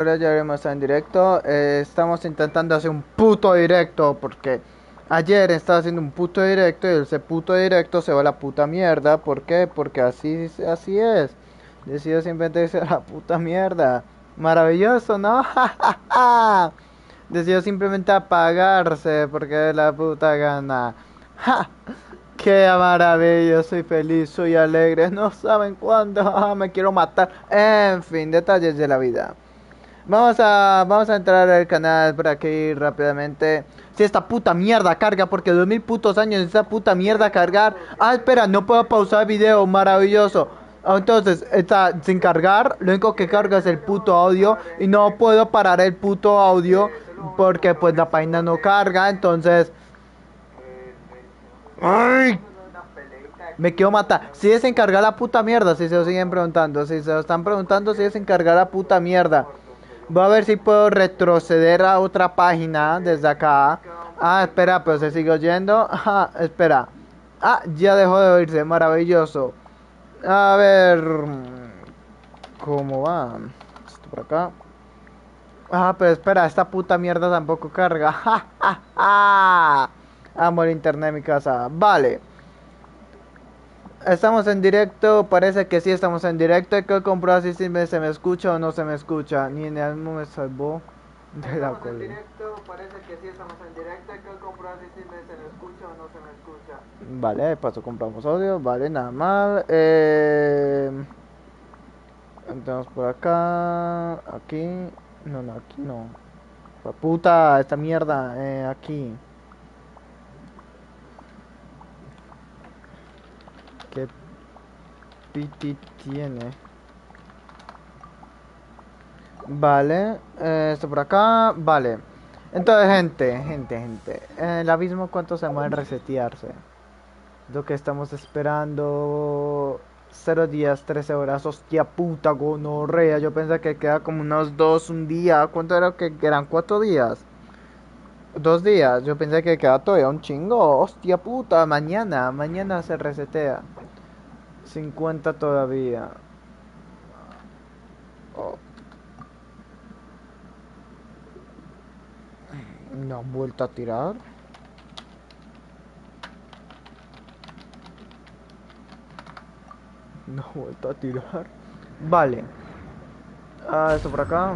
Ahora ya haremos en directo. Estamos intentando hacer un puto directo porque ayer estaba haciendo un puto directo y ese puto directo se va a la puta mierda. ¿Por qué? Porque así es. Decido simplemente irse a la puta mierda. Maravilloso, ¿no? Decido simplemente apagarse porque de la puta gana. ¡Ja! ¡Qué maravilla! Soy feliz, soy alegre. No saben cuándo. Me quiero matar. En fin, detalles de la vida. Vamos a entrar al canal por aquí rápidamente. Si esta puta mierda carga, porque 2000 putos años esta puta mierda cargar. Ah, espera, no puedo pausar el video, maravilloso. Entonces, está sin cargar, lo único que carga es el puto audio. Y no puedo parar el puto audio porque pues la página no carga, entonces... ¡Ay! Me quiero matar. Si es encargar la puta mierda, si se lo siguen preguntando. Si se lo están preguntando, si es encargar la puta mierda. Voy a ver si puedo retroceder a otra página desde acá. Ah, espera, pero se sigue oyendo. Ah, espera. Ah, ya dejó de oírse. Maravilloso. A ver. ¿Cómo va? Esto por acá. Ah, pero espera, esta puta mierda tampoco carga. ¡Ja, ja, ja! Amo el internet en mi casa. Vale. Estamos en directo, parece que sí estamos en directo. Hay que comprobar si se me escucha o no se me escucha. Ni en el me salvó de la Estamos en cola. directo, parece que sí estamos en directo, hay que comprobar si se me escucha o no se me escucha. Vale, de paso compramos audio, vale, nada mal. Entramos por acá, aquí. No, no, aquí no. Puta, esta mierda, aquí. ¿Qué piti tiene? Vale, esto por acá, vale. Entonces, gente. El abismo, ¿cuánto se mueve en resetearse? Lo que estamos esperando. 0 días, 13 horas. Hostia puta, gonorrea. Yo pensé que queda como unos dos, un día. ¿Cuánto era que eran? 4 días. 2 días. Yo pensé que queda todavía un chingo. Hostia puta, mañana se resetea. 50 todavía. Oh, no han vuelto a tirar. No han vuelto a tirar. Vale. Ah, esto por acá.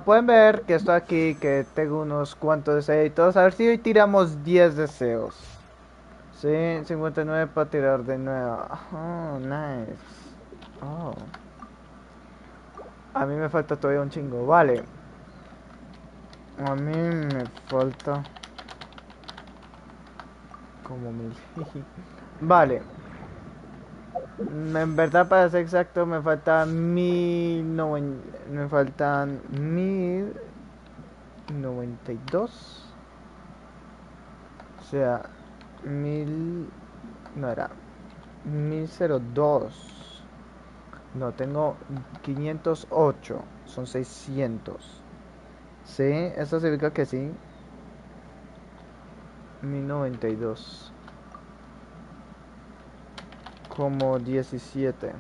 Pueden ver que estoy aquí, que tengo unos cuantos deseitos. A ver si hoy tiramos 10 deseos. Sí, 59 para tirar de nuevo. Oh, nice. Oh. A mí me falta todavía un chingo. Vale. A mí me falta como 1000. Vale. En verdad, para ser exacto, me faltan 1090. Me faltan 1092. O sea, 1000. No era. 1002. No, tengo 508. Son 600. Sí, eso significa que sí. 1092. Como 17.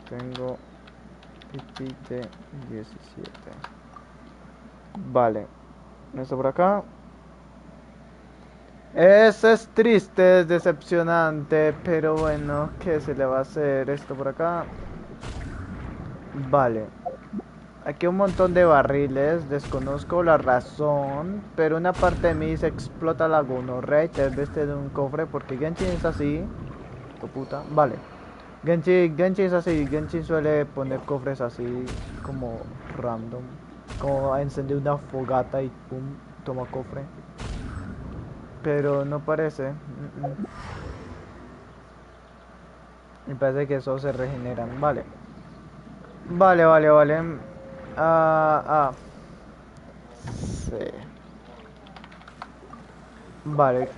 Tengo piti de 17. Vale. Esto por acá. Eso es triste, es decepcionante, pero bueno, ¿qué se le va a hacer? Esto por acá. Vale. Aquí un montón de barriles, desconozco la razón, pero una parte de mí se explota la gonorrea y te veste de un cofre porque Genshin es así. Tu puta. Vale. Genshin es así, Genshin suele poner cofres así como random. Como encender una fogata y pum, toma cofre. Pero no parece. Me parece que eso se regeneran. Vale. Vale. Sí. Vale,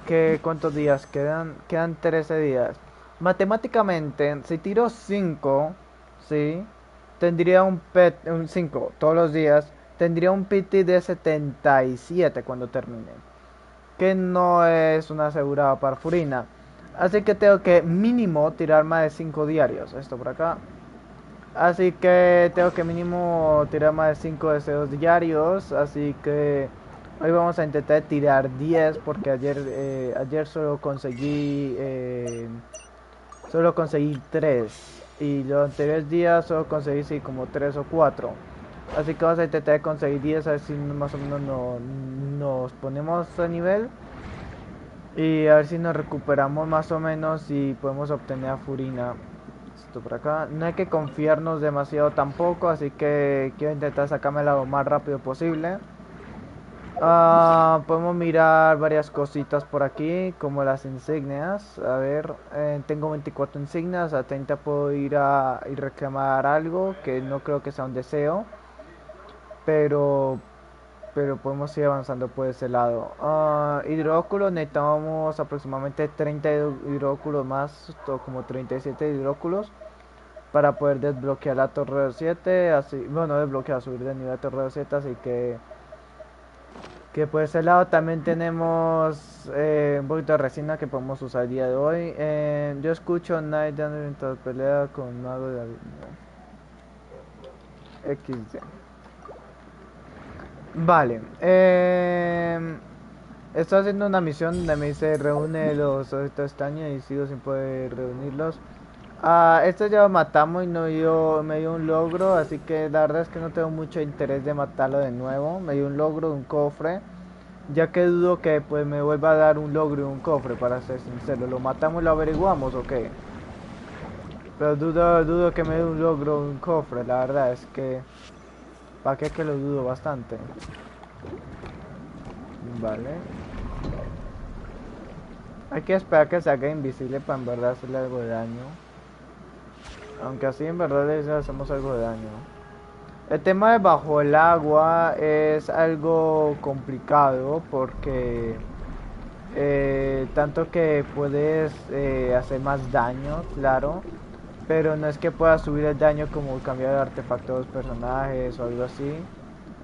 ¿cuántos días quedan? Quedan 13 días. Matemáticamente, si tiro 5, ¿sí? Tendría un 5 todos los días. Tendría un PT de 77 cuando termine. Que no es una asegurada para furina. Así que tengo que mínimo tirar más de 5 diarios. Esto por acá. Así que tengo que mínimo tirar más de 5 deseos diarios. Así que hoy vamos a intentar tirar 10 porque ayer solo conseguí 3 y los anteriores días solo conseguí sí, como 3 o 4. Así que vamos a intentar conseguir 10 a ver si más o menos nos ponemos a nivel y a ver si nos recuperamos más o menos y podemos obtener a Furina. Esto por acá. No hay que confiarnos demasiado tampoco, así que quiero intentar sacármela lo más rápido posible. Podemos mirar varias cositas por aquí, como las insignias. A ver, tengo 24 insignias, a 30 puedo ir a y reclamar algo, que no creo que sea un deseo, pero podemos ir avanzando por ese lado. Hidróculos, necesitamos aproximadamente 30 hidróculos más, como 37 hidróculos para poder desbloquear la torre de 7, así, bueno, desbloquear, subir de nivel a torre de 7, así que por ese lado también tenemos un poquito de resina que podemos usar el día de hoy. Yo escucho Night mientras pelea con Mago de la XD. Vale. Estoy haciendo una misión donde me dice reúne los objetos extraños y sigo sin poder reunirlos. Esto ya lo matamos y me dio un logro, así que la verdad es que no tengo mucho interés de matarlo de nuevo. Me dio un logro, un cofre, ya que dudo que pues me vuelva a dar un logro y un cofre, para ser sincero. ¿Lo matamos y lo averiguamos o qué? Pero dudo que me dé un logro o un cofre, la verdad es que... ¿Para qué que lo dudo bastante? Vale. Hay que esperar que se haga invisible para en verdad hacerle algo de daño. Aunque así en verdad le hacemos algo de daño. El tema de bajo el agua es algo complicado porque tanto que puedes hacer más daño, claro, pero no es que puedas subir el daño como cambiar de artefacto de los personajes o algo así.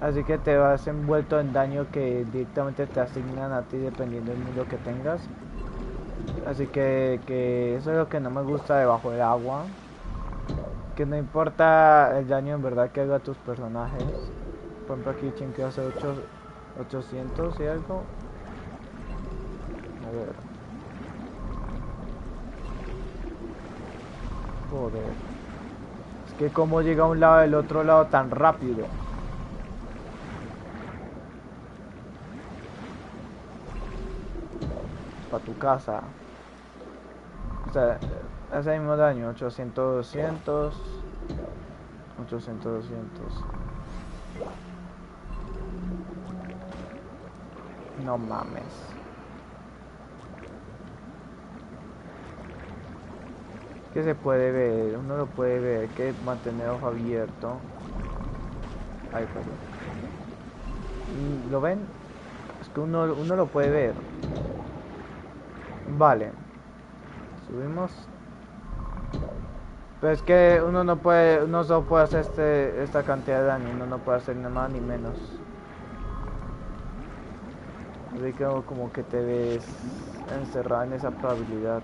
Así que te vas envuelto en daño que directamente te asignan a ti dependiendo del mundo que tengas. Así que eso es lo que no me gusta de bajo el agua. Que no importa el daño en verdad que haga tus personajes. Por ejemplo aquí Chinky hace 800 y algo. A ver. Joder. Es que como llega a un lado del otro lado tan rápido. Para tu casa. O sea, hace el mismo daño. 800, 200. 800, 200. No mames. Que se puede ver, uno lo puede ver, hay que mantener ojo abierto. Ay, perdón. ¿Lo ven? Es que uno lo puede ver. Vale. Subimos. Pero es que uno solo puede hacer esta cantidad de daño, uno no puede hacer ni más ni menos. Así que como que te ves encerrado en esa probabilidad.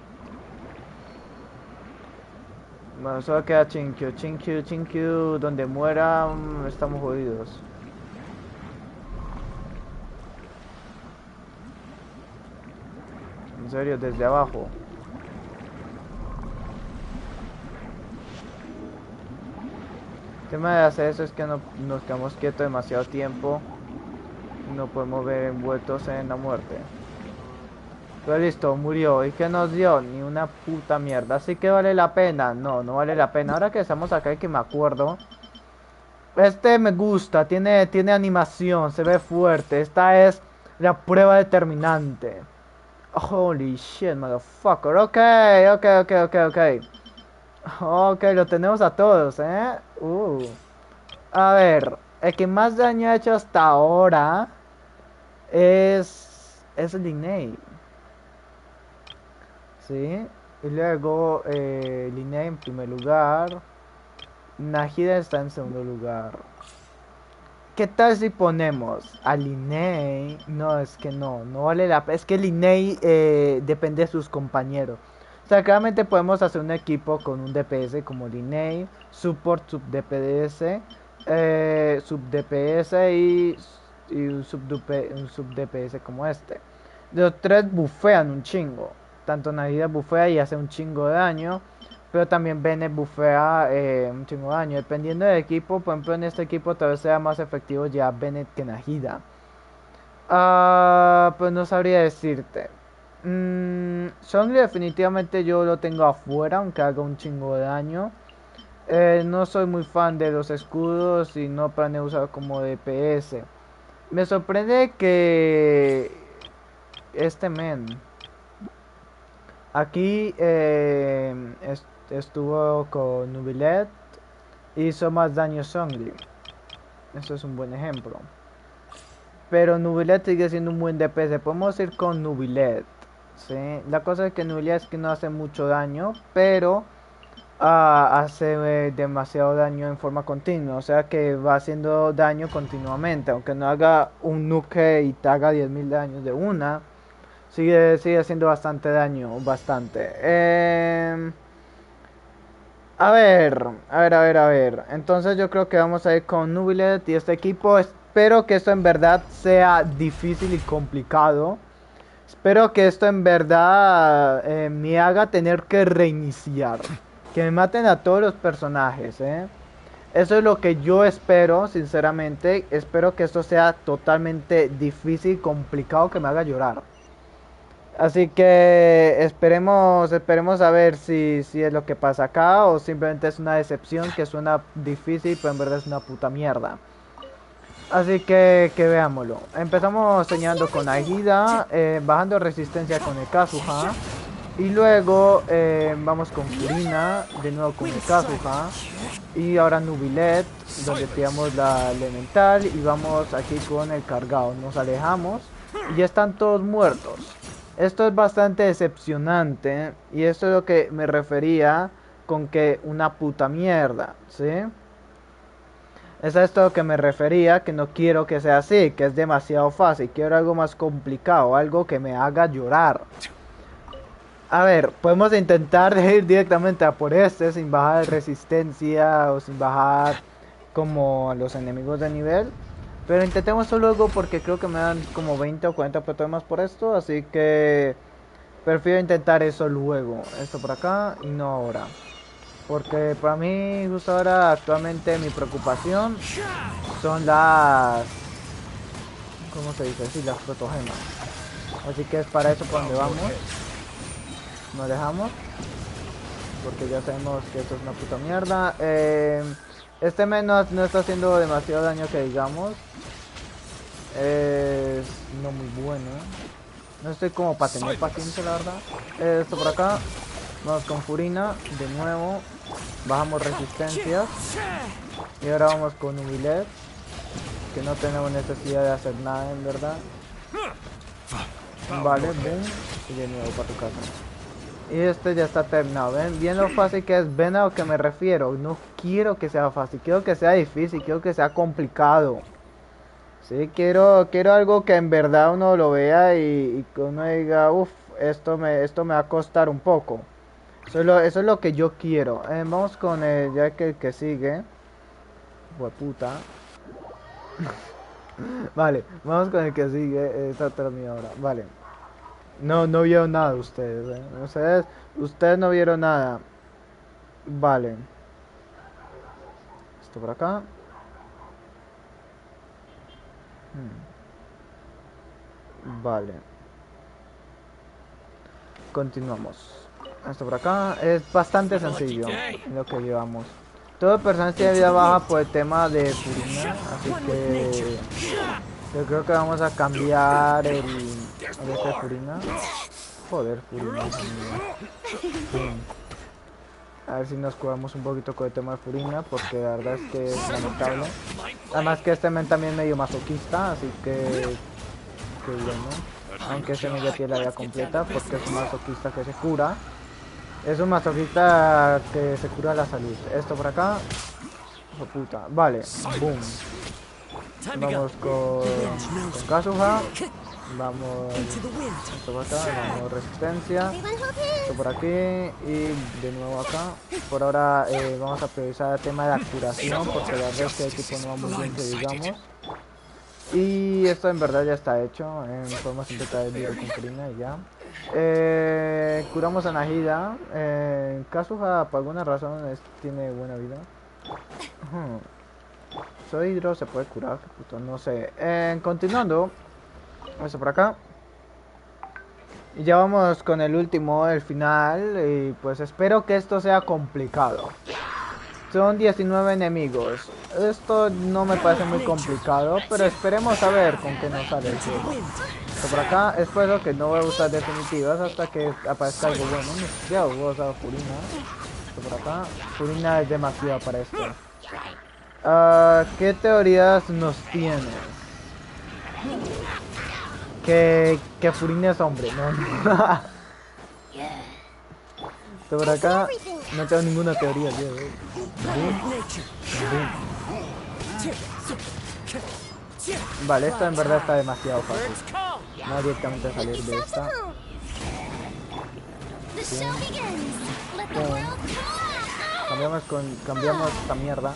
Bueno, solo queda Chinkyu. Chinkyu, donde muera, estamos jodidos. En serio, desde abajo. El tema de hacer eso es que no nos quedamos quietos demasiado tiempo. Y no podemos ver envueltos en la muerte. Pero listo, murió. ¿Y qué nos dio? Ni una puta mierda. Así que vale la pena. No, no vale la pena. Ahora que estamos acá y que me acuerdo. Este me gusta. Tiene animación. Se ve fuerte. Esta es la prueba determinante. Holy shit, motherfucker. Ok, ok, ok, ok, ok. Ok, lo tenemos a todos, ¿eh? A ver, el que más daño ha hecho hasta ahora es el Linnea. ¿Sí? Y luego Linnea en primer lugar. Nahida está en segundo lugar. ¿Qué tal si ponemos a Linnea? No, es que no vale la pena. Es que Linnea depende de sus compañeros. sea, claramente podemos hacer un equipo con un DPS como Linnea, support, sub DPS, sub DPS y un sub DPS como este. Los tres bufean un chingo. Tanto Nahida bufea y hace un chingo de daño. Pero también Bennett bufea un chingo de daño. Dependiendo del equipo, por ejemplo en este equipo tal vez sea más efectivo ya Bennett que Nahida. Pues no sabría decirte. Zhongli definitivamente yo lo tengo afuera, aunque haga un chingo de daño. No soy muy fan de los escudos y no planeo usar como DPS. Me sorprende que este men aquí estuvo con Nubilet y hizo más daño Zhongli. Eso es un buen ejemplo. Pero Nubilet sigue siendo un buen DPS. Podemos ir con Nubilet. ¿Sí? La cosa es que Nubilet es que no hace mucho daño, pero hace demasiado daño en forma continua. O sea que va haciendo daño continuamente. Aunque no haga un nuke y te haga 10.000 daños de una. Sigue haciendo bastante daño. Bastante. A ver. Entonces yo creo que vamos a ir con Nubilet y este equipo. Espero que esto en verdad sea difícil y complicado. Espero que esto en verdad me haga tener que reiniciar. Que me maten a todos los personajes, Eso es lo que yo espero, sinceramente. Espero que esto sea totalmente difícil y complicado, que me haga llorar. Así que esperemos a ver si es lo que pasa acá o simplemente es una decepción que suena difícil, pero en verdad es una puta mierda. Así que veámoslo. Empezamos señalando con Aida, bajando resistencia con el Kazuha. Y luego vamos con Furina, de nuevo con el Kazuha. Y ahora Nubilet, donde tiramos la elemental. Y vamos aquí con el cargado. Nos alejamos y ya están todos muertos. Esto es bastante decepcionante. Y esto es lo que me refería con que una puta mierda, ¿sí? Es a esto que me refería, que no quiero que sea así, que es demasiado fácil. Quiero algo más complicado, algo que me haga llorar. A ver, podemos intentar ir directamente a por este sin bajar resistencia o sin bajar como a los enemigos de nivel. Pero intentemos luego porque creo que me dan como 20 o 40 más por esto. Así que prefiero intentar eso luego. Esto por acá y no ahora. Porque para mí justo ahora actualmente mi preocupación son las... ¿Cómo se dice? Sí, las protogemas. Así que es para eso por donde vamos. Nos dejamos. Porque ya sabemos que esto es una puta mierda. Este menos no está haciendo demasiado daño que digamos. Es no muy bueno. No estoy como para tener paciencia la verdad. Esto por acá. Vamos con Furina de nuevo. Bajamos resistencias. Y ahora vamos con Nubilet. Que no tenemos necesidad de hacer nada en verdad. Vale, boom. Y de nuevo para tu casa. Y este ya está terminado. ¿Ven? Bien lo fácil que es. ¿Ven a lo que me refiero? No quiero que sea fácil. Quiero que sea difícil. Quiero que sea complicado. Sí, quiero algo que en verdad uno lo vea y que uno diga, uff, esto me va a costar un poco. Eso es lo que yo quiero. Vamos con ya que el que sigue. Puta. Vale, vamos con el que sigue. Está terminado ahora. Vale. No vieron nada ustedes, Ustedes no vieron nada. Vale. Esto por acá. Vale. Continuamos. Esto por acá es bastante sencillo lo que llevamos. Todo el personaje tiene vida baja por el tema de furina, así que yo creo que vamos a cambiar el de furina. Joder, furina. A ver si nos curamos un poquito con el tema de furina, porque la verdad es que es lamentable. Además que este men también es medio masoquista, así que bueno. Aunque este men ya tiene la vida completa, porque es un masoquista que se cura. Es un masoquista que se cura la salud. Esto por acá. Oh, puta. Vale. Boom. Vamos con Kazuha. Vamos, esto por acá, vamos resistencia, esto por aquí y de nuevo acá. Por ahora vamos a priorizar el tema de la curación porque la verdad es que el equipo no va muy bien que digamos. Y esto en verdad ya está hecho, podemos intentar el virus con furina y ya. Curamos a Nahida, Kazuha por alguna razón tiene buena vida. Soy hidro se puede curar, qué puto, no sé. Continuando, eso por acá. Y ya vamos con el último, el final, y pues espero que esto sea complicado. Son 19 enemigos. Esto no me parece muy complicado, pero esperemos a ver con qué nos sale el juego. Esto por acá, espero que no voy a usar definitivas hasta que aparezca algo bueno. Ya voy a usar Furina. Esto por acá, Furina es demasiado para esto. ¿Qué teorías nos tienes? Que Furina es hombre, no, no. Esto por acá, no tengo ninguna teoría, tío. Vale, esta en verdad está demasiado fácil. No directamente salir de esta. Bien. Cambiamos esta mierda.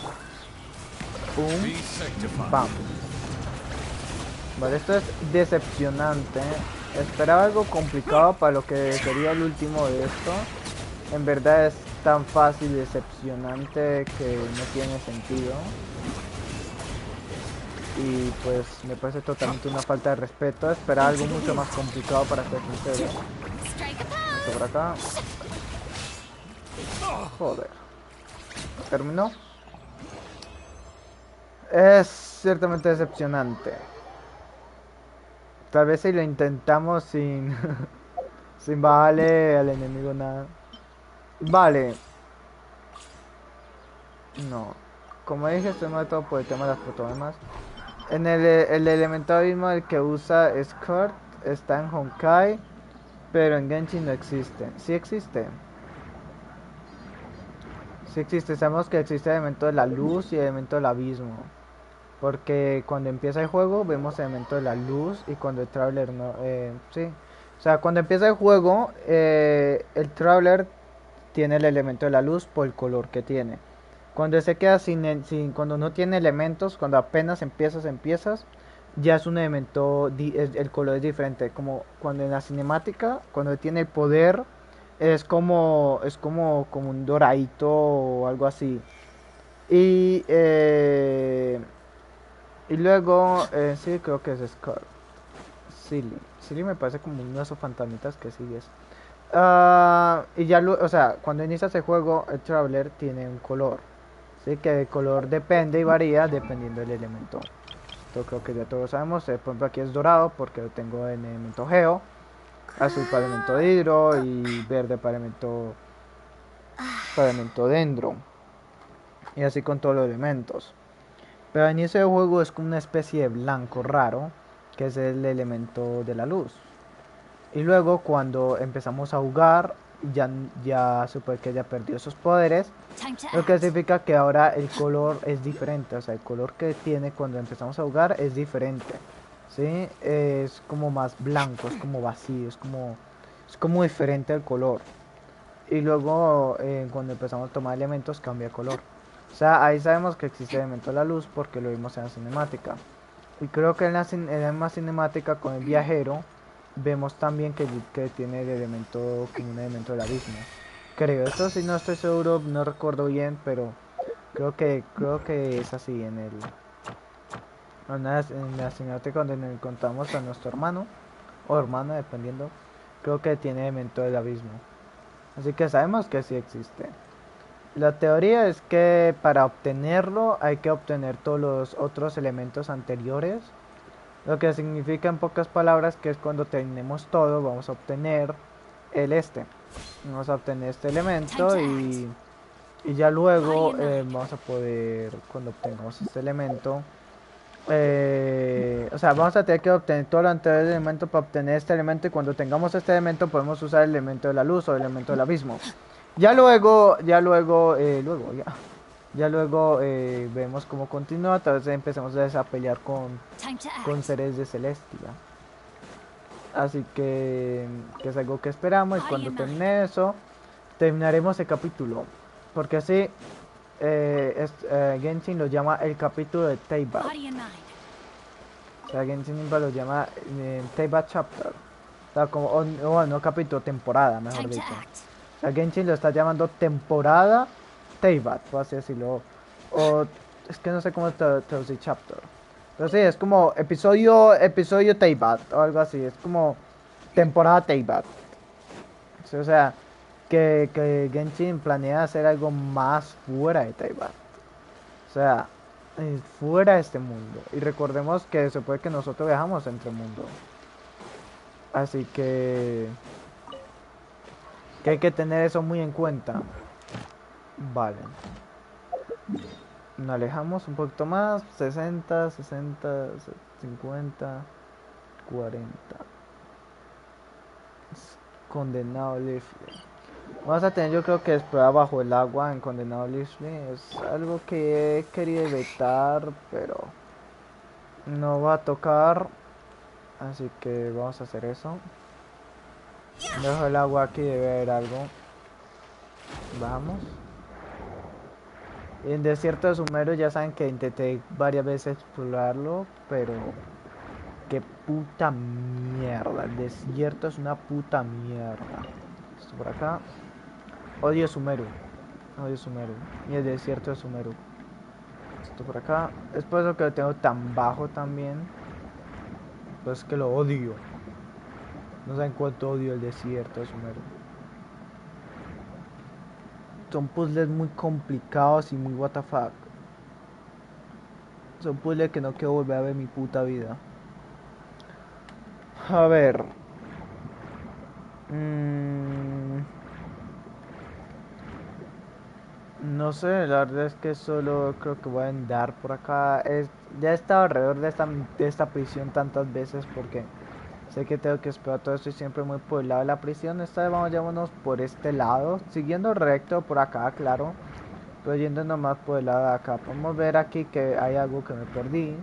Pum. Bam. Vale, esto es decepcionante. Esperaba algo complicado para lo que sería el último de esto. En verdad es tan fácil y decepcionante que no tiene sentido. Y pues me parece totalmente una falta de respeto. Esperaba algo mucho más complicado para ser sincero. Esto por acá. Joder. ¿Terminó? Es ciertamente decepcionante. Tal vez si lo intentamos sin... sin bajarle al enemigo nada. Vale. No. Como dije, estoy mal todo por el tema de las fotogramas. En el elemento mismo el que usa Escort está en Honkai, pero en Genshin no existe. Sí existe. Sí existe. Sabemos que existe el elemento de la luz y el elemento del abismo. Porque cuando empieza el juego vemos el elemento de la luz y cuando el Traveler no... sí. O sea, cuando empieza el juego, el Traveler tiene el elemento de la luz por el color que tiene. Cuando se queda cuando no tiene elementos, cuando apenas empiezas, ya es un elemento, el color es diferente. Como cuando en la cinemática, cuando tiene el poder, como un doradito o algo así. Y, y luego, sí, creo que es Scar. Silly. Silly me parece como uno de esos fantasmitas que sigues. Y ya, o sea, cuando inicias el juego, el Traveler tiene un color. Sí, que el color depende y varía dependiendo del elemento. Esto creo que ya todos sabemos. Por ejemplo, aquí es dorado porque lo tengo en elemento geo. Azul para elemento hidro y verde para elemento dendro. Y así con todos los elementos. Pero al inicio del juego es como una especie de blanco raro, que es el elemento de la luz. Y luego cuando empezamos a jugar, ya supe que ya perdió sus poderes. Lo que significa que ahora el color es diferente. O sea, el color que tiene cuando empezamos a jugar es diferente. ¿Sí? Es como más blanco, es como vacío, es como diferente el color. Y luego cuando empezamos a tomar elementos cambia color. O sea, ahí sabemos que existe el elemento de la luz porque lo vimos en la cinemática. Y creo que en la misma cinemática con el viajero vemos también que tiene el elemento como un elemento del abismo. Creo, esto sí no estoy seguro, no recuerdo bien, pero creo que es así en la cinemática donde nos encontramos a nuestro hermano o hermana, dependiendo. Creo que tiene elemento del abismo. Así que sabemos que sí existe. La teoría es que para obtenerlo hay que obtener todos los otros elementos anteriores. Lo que significa en pocas palabras que es cuando tenemos todo vamos a obtener Vamos a obtener este elemento y ya luego vamos a poder, cuando obtengamos este elemento, o sea, vamos a tener que obtener todo lo anterior del elemento para obtener este elemento y cuando tengamos este elemento podemos usar el elemento de la luz o el elemento del abismo. Ya luego vemos cómo continúa, tal vez empezamos a pelear con seres de Celestia. Así que es algo que esperamos y cuando termine eso, terminaremos el capítulo. Porque así, Genshin lo llama el capítulo de Teibat. O sea, Genshin Impact lo llama Teibat Chapter. O sea, como, no capítulo, temporada, mejor dicho. O sea, Genshin lo está llamando temporada Teibat, por así decirlo. O es que no sé cómo traducir chapter. Pero sí, es como episodio Teibat o algo así. Es como temporada Teibat. Sí, o sea, que Genshin planea hacer algo más fuera de Teibat. O sea, fuera de este mundo. Y recordemos que se puede que nosotros viajamos entre mundos. Así que hay que tener eso muy en cuenta. Vale. Nos alejamos un poquito más. 60, 60, 50, 40. Condenado Leafly. Vamos a tener, yo creo que explorar bajo el agua en Condenado Leafly. Es algo que he querido evitar, pero no va a tocar. Así que vamos a hacer eso. Dejo el agua aquí, debe haber algo. Vamos. Y en desierto de Sumero ya saben que intenté varias veces explorarlo, pero qué puta mierda. El desierto es una puta mierda. Esto por acá. Odio Sumeru. Odio Sumeru. Y el desierto de Sumeru. Esto por acá. Es por eso que lo tengo tan bajo también. Pues que lo odio. No saben cuánto odio el desierto de Sumeru. Son puzzles muy complicados y muy WTF. Son puzzles que no quiero volver a ver en mi puta vida. A ver. No sé, la verdad es que solo creo que voy a andar por acá. Ya he estado alrededor de esta prisión tantas veces porque sé que tengo que esperar todo esto y siempre muy por el lado de la prisión. Esta vez vamos llevándonos por este lado, siguiendo recto por acá, claro. Pero yendo nomás por el lado de acá. Podemos ver aquí que hay algo que me perdí.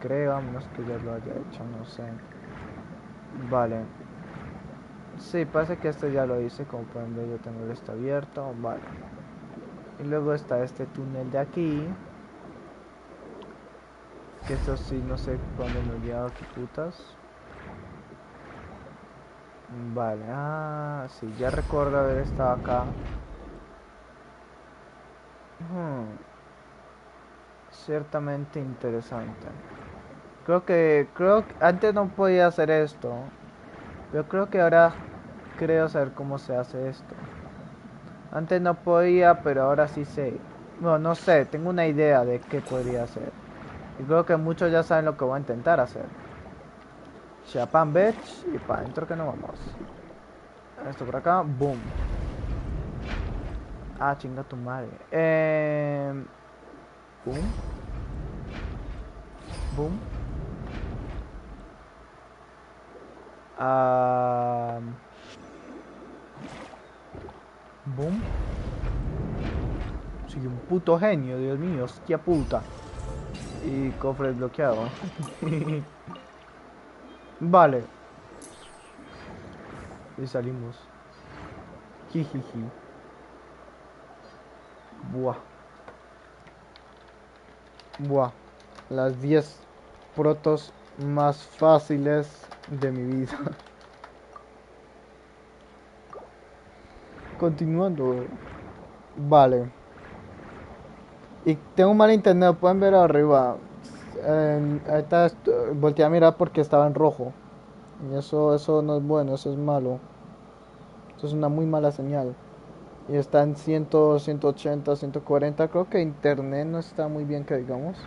Creo, a menos que ya lo haya hecho, no sé. Vale. Sí, parece que este ya lo hice, como pueden ver yo tengo esto abierto, vale. Y luego está este túnel de aquí. Que esto sí, no sé cuándo me lleva, qué putas. Vale, sí, ya recuerdo haber estado acá. Ciertamente interesante. Creo que antes no podía hacer esto. Pero creo que ahora creo saber cómo se hace esto. Antes no podía, pero ahora sí sé. Bueno, no sé, tengo una idea de qué podría hacer. Y creo que muchos ya saben lo que voy a intentar hacer. Chapan bitch y para adentro que no vamos. Esto por acá, boom. Chinga tu madre. Boom. Boom. Boom. Soy un puto genio, Dios mío, hostia puta. Y cofre desbloqueado. Vale. Y salimos. Jijiji. Buah. Buah. Las 10 protos más fáciles de mi vida. Continuando. Vale. Y tengo un mal internet, pueden ver arriba. Ahorita volteé a mirar porque estaba en rojo. Y eso no es bueno, eso es malo. Eso es una muy mala señal. Y está en 100, 180, 140. Creo que internet no está muy bien, que digamos.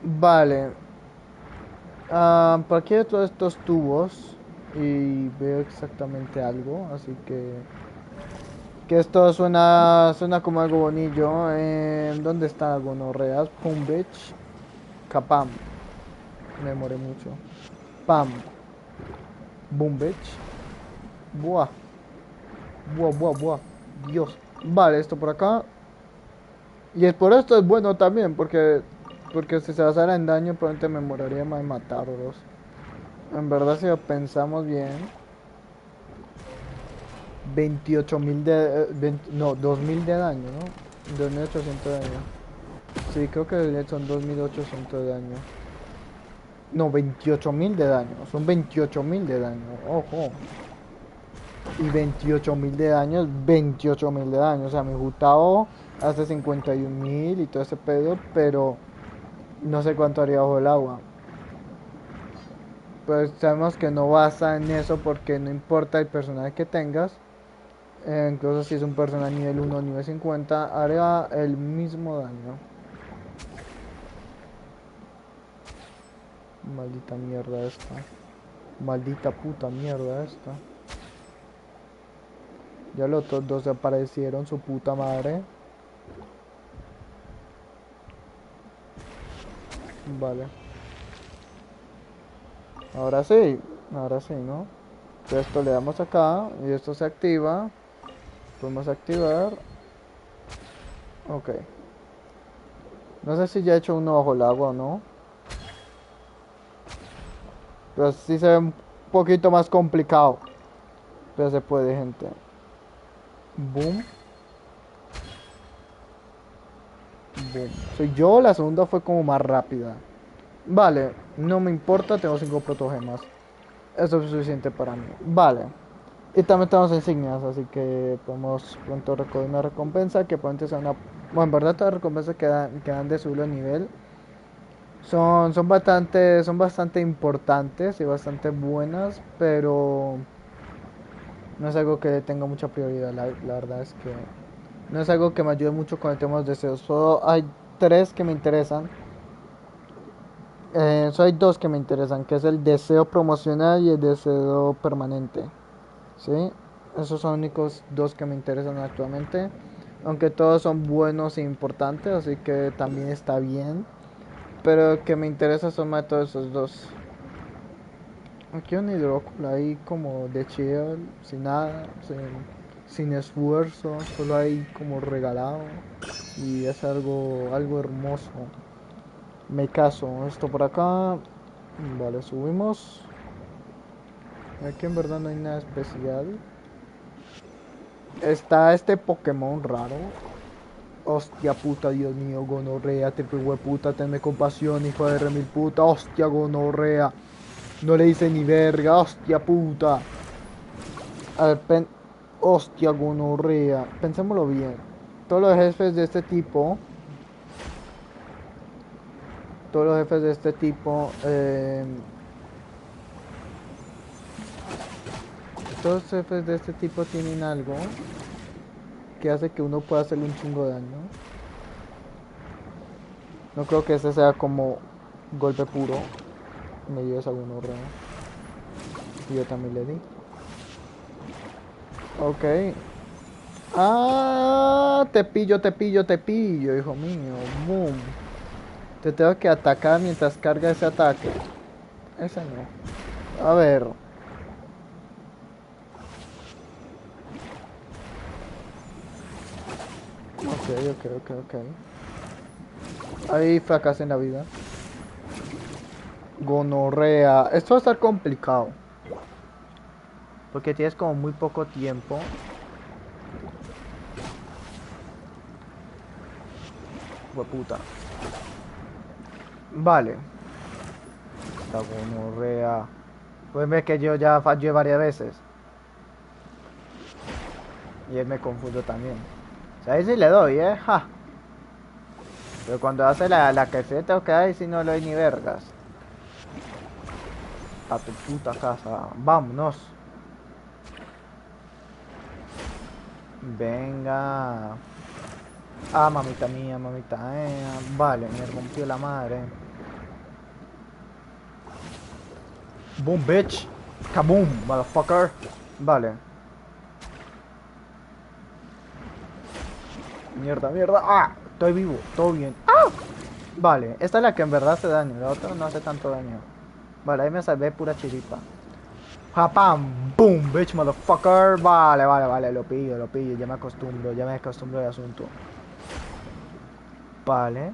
Vale. Por aquí hay todos estos tubos. Y veo exactamente algo. Así que esto suena como algo bonillo. ¿Dónde está gonorreas? Pum, bitch. Capam. Me demoré mucho. Pam. Boom, bitch. Buah. Buah, buah, buah. Dios. Vale, esto por acá. Y es por esto es bueno también, porque si se basara en daño, probablemente me moraría más de matarlos. En verdad, si lo pensamos bien, 28.000 de... no, 2.000 de daño, ¿no? 2.800 de daño. Sí, creo que son 2.800 de daño. No, 28.000 de daño. Son 28.000 de daño. Ojo. Y 28.000 de daño es 28.000 de daño. O sea, mi Jutao hace 51.000 y todo ese pedo, pero no sé cuánto haría bajo el agua. Pues sabemos que no basa en eso porque no importa el personaje que tengas. Incluso si es un personaje nivel 1 o nivel 50, hará el mismo daño. Maldita mierda esta. Maldita puta mierda esta. Ya los otros dos aparecieron, su puta madre. Vale. Ahora sí, ¿no? Entonces esto le damos acá y esto se activa. Podemos activar. Ok. No sé si ya he hecho uno bajo el agua o no. Pero sí se ve un poquito más complicado. Pero se puede, gente. Boom. Boom. Soy yo, la segunda fue como más rápida. Vale, no me importa, tengo 5 protogemas. Eso es suficiente para mí. Vale. Y también tenemos insignias, así que podemos pronto recoger una recompensa que probablemente sea una... Bueno, en verdad todas las recompensas que dan de subir el nivel son bastante importantes y bastante buenas, pero no es algo que tenga mucha prioridad, la verdad es que no es algo que me ayude mucho con el tema de los deseos. Solo hay tres que me interesan. Solo hay dos que me interesan, que es el deseo promocional y el deseo permanente. ¿Sí? Esos son los únicos dos que me interesan actualmente. Aunque todos son buenos e importantes, así que también está bien. Pero que me interesa son más todos esos dos. Aquí un hidróculo ahí como de chill, sin nada, sin esfuerzo, solo ahí como regalado. Y es algo hermoso. Me caso. Esto por acá. Vale, subimos. Aquí en verdad no hay nada especial. Está este Pokémon raro. Hostia puta, Dios mío, gonorrea, triple hueputa, tenme compasión, hijo de remil puta, hostia gonorrea. No le hice ni verga, hostia puta. A ver, hostia gonorrea. Pensémoslo bien. Todos los jefes de este tipo. Todos los jefes de este tipo. Todos los jefes de este tipo tienen algo que hace que uno pueda hacerle un chingo de daño. No creo que ese sea como golpe puro. Me dio esa gonorrea. Y yo también le di. Ok. Ah, te pillo, te pillo, te pillo, hijo mío. Boom. Te tengo que atacar mientras carga ese ataque. Ese no. A ver. Ok. Ahí fracasé en la vida. Gonorrea. Esto va a estar complicado. Porque tienes como muy poco tiempo. Puta. Vale. Esta gonorrea. Pues ver que yo ya fallé varias veces. Y él me confundo también. O sea, ahí sí le doy, ja. Pero cuando hace la que se tengo que dar y si no le doy ni vergas. A tu puta casa. Vámonos. Venga. Ah, mamita mía, mamita. Vale, me rompió la madre. Boom, bitch. Kaboom, motherfucker. Vale. Mierda, mierda. Ah, estoy vivo, todo bien. Ah. Vale, esta es la que en verdad hace daño. La otra no hace tanto daño. Vale, ahí me salvé pura chiripa. Japam, boom, bitch, motherfucker. Vale, lo pillo. Ya me acostumbro al asunto. Vale.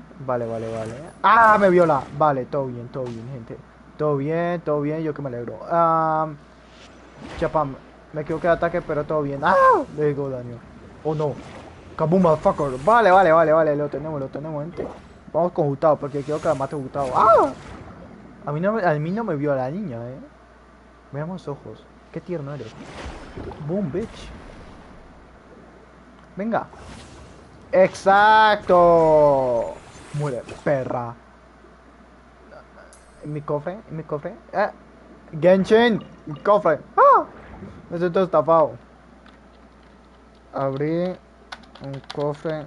Ah, me viola. Vale, todo bien, gente. todo bien, yo que me alegro. Chapam, me equivoqué de ataque, pero todo bien. ¡Ah! Le digo daño. Oh no. Kaboom, motherfucker. Vale, lo tenemos, gente. Vamos con Gustavo, porque quiero que la mate Gustavo. ¡Ah! A mí no me vio la niña, Veamos ojos. Qué tierno eres. Boom, bitch. Venga. ¡Exacto! Muere, perra. En mi cofre, en mi cofre. Genshin, mi cofre. ¡Ah! Me siento estafado. Abrí un cofre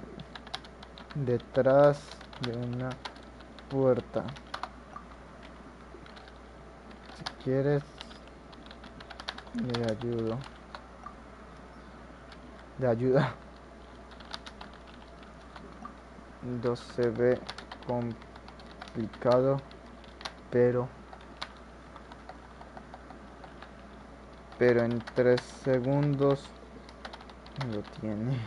detrás de una puerta. Si quieres, le ayudo. Le ayuda. No se ve complicado, pero en 3 segundos lo tiene.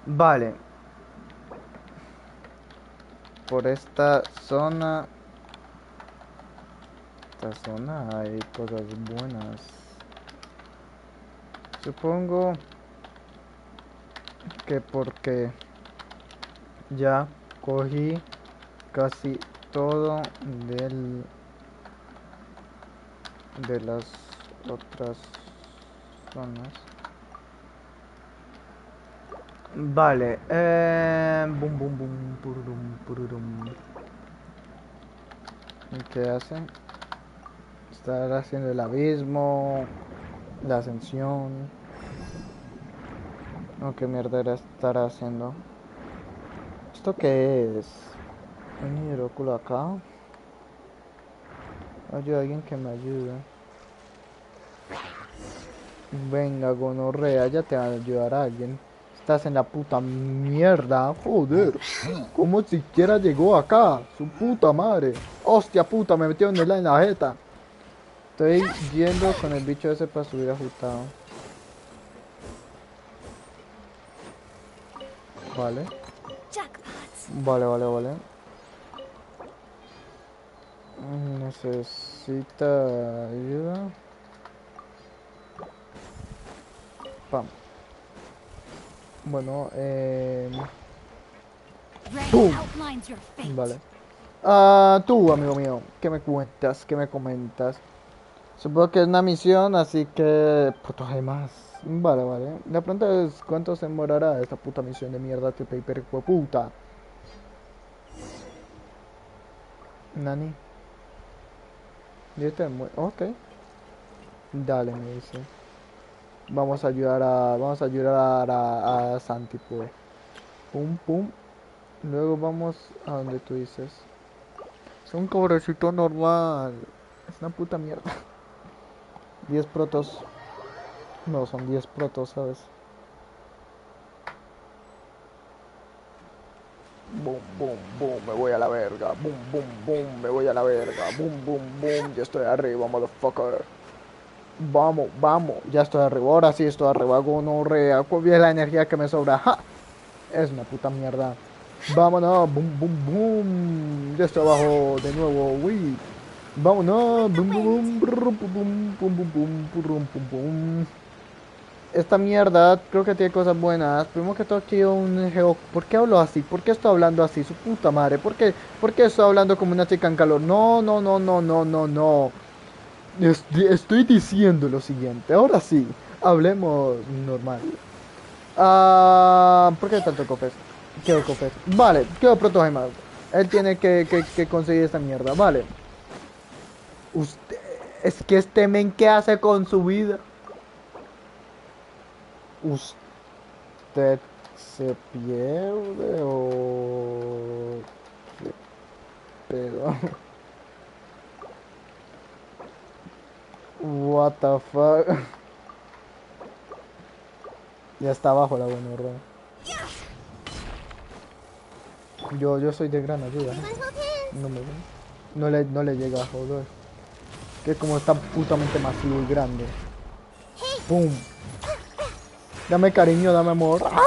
Vale. Por esta zona hay cosas buenas. Supongo que porque ya cogí casi todo de las otras zonas. Vale, boom, boom, boom, pururum, pururum. ¿Qué hace? Estar haciendo el abismo, la ascensión. No, qué mierda era estar haciendo. ¿Esto qué es? Un hidróculo acá. Hay alguien que me ayude. Venga, gonorrea, ya te va a ayudar a alguien. Estás en la puta mierda, joder. ¿Cómo siquiera llegó acá? Su puta madre. Hostia puta, me metió en la jeta. Estoy yendo con el bicho ese para subir ajustado. Vale. Vale. Necesita ayuda. Pam. Bueno, ¡pum! Vale. Tú, amigo mío, ¿qué me cuentas? ¿Qué me comentas? Supongo que es una misión, así que... Puto gemas. Vale. La pregunta es, ¿cuánto se demorará esta puta misión de mierda de paper puta? Nani. Ok. Dale, me dice. Vamos a ayudar a Santi, pues. Pum. Luego vamos a donde tú dices. Es un cobrecito normal. Es una puta mierda. 10 protos. No, son 10 protos, ¿sabes? Boom, me voy a la verga. Boom, me voy a la verga. Boom, ya estoy arriba, motherfucker. Vamos, ya estoy arriba. Ahora sí estoy arriba. Gonorrea. ¿Cuál es la energía que me sobra? ¡Ja! Es una puta mierda. Vámonos. Boom. Ya estoy abajo de nuevo. Uy. Vámonos. Boom. Esta mierda creo que tiene cosas buenas. Primero que todo aquí un geo... ¿Por qué hablo así? ¿Por qué estoy hablando así? Su puta madre. ¿Por qué estoy hablando como una chica en calor? No. Estoy diciendo lo siguiente. Ahora sí. Hablemos normal. ¿Por qué tanto cofres? Quiero cofres. Vale, quiero protogemas. Él tiene que conseguir esta mierda. Vale. Usted... Es que este men, ¿qué hace con su vida? ¿Usted se pierde o qué pedo? What the fuck? Ya está abajo la buena horror. Yo soy de gran ayuda. No le llega a joder. Que como está putamente masivo y grande. ¡Pum! Dame cariño, dame amor. ¡Ah!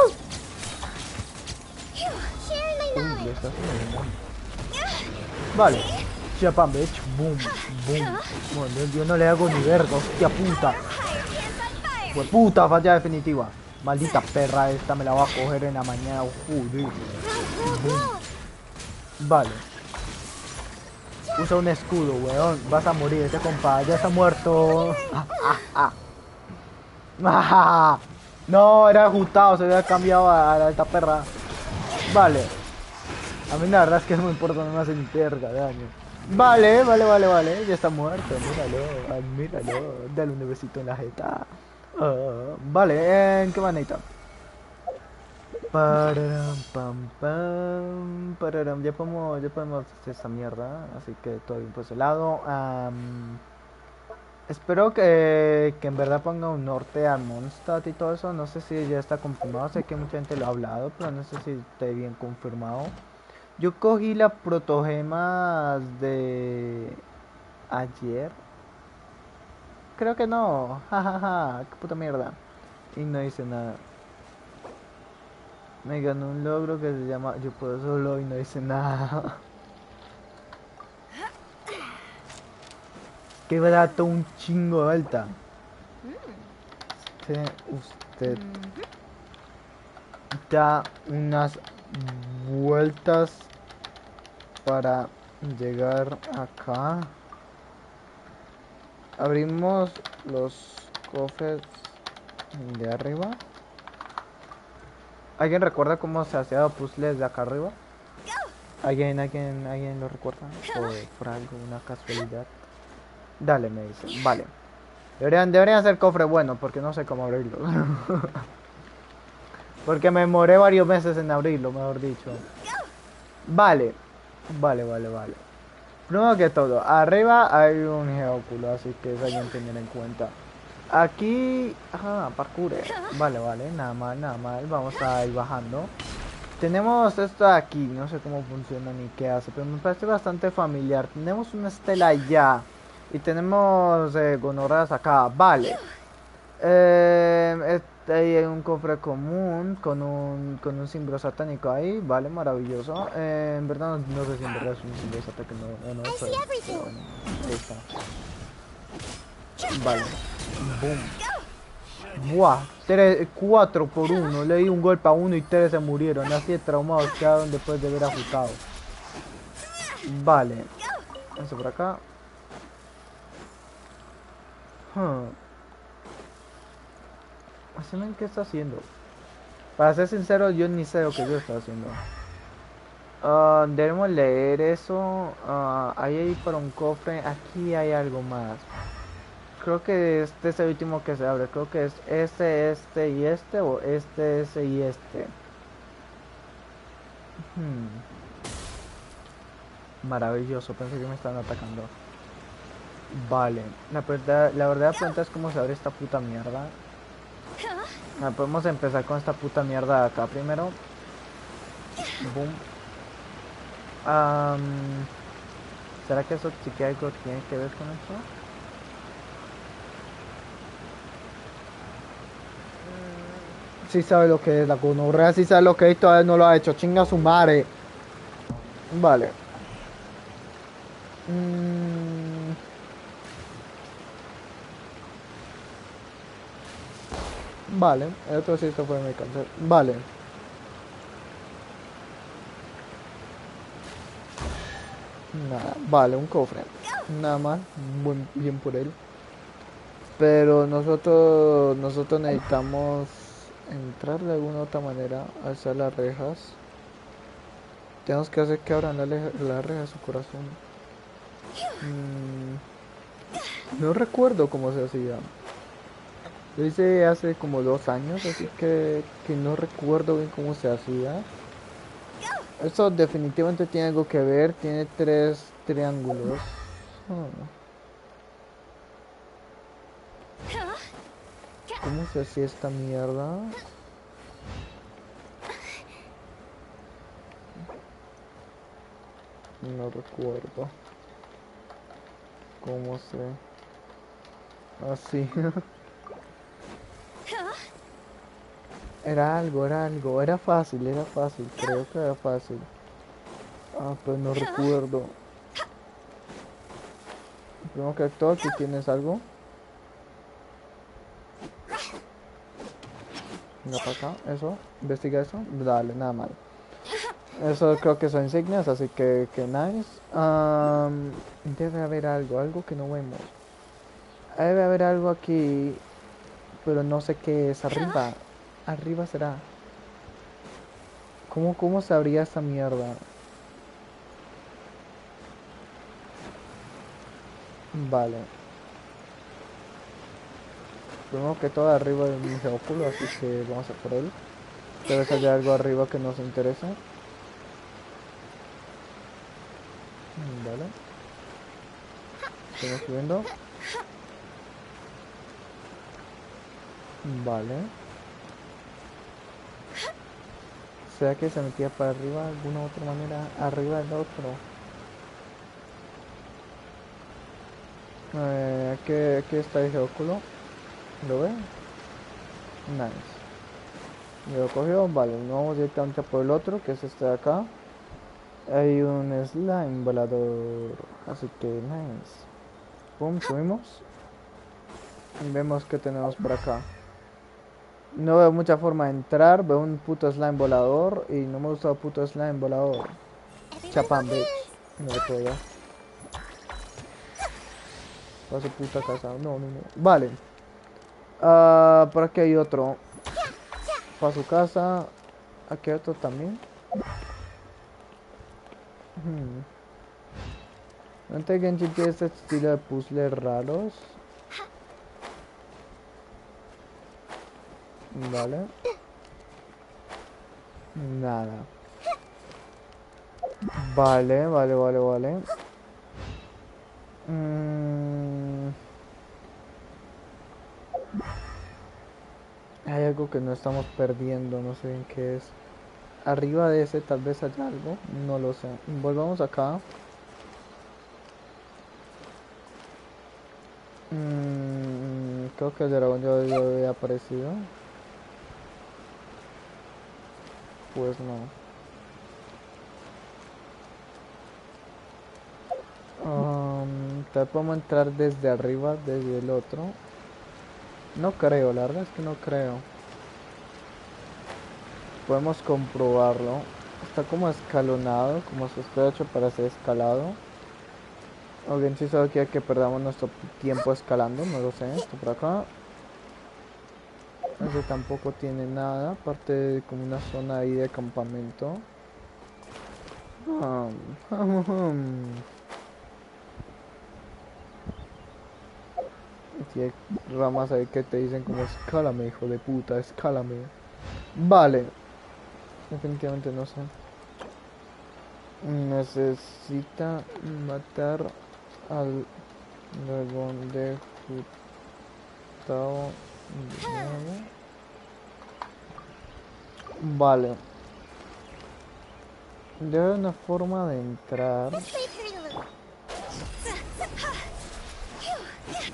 Vale. Chapam, bitch. Boom, boom. Bueno, yo no le hago ni verga, hostia puta. Pues puta, falla definitiva. Maldita perra esta, me la voy a coger en la mañana. Joder. Boom. Vale. Usa un escudo, weón. Vas a morir, este compa. Ya está muerto. No, era ajustado, se había cambiado a la alta perra. Vale. A mí la verdad es que no me importa, no me hace ni verga daño. Vale, vale. Ya está muerto, míralo, míralo. Dale un besito en la jeta. Vale, ¿en qué manita? Pararam, pam, pam, pararam. Ya podemos hacer esta mierda. Así que todo bien por ese lado. Espero que en verdad ponga un norte al Mondstadt y todo eso. No sé si ya está confirmado. Sé que mucha gente lo ha hablado, pero no sé si esté bien confirmado. Yo cogí las protogemas de ayer. Creo que no. Jajaja. Qué puta mierda. Y no hice nada. Me ganó un logro que se llama Yo puedo solo y no hice nada. Qué barato, un chingo de alta. Usted da unas vueltas para llegar acá. Abrimos los cofres de arriba. ¿Alguien recuerda cómo se hacía puzzles de acá arriba? ¿Alguien lo recuerda? O por alguna casualidad. Dale, me dice. Vale. Deberían ser cofres buenos porque no sé cómo abrirlos. Porque me demoré varios meses en abrirlo, mejor dicho. Vale. Vale. Primero que todo, arriba hay un geóculo, así que eso hay que tener en cuenta. Aquí... parkour. Vale, nada mal. Vamos a ir bajando. Tenemos esto de aquí, no sé cómo funciona ni qué hace, pero me parece bastante familiar. Tenemos una estela allá. Y tenemos gonorreas acá. Vale. Hay un cofre común con un símbolo satánico ahí. Vale, maravilloso. En verdad no sé si en verdad es un símbolo satánico o no, pero bueno, ahí está. Vale. Boom. Buah, 4 por 1. Le di un golpe a uno y 3 se murieron. Así de traumados quedaron después de haber ajustado. Vale. Eso por acá. Así ¿qué está haciendo? Para ser sincero, yo ni sé lo que yo estoy haciendo. Debemos leer eso. Ahí hay para un cofre. Aquí hay algo más. Creo que este es el último que se abre. Creo que es este y este. O ese y este. Maravilloso. Pensé que me estaban atacando. Vale. La verdadera pregunta es cómo se abre esta puta mierda. Podemos empezar con esta puta mierda de acá primero. Boom. ¿Será que eso sí que algo tiene que ver con eso? Sí sabe lo que es la gonorrea, sí sabe lo que es, todavía no lo ha hecho. Chinga su madre. Vale. Vale, el otro sí se fue mi cáncer. Vale. Nada, vale, un cofre. Nada más, bien por él. Pero nosotros necesitamos entrar de alguna otra manera hacia las rejas. Tenemos que hacer que abran las rejas su corazón. No recuerdo cómo se hacía. Lo hice hace como 2 años, así que no recuerdo bien cómo se hacía. Esto definitivamente tiene algo que ver. Tiene 3 triángulos. ¿Cómo se hacía esta mierda? No recuerdo. ¿Cómo se...? Así. Era algo. Era fácil. Creo que era fácil. Pero no recuerdo. Primero que todo, aquí tienes algo. Venga para acá, eso. Investiga eso. Dale, nada mal. Eso creo que son insignias, así que nice. Debe haber algo que no vemos. Debe haber algo aquí, pero no sé qué es. Arriba. Arriba será. ¿Cómo sabría esta mierda? Vale. Primero que todo arriba de mi geóculo, así que vamos a por él. Tal vez haya algo arriba que nos interese. Vale. Estamos subiendo. Vale. ¿Será que se metía para arriba de alguna otra manera? Arriba del otro. Aquí está el geóculo. ¿Lo ve? Nice. Lo cogió, vale, nos vamos directamente por el otro, que es este de acá. Hay un slime volador, así que nice. Pum, subimos. Y vemos que tenemos por acá. No veo mucha forma de entrar, veo un puto slime volador y no me gusta el puto slime volador. Chapán, bitch. No le puedo dar. A su puta casa. No, no, no. Vale. Por aquí hay otro. Para su casa. Aquí hay otro también. Antes Genshin tiene este estilo de puzzles raros. Vale. Nada. Vale, vale, vale, vale. Hay algo que no estamos perdiendo, no sé bien qué es. Arriba de ese tal vez haya algo, no lo sé. Volvamos acá. Creo que el dragón ya había aparecido. Pues no. Tal vez podemos entrar desde arriba, desde el otro. No creo, la verdad es que no creo. Podemos comprobarlo. Está como escalonado, como si estuviera hecho para ser escalado. Alguien sí solo quiere que perdamos nuestro tiempo escalando, no lo sé. Esto por acá. Ese tampoco tiene nada, aparte de como una zona ahí de campamento. Y hay ramas ahí que te dicen como escálame, hijo de puta, escálame. Vale, definitivamente no sé. Necesita matar al dragón de Gustavo de nuevo. Vale. Debe haber una forma de entrar.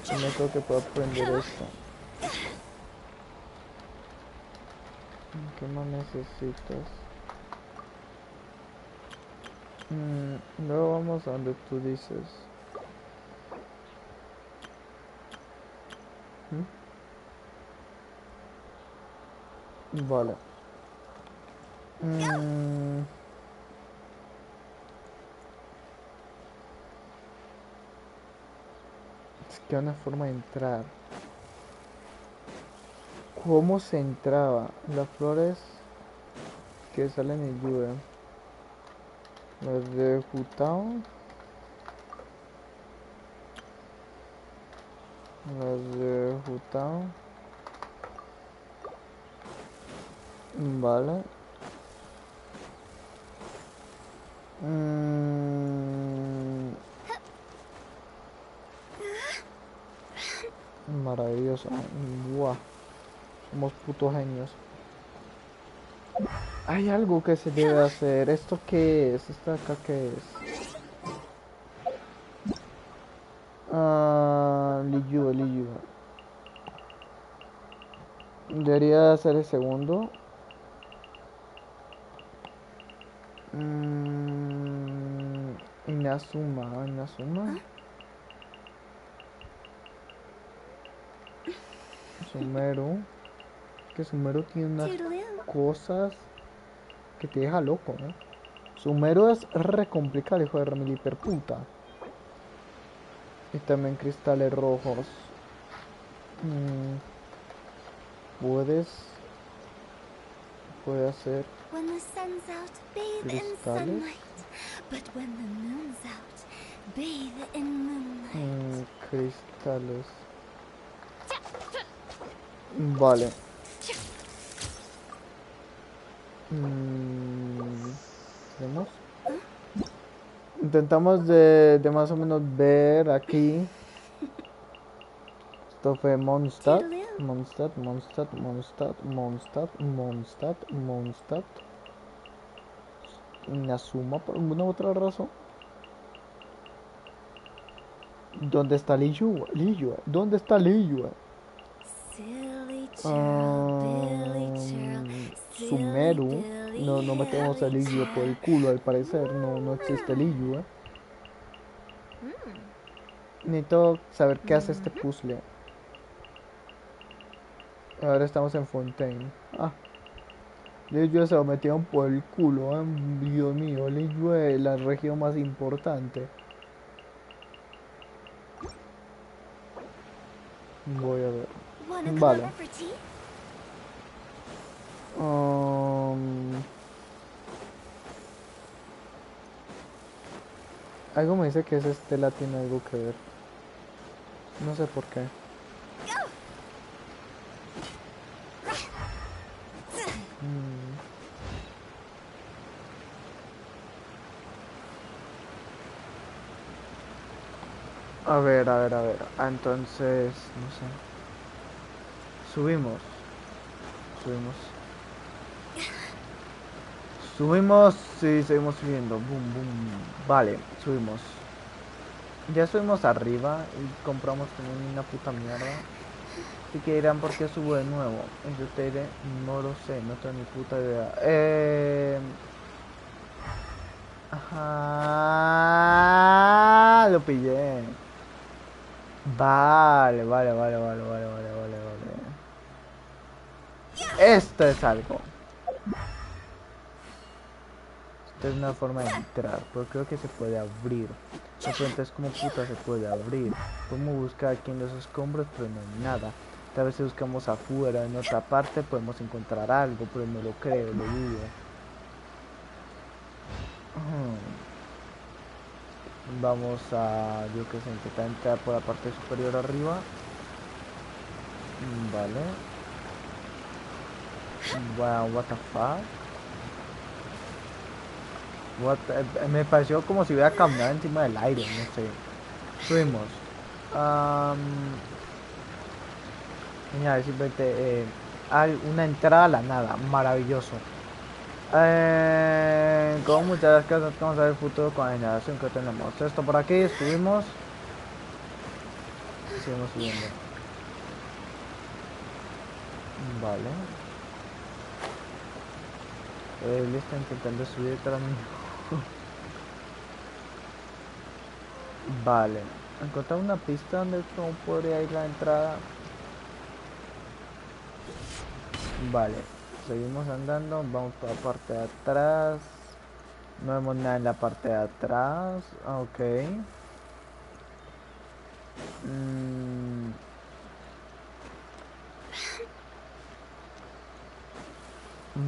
No creo que pueda aprender esto. ¿Qué más necesitas? Luego vamos a donde tú dices. Vale. Es que hay una forma de entrar. ¿Cómo se entraba? Las flores que salen y llueven. Las de Jutao. Las de Jutao. Vale. Maravilloso. Buah. Somos putos genios. Hay algo que se debe hacer. ¿Esto qué es? ¿Esto acá qué es? Liyu, Liyu. Debería ser el segundo. Inazuma, Inazuma. Sumeru. Que Sumeru tiene unas cosas que te deja loco, ¿no? Sumeru es re complicado, hijo de remil hiperputa. Y también cristales rojos. Mm, puedes. Puede hacer When the sun's out, bathe in cristales. sunlight. But when the moon's out, bathe in moonlight. Cristales. Vale. ¿Tenemos? Intentamos de más o menos ver aquí. Esto fue Mondstadt. Mondstadt, Mondstadt, Mondstadt, Mondstadt, Mondstadt, Mondstadt. Inazuma por alguna otra razón. ¿Dónde está Liyue? Liyue. ¿Dónde está Liyue? Silly churl, Billy churl, silly Sumeru. Billy, No metemos a hilly Liyue por el culo, al parecer. No existe Liyue. Necesito saber qué hace este puzzle. Ahora estamos en Fontaine. Ah, Liyue se lo metieron por el culo. Dios mío, Liyue es la región más importante. Voy a ver. Wanna come Vale. over for tea? Algo me dice que esa estela tiene algo que ver. No sé por qué. A ver, a ver, a ver. Entonces, no sé. Subimos. Subimos. Subimos, sí, seguimos subiendo. Boom, boom. Vale, subimos. Ya subimos arriba y compramos como una puta mierda. Así que dirán por qué subo de nuevo. Y yo te diré, no lo sé, no tengo ni puta idea. Ajá, lo pillé. Vale, vale, vale, vale, vale, vale, vale, vale. Esto es algo. Esta es una forma de entrar, pero creo que se puede abrir. La pregunta es cómo puta se puede abrir. Podemos buscar aquí en los escombros, pero no hay nada. Tal vez si buscamos afuera, en otra parte, podemos encontrar algo, pero no lo creo, lo dudo. Vamos a, yo que sé, intentar entrar por la parte superior arriba. Vale. Wow, what the fuck. Me pareció como si hubiera caminado encima del aire, no sé. Subimos. Mira, simplemente hay una entrada a la nada, maravilloso. Como muchas cosas, vamos a ver el futuro con la generación que tenemos. Esto por aquí, subimos. Seguimos subiendo. Vale. Él está intentando subir tras mí. Vale. Encontrar una pista donde cómo podría ir la entrada. Vale. Seguimos andando. Vamos por la parte de atrás. No vemos nada en la parte de atrás. Ok.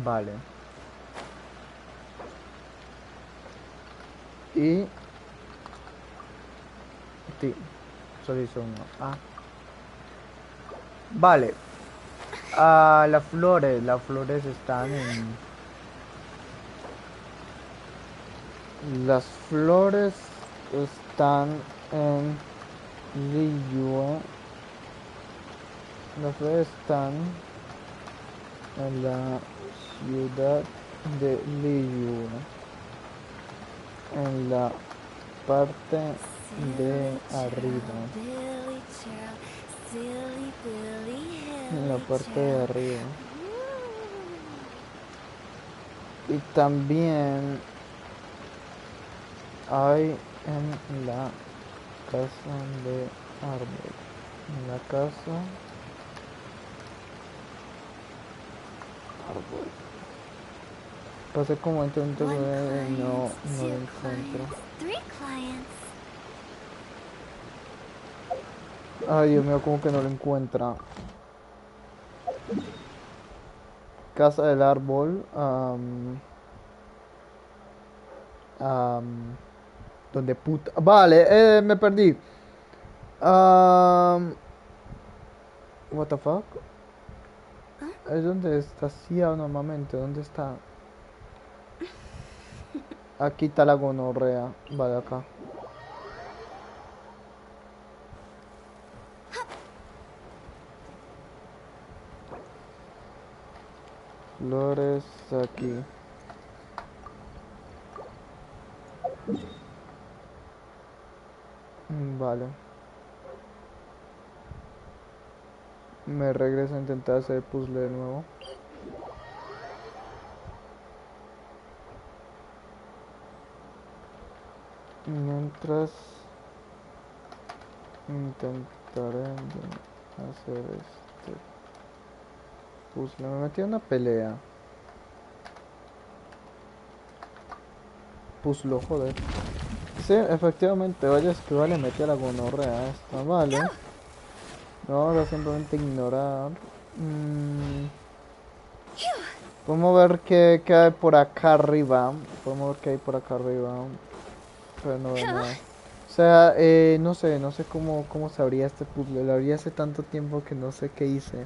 Vale. Y... sí. Solo hizo uno. Ah. Vale. Las flores están en... Las flores están en Liyue. Las flores están en la ciudad de Liyue. En la parte de arriba. En la parte de arriba. Y también hay en la casa de árbol. En la casa árbol. Pasé como intento One y client, no lo two encuentro. clients, three clients. Ay, Dios mío, como que no lo encuentra. Casa del árbol. Donde puta. Vale, me perdí. What the fuck? Es donde está Cia normalmente. ¿Dónde está? Aquí está la gonorrea. Vale, acá. Flores aquí. Vale. Me regreso a intentar hacer el puzzle de nuevo. Mientras intentaré hacer este puzzle. Me metí en una pelea. Puzzle, joder. Sí, efectivamente, vaya esquivar le metí a la gonorrea a esta, vale. No, ahora simplemente ignorar. Podemos ver qué hay por acá arriba. Podemos ver qué hay por acá arriba. Pero no veo nada. O sea, no sé cómo se abría este puzzle. Lo abrí hace tanto tiempo que no sé qué hice.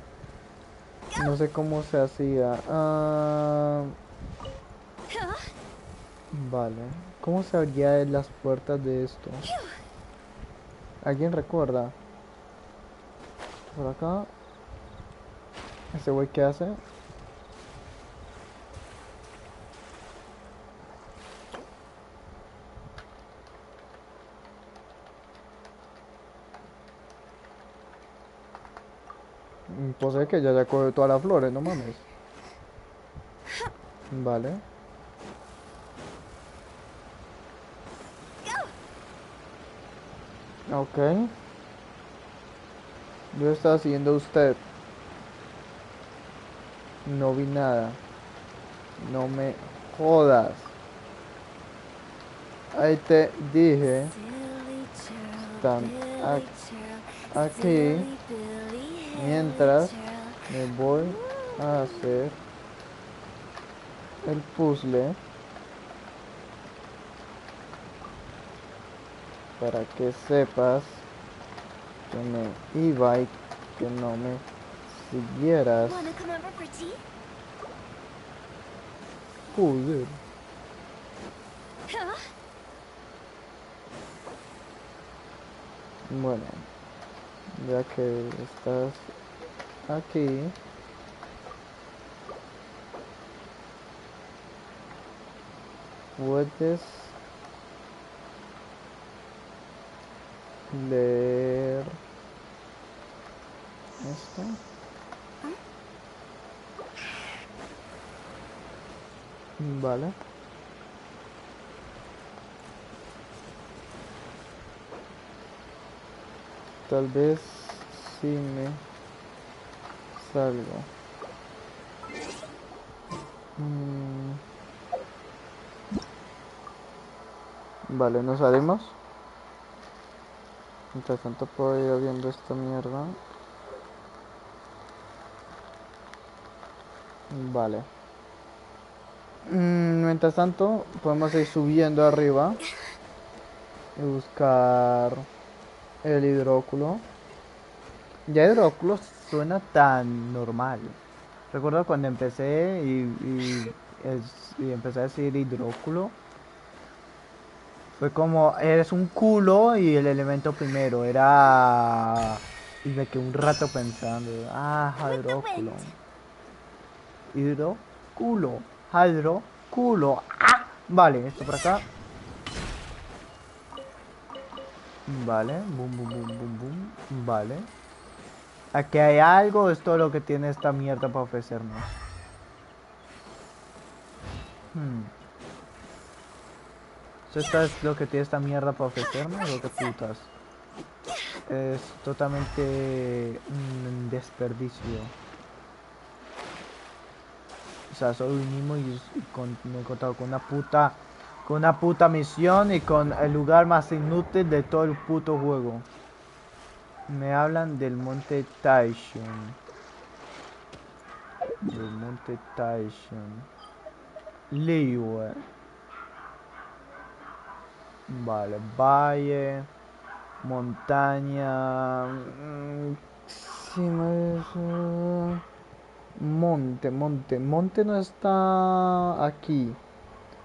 No sé cómo se hacía. Vale. ¿Cómo se abrían las puertas de esto? ¿Alguien recuerda? Por acá. ¿Ese güey qué hace? Pues es que ya cogió todas las flores, no mames. Vale. Ok. Yo estaba siguiendo a usted. No vi nada. No me jodas. Ahí te dije. Silly churl, Están Billy churl, aquí. silly Billy, Hilly Mientras churl. me voy a hacer el puzzle. Para que sepas que me iba y que no me siguieras. Wanna come over for tea? Joder. Bueno, ya que estás aquí, puedes leer esto. Vale. Tal vez si me salgo. Vale, nos salimos. Mientras tanto puedo ir viendo esta mierda. Vale. Mientras tanto, podemos ir subiendo arriba y buscar el hidróculo. Ya hidróculo suena tan normal. Recuerdo cuando empecé y empecé a decir hidróculo. Fue como, eres un culo y el elemento primero era... Y me quedé un rato pensando, With the hidróculo. wind. Hidróculo. Hidróculo. ¡Ah! Vale, esto por acá. Vale, boom, boom, boom, boom, boom. Vale. Aquí hay algo, es todo lo que tiene esta mierda para ofrecernos. ¿Esto es lo que tiene esta mierda para ofrecernos o qué putas? Es totalmente un desperdicio. O sea, solo vinimos me he encontrado con una puta misión y con el lugar más inútil de todo el puto juego. Me hablan del monte Taishun. Del monte Taishun. Liyue. Vale, valle, montaña. Sí, monte no está aquí.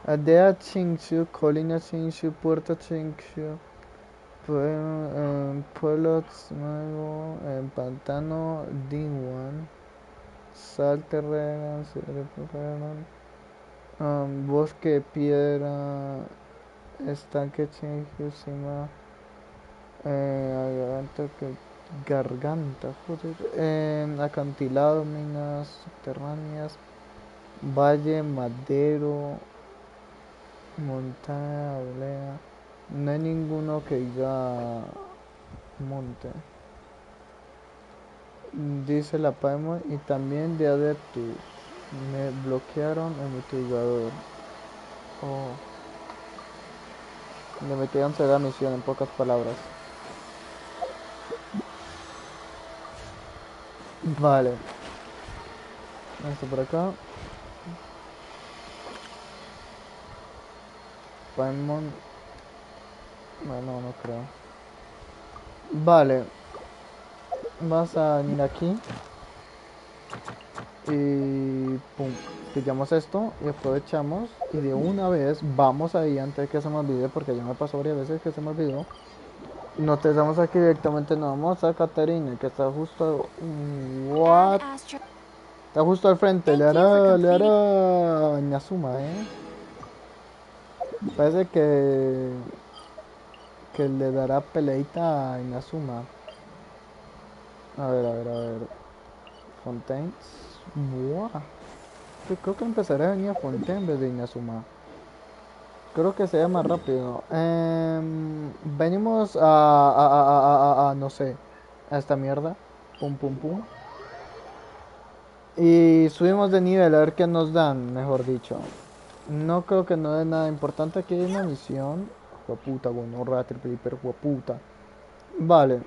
Aldea Chingshu, colina Chingshu, puerto Chingshu, pueblo nuevo, pantano Dingwan, sal terreno, bosque de piedra, estanque Chingshu, cima, garganta, joder, acantilado, minas subterráneas, valle, madero, montaña, olea. No hay ninguno que diga monte. Dice la Paimon y también de Adeptus. Me bloquearon el multijugador. Oh. Le metieron la misión en pocas palabras. Vale. Esto por acá. Paimon. Bueno, no creo. Vale. Vas a venir aquí. Y pum, pillamos esto y aprovechamos y de una vez vamos ahí antes de que se me olvide, porque ya me pasó varias veces que se me olvidó. Nos estamos aquí directamente, nos vamos a Caterina, que está justo what, está justo al frente. Le hará Inazuma, parece que le dará peleita a Inazuma. A ver Fontaine. Buah. Yo creo que empezaré a venir a Fontaine en vez de Inazuma. Creo que sería más rápido. Venimos no sé, a esta mierda. Pum, pum, pum. Y subimos de nivel a ver qué nos dan, mejor dicho. No creo que no dé nada importante. Aquí hay una misión. Jueputa, gonorra, triple hiper, jueputa. Vale.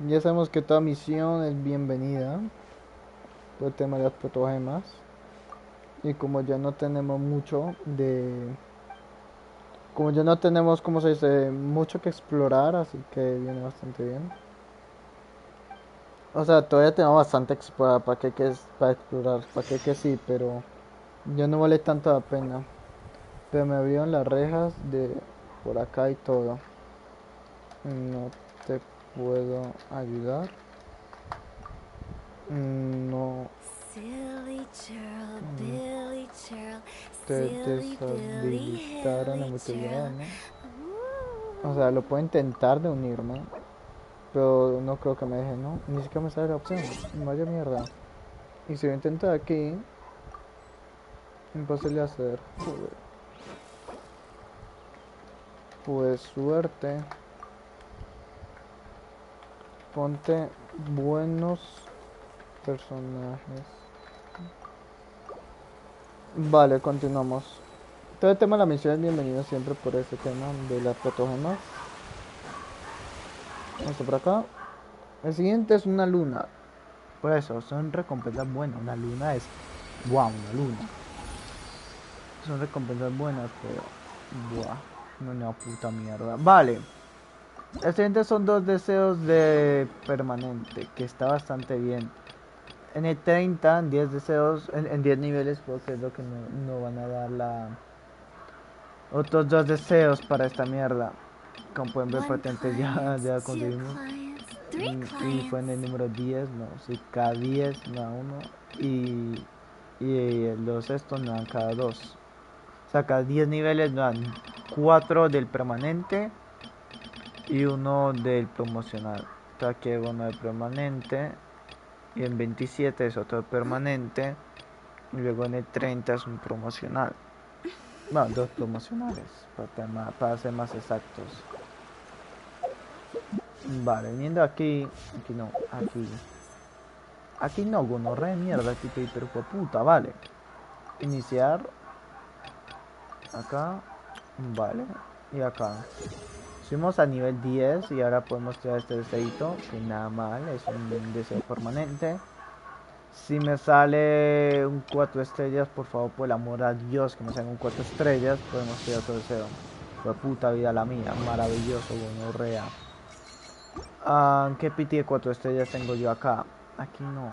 Ya sabemos que toda misión es bienvenida. Por el tema de las protogemas. Y como ya no tenemos mucho de... Como ya no tenemos, como se dice, mucho que explorar, así que viene bastante bien. O sea, todavía tenemos bastante para que para explorar, para que sí, pero ya no vale tanto la pena. Pero me abrieron las rejas de por acá y todo. No te puedo ayudar. No Silly churl, Billy churl, te silly Billy deshabilitaron la Hilly mutualidad, churl. ¿no? O sea, lo puedo intentar de unirme, pero no creo que me deje, ¿no? Ni siquiera me sale la opción. Vaya mierda. Y si lo intento de aquí, imposible hacer. Joder. Pues suerte. Ponte buenos personajes. Vale, continuamos. Todo el tema de la misión es bienvenido siempre por este tema de las protogemas. Esto por acá. El siguiente es una luna. Por eso, son recompensas buenas. Una luna es... ¡Wow! Una luna. Son recompensas buenas, pero... ¡Buah! Una puta mierda. Vale. El siguiente son 2 deseos de permanente, que está bastante bien. En el 30, en 10 deseos, en 10 niveles, porque es lo que no van a dar la... Otros 2 deseos para esta mierda. Como pueden ver, patentes ya conseguimos. Y fue en el número 10, no, sí, cada 10 me da uno. Y los estos me dan cada 2. O sea, cada 10 niveles me dan 4 del permanente y uno del promocional. Entonces aquí hay uno del permanente. Y en 27 es otro permanente. Y luego en el 30 es un promocional. Bueno, 2 promocionales, para ser más exactos. Vale, viniendo aquí no, aquí. Aquí no, gonorrea, mierda, tipo hiperputa, vale. Iniciar. Acá. Vale. Y acá. Subimos a nivel 10 y ahora podemos tirar este deseito, que nada mal, es un deseo permanente. Si me sale un 4 estrellas, por favor, por el amor a Dios, que me salga un 4 estrellas, podemos tirar otro deseo. Fue puta vida la mía, maravilloso, gonorrea. ¿Qué piti de 4 estrellas tengo yo acá? Aquí no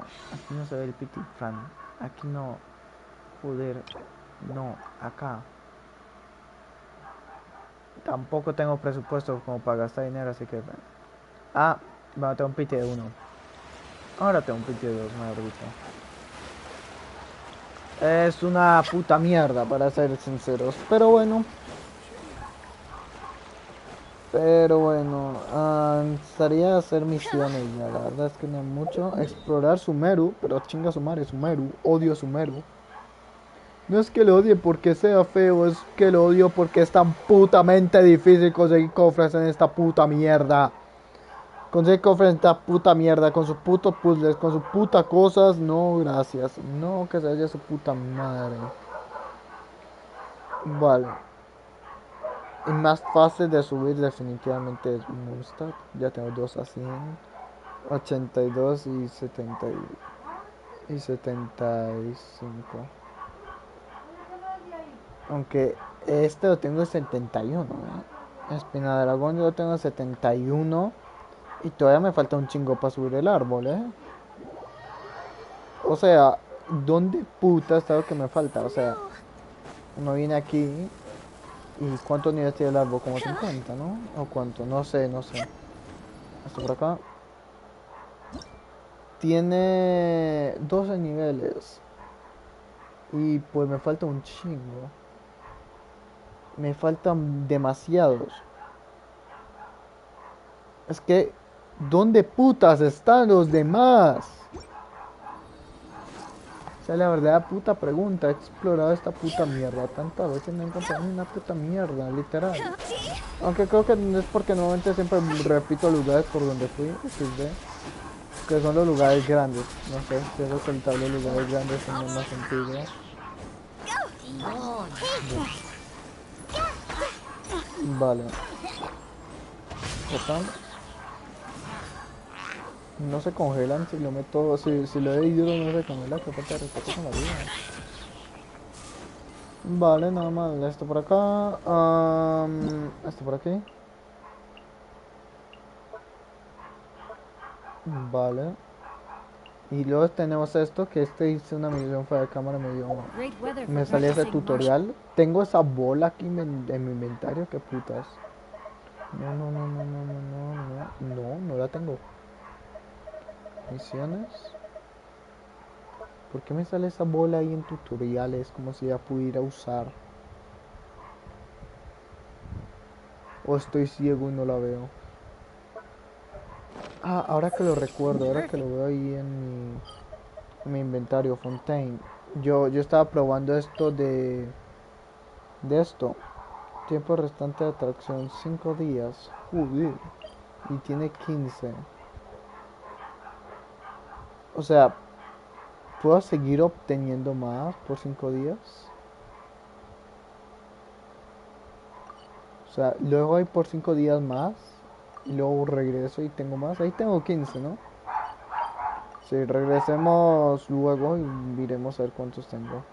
se ve el piti, Fran. Aquí no, joder, no, acá. Tampoco tengo presupuesto como para gastar dinero, así que... bueno, tengo un piti de 1. Ahora tengo un piti de 2, mejor dicho. Es una puta mierda, para ser sinceros. Pero bueno. Estaría hacer misiones ya. La verdad es que no hay mucho. Explorar Sumeru, pero chinga su madre, Sumeru. Odio Sumeru. No es que lo odie porque sea feo, es que lo odio porque es tan putamente difícil conseguir cofres en esta puta mierda. Conseguir cofres en esta puta mierda, con sus putos puzzles, con sus putas cosas. No, gracias. No, que se vaya su puta madre. Vale. Y más fácil de subir definitivamente es Moonstad. Ya tengo 2 a 100, 82 y 70 y 75. Aunque este lo tengo en 71, ¿eh? Espina de dragón yo lo tengo en 71 y todavía me falta un chingo para subir el árbol, ¿eh? O sea, ¿dónde puta está lo que me falta? O sea, uno viene aquí y ¿cuántos niveles tiene el árbol? Como 50, ¿no? ¿O cuánto? No sé, no sé. Esto por acá. Tiene 12 niveles. Y pues me falta un chingo. Me faltan demasiados. Es que, ¿dónde putas están los demás? Esa es la verdadera puta pregunta. He explorado esta puta mierda tantas veces, no he encontrado ni una puta mierda, literal. Aunque creo que no es porque normalmente siempre repito lugares por donde fui, que son los lugares grandes. No sé, pienso que los lugares grandes son más sentido. Vale. ¿Están? No se congelan si lo meto, si lo he ido no se congela, que falta de respeto con la vida. Vale, nada más, esto por acá, esto por aquí. Vale. Y luego tenemos esto, que hice una misión fuera de cámara, me salía ese tutorial. Tengo esa bola aquí en mi inventario, qué putas. No la tengo. Misiones. ¿Por qué me sale esa bola ahí en tutoriales? Como si ya pudiera usar. O estoy ciego y no la veo. Ahora que lo recuerdo, ahora que lo veo ahí en mi inventario, Fontaine. Yo estaba probando esto de esto. Tiempo restante de atracción, 5 días. Joder. Y tiene 15. O sea, ¿puedo seguir obteniendo más por 5 días? O sea, luego hay por 5 días más. Y luego regreso y tengo más. Ahí tengo 15, ¿no? Sí, regresemos luego y miremos a ver cuántos tengo.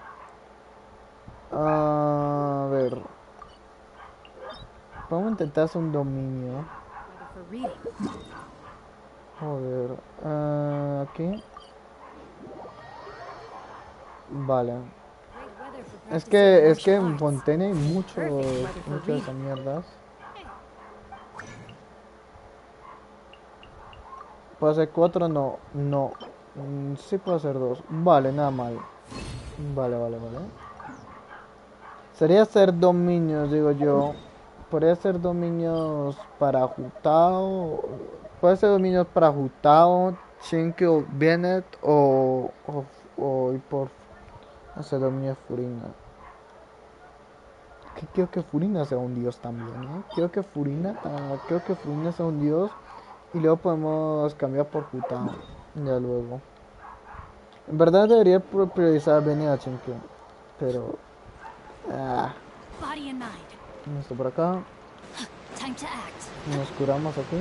A ver. Vamos a intentar hacer un dominio. Joder. Aquí. Vale. Es que en Fontaine hay mucho de esas mierdas. ¿Puedo hacer 4? No. Sí puedo hacer 2. Vale, nada mal. Vale. Sería hacer dominios, digo yo. Podría ser dominios para Jutao. Puede ser dominios para Jutao, Chinkyo, Bennett o y por hacer dominio de Furina. Que quiero que Furina sea un dios también, ¿eh? Quiero que Furina sea un dios. Y luego podemos cambiar por Jutao. Ya luego. En verdad debería priorizar venir a Chinky. Pero... Ah, Body and mind. esto por acá. Time to act. Nos curamos aquí.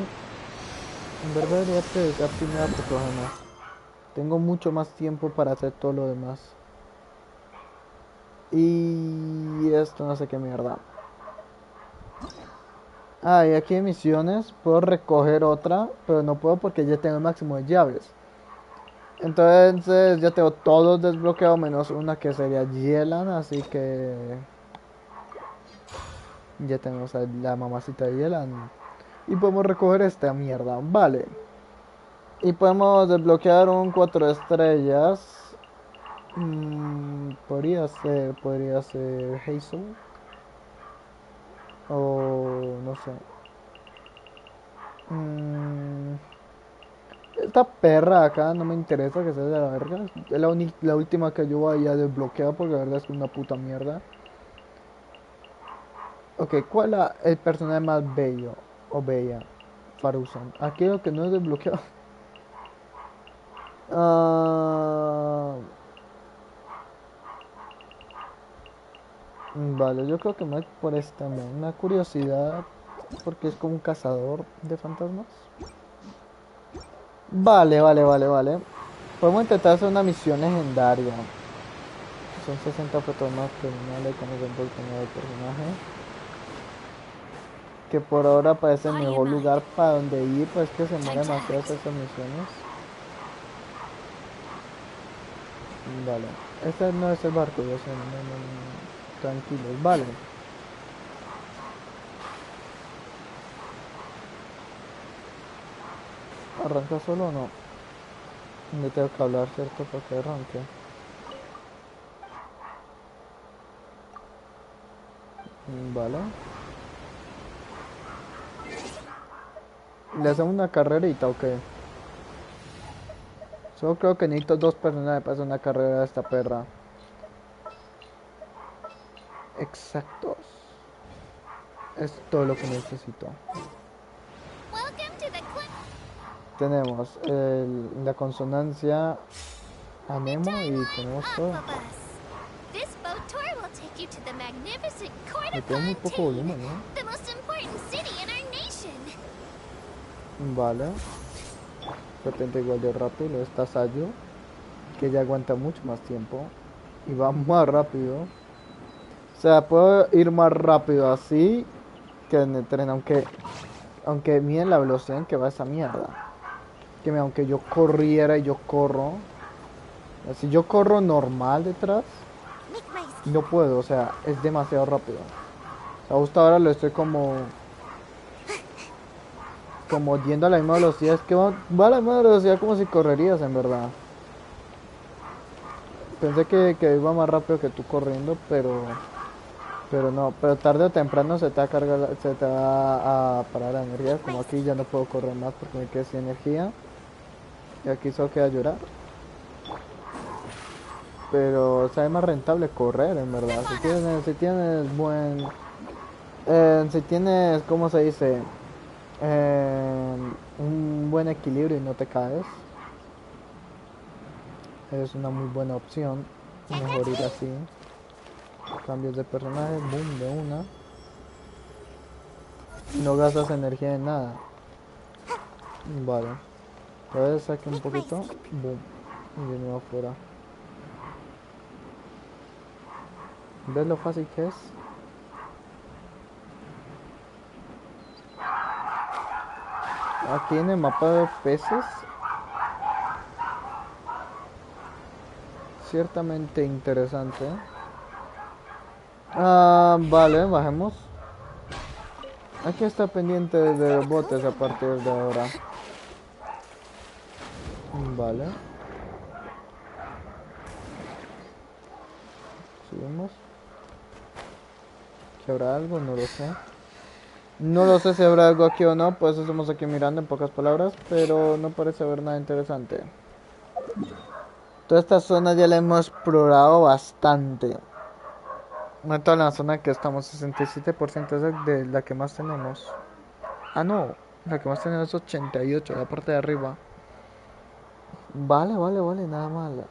En verdad debería priorizar primero patógenos. Tengo mucho más tiempo para hacer todo lo demás. Y esto no sé qué mierda. Ah, y aquí hay misiones. Puedo recoger otra, pero no puedo porque ya tengo el máximo de llaves. Entonces ya tengo todos desbloqueados menos una que sería Yelan, así que ya tenemos a la mamacita de Yelan. Y podemos recoger esta mierda, vale. Y podemos desbloquear un 4 estrellas. Podría ser Hazel. O no sé. Mm, esta perra acá no me interesa que sea de la verga. Es la última que yo voy a desbloquear porque la verdad es una puta mierda. Ok, ¿cuál es el personaje más bello o bella? Farusan. Aquí lo que no es desbloqueado. Ah, vale, yo creo que me voy por esta. Una curiosidad. Porque es como un cazador de fantasmas. Vale. Podemos intentar hacer una misión legendaria. Son 60 fotos más criminales con el del personaje. Que por ahora parece el Body and mejor mind. lugar para donde ir, pues que se Time muere to demasiado act. hacer estas misiones. Vale. Este no es el barco, yo sé, tranquilos, vale. ¿Arranca solo o no? Le tengo que hablar, ¿cierto? Para que arranque. Vale. ¿Le hacemos una carrerita o qué? Solo creo que necesito dos personas para hacer una carrera de esta perra. Exactos. Es todo lo que necesito. Welcome to the Tenemos la consonancia Anemo y tenemos up todo. of us. This boat tour will take you to the magnificent court Le of tengo muy poco Fontaine, volumen, ¿no? the most important city in our nation. Vale. De repente igual de rápido. Está Sayo, que ya aguanta mucho más tiempo. Y va más rápido. O sea, puedo ir más rápido así que en el tren, aunque miren la velocidad en que va esa mierda. Que aunque yo corriera y yo corro. Si yo corro normal detrás, Make my no puedo, o sea, es demasiado rápido. O sea, justo ahora lo estoy como yendo a la misma velocidad. Es que va a la misma velocidad como si correrías, en verdad. Pensé que iba más rápido que tú corriendo, pero no. Pero tarde o temprano se te va a cargar, se te va a parar la energía. Como aquí ya no puedo correr más porque me quedé sin energía. Y aquí solo queda llorar. Pero sale más rentable correr, en verdad. Si tienes si tienes, ¿cómo se dice? Un buen equilibrio y no te caes, es una muy buena opción. Mejor ir así. Cambios de personaje, boom, de una. No gastas energía en nada. Vale. Entonces saque un poquito, boom. Y de nuevo afuera. ¿Ves lo fácil que es? Aquí en el mapa de peces, ciertamente interesante. Vale, bajemos. Hay que estar pendiente de botes a partir de ahora. Vale. Subimos. ¿Que habrá algo? No lo sé. No lo sé si habrá algo aquí o no, pues estamos aquí mirando en pocas palabras, pero no parece haber nada interesante. Toda esta zona ya la hemos explorado bastante. No toda la zona que estamos, 67% es de la que más tenemos. Ah, no, la que más tenemos es 88, la parte de arriba. Vale, vale, vale, nada mal.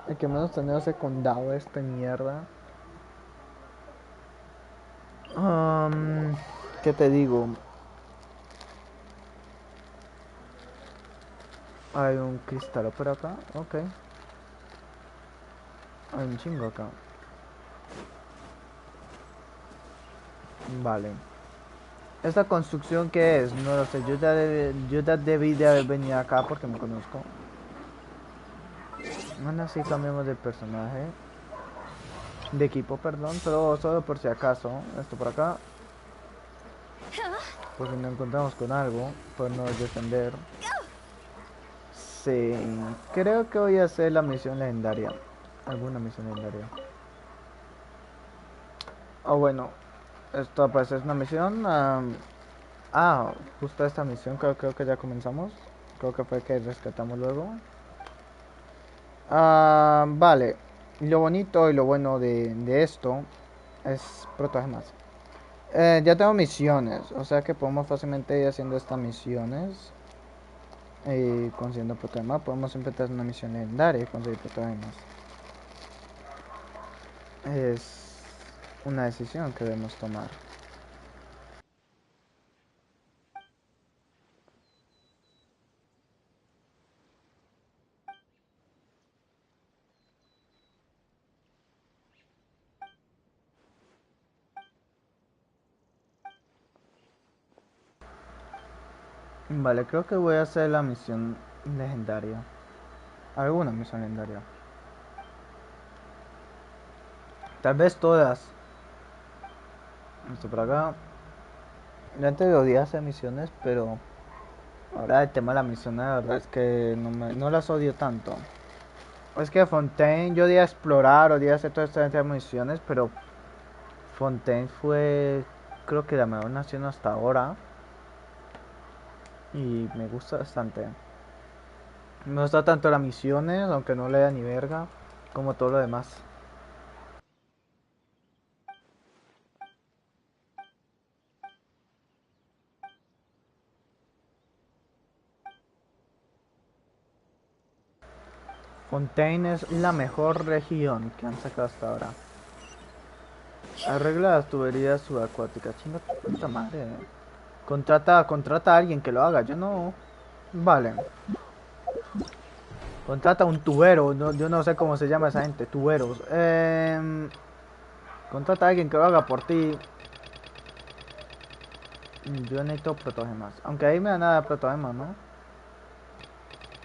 El que menos tenemos secundado este mierda. ¿Qué te digo? Hay un cristal por acá, ok. Hay un chingo acá. Vale. ¿Esta construcción qué es? No lo sé. Yo ya debí de haber venido acá porque me conozco. Bueno, así cambiamos de personaje. De equipo, perdón. Pero solo por si acaso. Esto por acá. Por si nos encontramos con algo. Podemos defender. Sí. Creo que voy a hacer la misión legendaria. Alguna misión legendaria. Oh, bueno. Esto pues es una misión. Justo esta misión creo que ya comenzamos. Creo que fue que rescatamos luego. Vale. Lo bonito y lo bueno de esto es proteger más. Ya tengo misiones, o sea que podemos fácilmente ir haciendo estas misiones y consiguiendo proteger. Podemos empezar una misión legendaria y conseguir proteger más. Es una decisión que debemos tomar. Vale, creo que voy a hacer la misión legendaria. Alguna misión legendaria. Tal vez todas. Esto por acá. Yo antes odiaba hacer misiones, pero ahora el tema de la misión, la verdad es que no las odio tanto. Es que Fontaine, yo odiaba explorar, odiaba hacer todas estas misiones, pero Fontaine fue, creo que la mejor nación hasta ahora. Y me gusta bastante. Me gusta tanto las misiones, aunque no le da ni verga, como todo lo demás. Fontaine es la mejor región que han sacado hasta ahora. Arregla las tuberías subacuáticas. Chinga tu puta madre. Contrata a alguien que lo haga. Yo no. Vale. Contrata a un tubero. No, yo no sé cómo se llama esa gente. Tuberos. Contrata a alguien que lo haga por ti. Yo necesito protogemas. Aunque ahí me dan nada de protogemas, ¿no?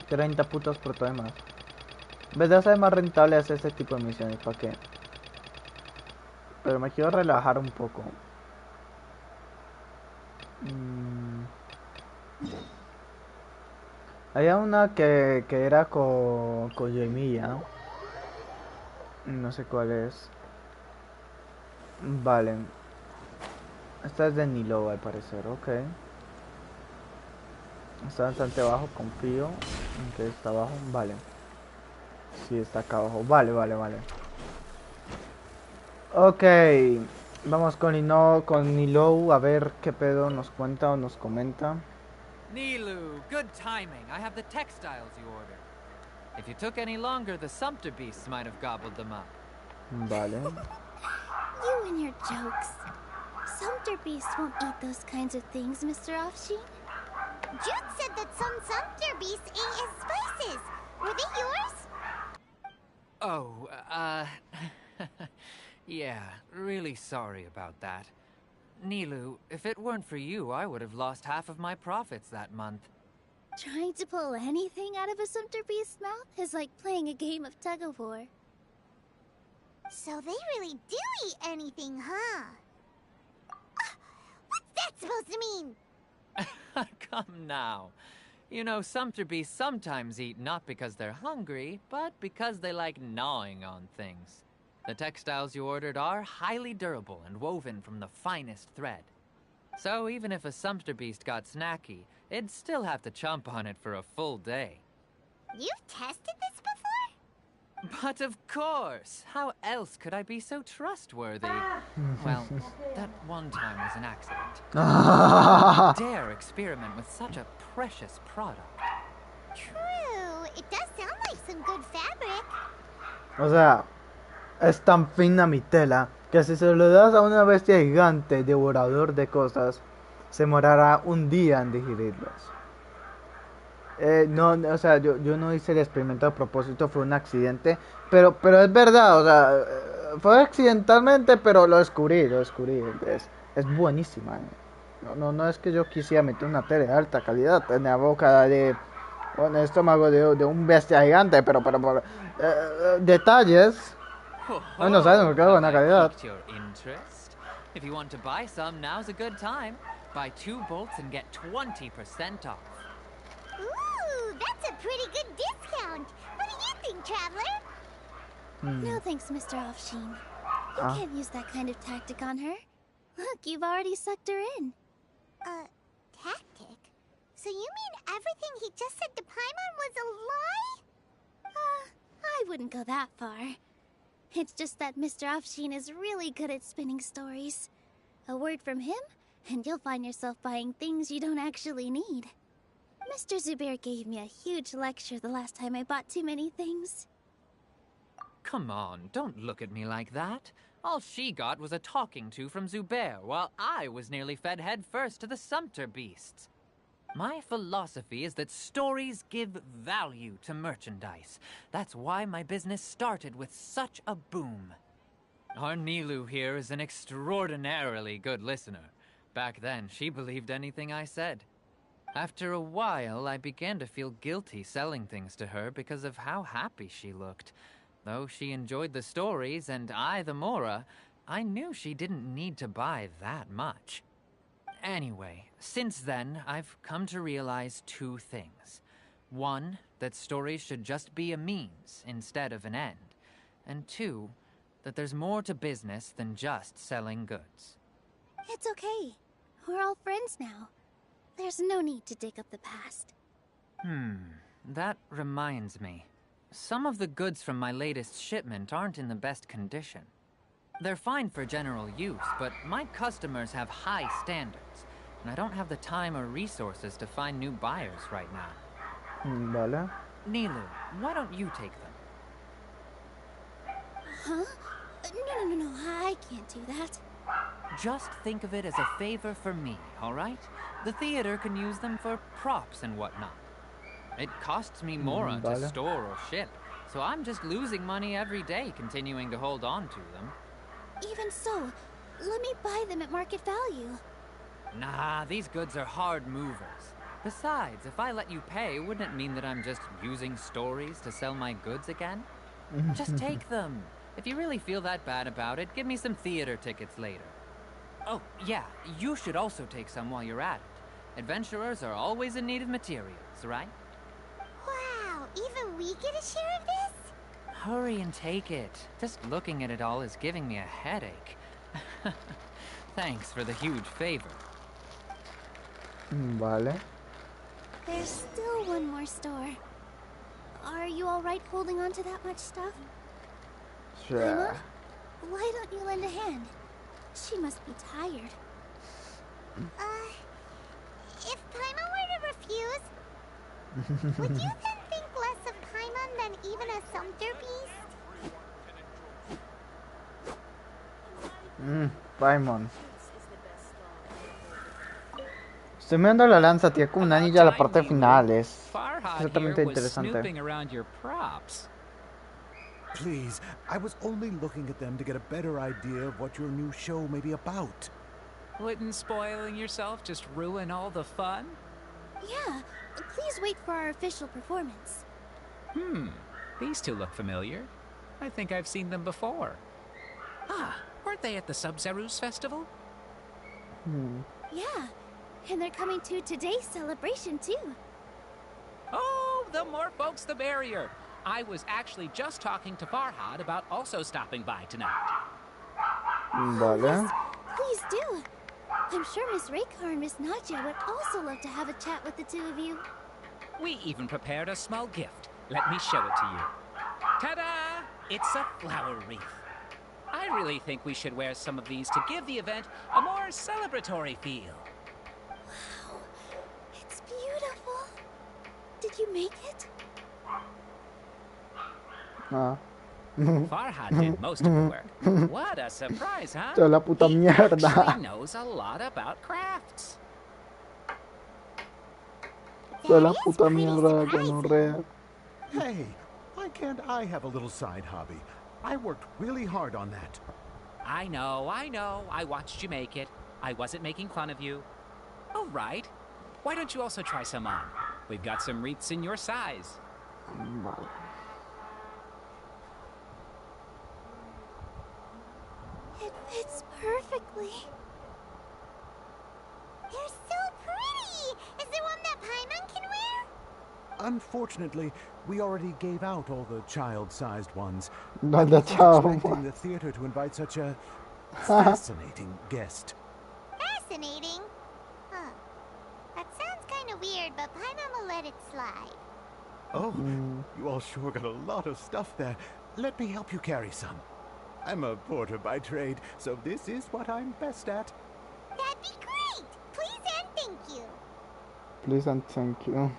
30 putos protogemas. En vez de ser más rentable hacer este tipo de misiones. ¿Para qué? Pero me quiero relajar un poco. Mm, Había una que era con Yoimiya. No sé cuál es. Vale. Esta es de Nilo al parecer, ok. Está bastante bajo, confío en que está abajo. Vale. Sí, está acá abajo. Vale, vale, vale. Ok. Vamos con Nilo a ver qué pedo nos cuenta o nos comenta. Nilu, good timing. I have the textiles you ordered. If you took any longer, the Sumpter beasts might have gobbled them up. Vale. You and your jokes. Sumpter beasts won't eat those kinds of things, Mr. Offsheen. Jude said that some Sumpter beasts ate his spices. Were they yours? Oh, yeah, really sorry about that. Nilu, if it weren't for you, I would have lost half of my profits that month. Trying to pull anything out of a Sumpter beast's mouth is like playing a game of tug-of-war. So they really do eat anything, huh? What's that supposed to mean? Come now. You know, Sumpter beasts sometimes eat not because they're hungry, but because they like gnawing on things. The textiles you ordered are highly durable and woven from the finest thread. So even if a Sumpter beast got snacky, it'd still have to chomp on it for a full day. You've tested this before? But of course! How else could I be so trustworthy? Well, that one time was an accident. I wouldn't dare experiment with such a precious product. True. It does sound like some good fabric. O sea, es tan fina mi tela que si se lo das a una bestia gigante, devorador de cosas, se morará un día en digerirlas. No, o sea, yo no hice el experimento a propósito, fue un accidente, pero es verdad, o sea, fue accidentalmente, pero lo descubrí, es buenísima. No es que yo quisiera meter una tele de alta calidad en la boca de un estómago de un bestia gigante, pero por detalles, no sabemos qué buena calidad. If you want to buy some, now's a good time. Buy 2 bolts and get 20% off. Ooh, that's a pretty good discount. What do you think, Traveler? No thanks, Mr. Offsheen. You can't use that kind of tactic on her. Look, you've already sucked her in. Tactic? So you mean everything he just said to Paimon was a lie? I wouldn't go that far. It's just that Mr. Offsheen is really good at spinning stories. A word from him, and you'll find yourself buying things you don't actually need. Mr. Zubair gave me a huge lecture the last time I bought too many things. Come on, don't look at me like that. All she got was a talking to from Zubair, while I was nearly fed head first to the sumpter beasts. My philosophy is that stories give value to merchandise. That's why my business started with such a boom. Our Nilu here is an extraordinarily good listener. Back then, she believed anything I said. After a while, I began to feel guilty selling things to her because of how happy she looked. Though she enjoyed the stories and I the Mora, I knew she didn't need to buy that much. Anyway, since then, I've come to realize 2 things. 1, that stories should just be a means instead of an end. And 2, that there's more to business than just selling goods. It's okay. We're all friends now. There's no need to dig up the past. That reminds me. Some of the goods from my latest shipment aren't in the best condition. They're fine for general use, but my customers have high standards, and I don't have the time or resources to find new buyers right now. Vale. Nilu, why don't you take them? Huh? No, I can't do that. Just think of it as a favor for me, all right? The theater can use them for props and whatnot. It costs me more to store or ship, so I'm just losing money every day continuing to hold on to them. Even so, let me buy them at market value. Nah, these goods are hard movers. Besides, if I let you pay, wouldn't it mean that I'm just using stories to sell my goods again? Just take them. If you really feel that bad about it, give me some theater tickets later. Oh, yeah, you should also take some while you're at it. Adventurers are always in need of materials, right? Wow, even we get a share of this? Hurry and take it. Just looking at it all is giving me a headache. Thanks for the huge favor. Vale. There's still one more store. Are you alright holding on to that much stuff? Sure. Paimon, why don't you lend a hand? She must be tired. If Paimon were to refuse, would you then think less of Paimon than even a sumpter beast? Paimon. Estoy mirando la lanza, tiene como una anilla a la parte final. Es exactamente interesante. Please, I was only looking at them to get a better idea of what your new show may be about. Wouldn't spoiling yourself just ruin all the fun? Yeah, please wait for our official performance. These two look familiar. I think I've seen them before. Ah, weren't they at the Sub-Zerus festival? Yeah, and they're coming to today's celebration too. Oh, the more folks the merrier. I was actually just talking to Farhad about also stopping by tonight. Vale. Please do. I'm sure Miss Raykar and Miss Nadja would also love to have a chat with the two of you. We even prepared a small gift. Let me show it to you. Ta-da! It's a flower wreath. I really think we should wear some of these to give the event a more celebratory feel. Wow, it's beautiful. Did you make it? Ah. Farhad did most of the work. What a surprise, huh? Toda la puta He mierda. actually knows a lot about crafts. Toda la That is puta pretty mierda de surprising. gonorrea. Hey, why can't I have a little side hobby? I worked really hard on that. I know. I watched you make it. I wasn't making fun of you. Oh, right. Why don't you also try some on? We've got some wreaths in your size. Vale. It fits perfectly. They're so pretty! Is there one that Paimon can wear? Unfortunately, we already gave out all the child-sized ones. No, I the wasn't child expecting one. the theater to invite such a fascinating guest. Fascinating. Huh. That sounds kind of weird, but Paimon will let it slide. Oh, you all sure got a lot of stuff there. Let me help you carry some. I'm a porter by trade, so this is what I'm best at. That'd be great! Please and thank you. Please and thank you.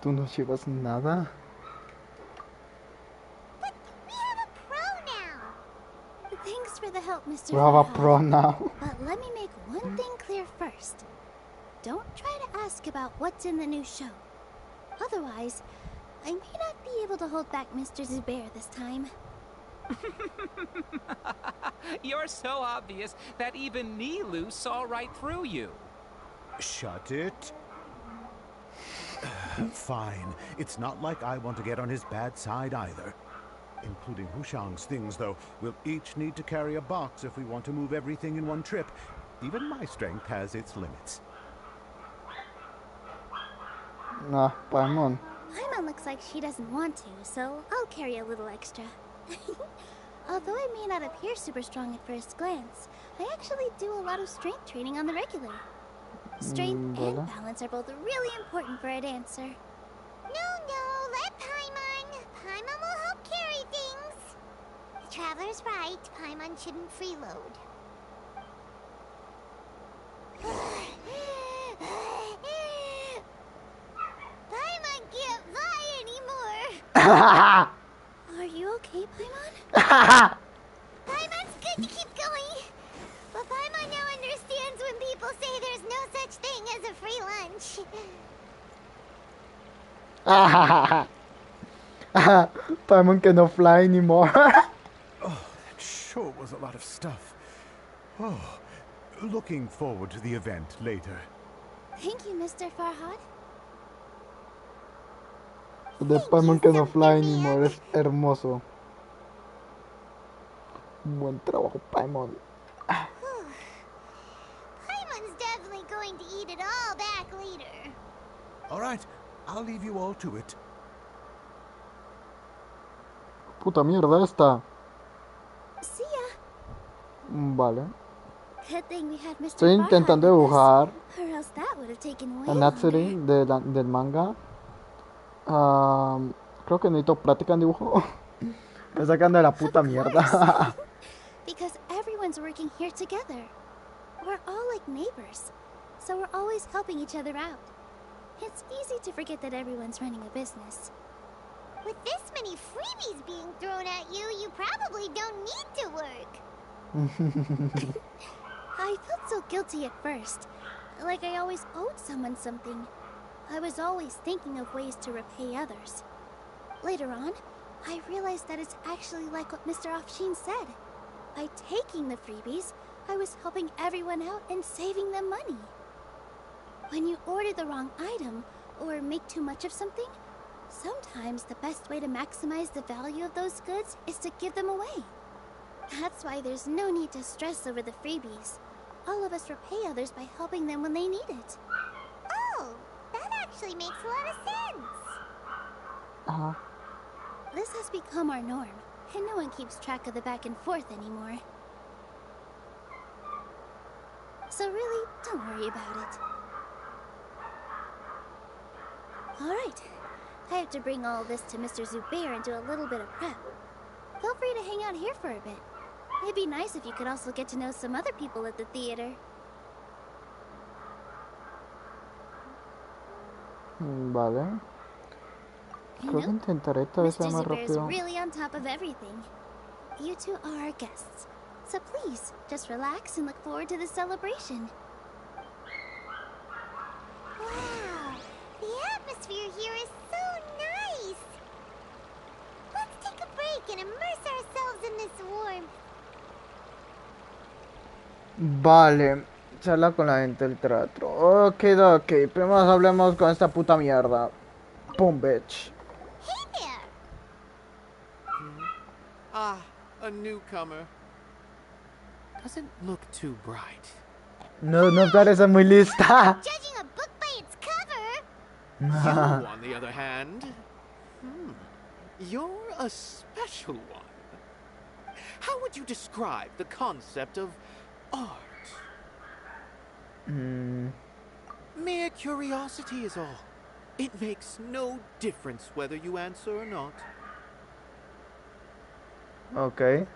¿Tú no llevas nada? But we have a pro now. Thanks for the help, Mr. We have a Farhad. pro now. But let me make one thing clear first. Don't try to ask about what's in the new show. Otherwise, I may not be able to hold back Mr. Zubair this time. You're so obvious that even Nilu saw right through you. Shut it. Fine. It's not like I want to get on his bad side either. Including Hushang's things, though. We'll each need to carry a box if we want to move everything in one trip. Even my strength has its limits. Ah, Paimon. Paimon looks like she doesn't want to, so I'll carry a little extra. Although I may not appear super strong at first glance, I actually do a lot of strength training on the regular. Strength and Vale. balance are both really important for a dancer. No, let Paimon. Paimon will help carry things. The Traveler's right. Paimon shouldn't freeload. Paimon can't fly anymore. Are you okay, Paimon? Paimon's good to keep going. But Paimon now understands when people say there's no such thing as a free lunch. Paimon cannot fly anymore. Oh, that sure was a lot of stuff. Oh, looking forward to the event later. Thank you, Mr. Farhad. De Paimon cannot fly anymore. Es hermoso. Buen trabajo, Paimon. Paimon's definitely going to eat it all back later. All right, I'll leave you all to it. Puta mierda esta. See ya. Vale. Good thing we had Mr. Estoy intentando Farhad with us, dibujar or else that would have taken way a Natsuri longer. del manga. Creo que necesito práctica en dibujo. Me sacan de la puta Of mierda. course. Because everyone's working here together. We're all like neighbors, so we're always helping each other out. It's easy to forget that everyone's running a business. With this many freebies being thrown at you, you probably don't need to work. I felt so guilty at first, like I always owed someone something. I was always thinking of ways to repay others. Later on, I realized that it's actually like what Mr. Afshin said. By taking the freebies, I was helping everyone out and saving them money. When you order the wrong item, or make too much of something, sometimes the best way to maximize the value of those goods is to give them away. That's why there's no need to stress over the freebies. All of us repay others by helping them when they need it. Oh, that actually makes a lot of sense. This has become our norm, and no one keeps track of the back and forth anymore. So really, don't worry about it. Alright, I have to bring all this to Mr. Zubair and do a little bit of prep. Feel free to hang out here for a bit. It'd be nice if you could also get to know some other people at the theater. Vale. You Creo que know, intentaré esta vez Mr. ser más Zubair's rápido. really on top of everything. You two are our guests. So please, just relax and look forward to the celebration. Wow, the atmosphere here is so nice. Let's take a break and immerse ourselves in this warmth. Vale. Charla con la gente del teatro. Ok. Primero hablemos con esta puta mierda. Pum, bitch. Hey there. Ah, a newcomer. Doesn't look too bright. No parece muy lista. Judging a book by its cover. You, on the other hand, you're a special one. How would you describe the concept of art? Mere curiosity is all. It makes no difference whether you answer or not. Ok.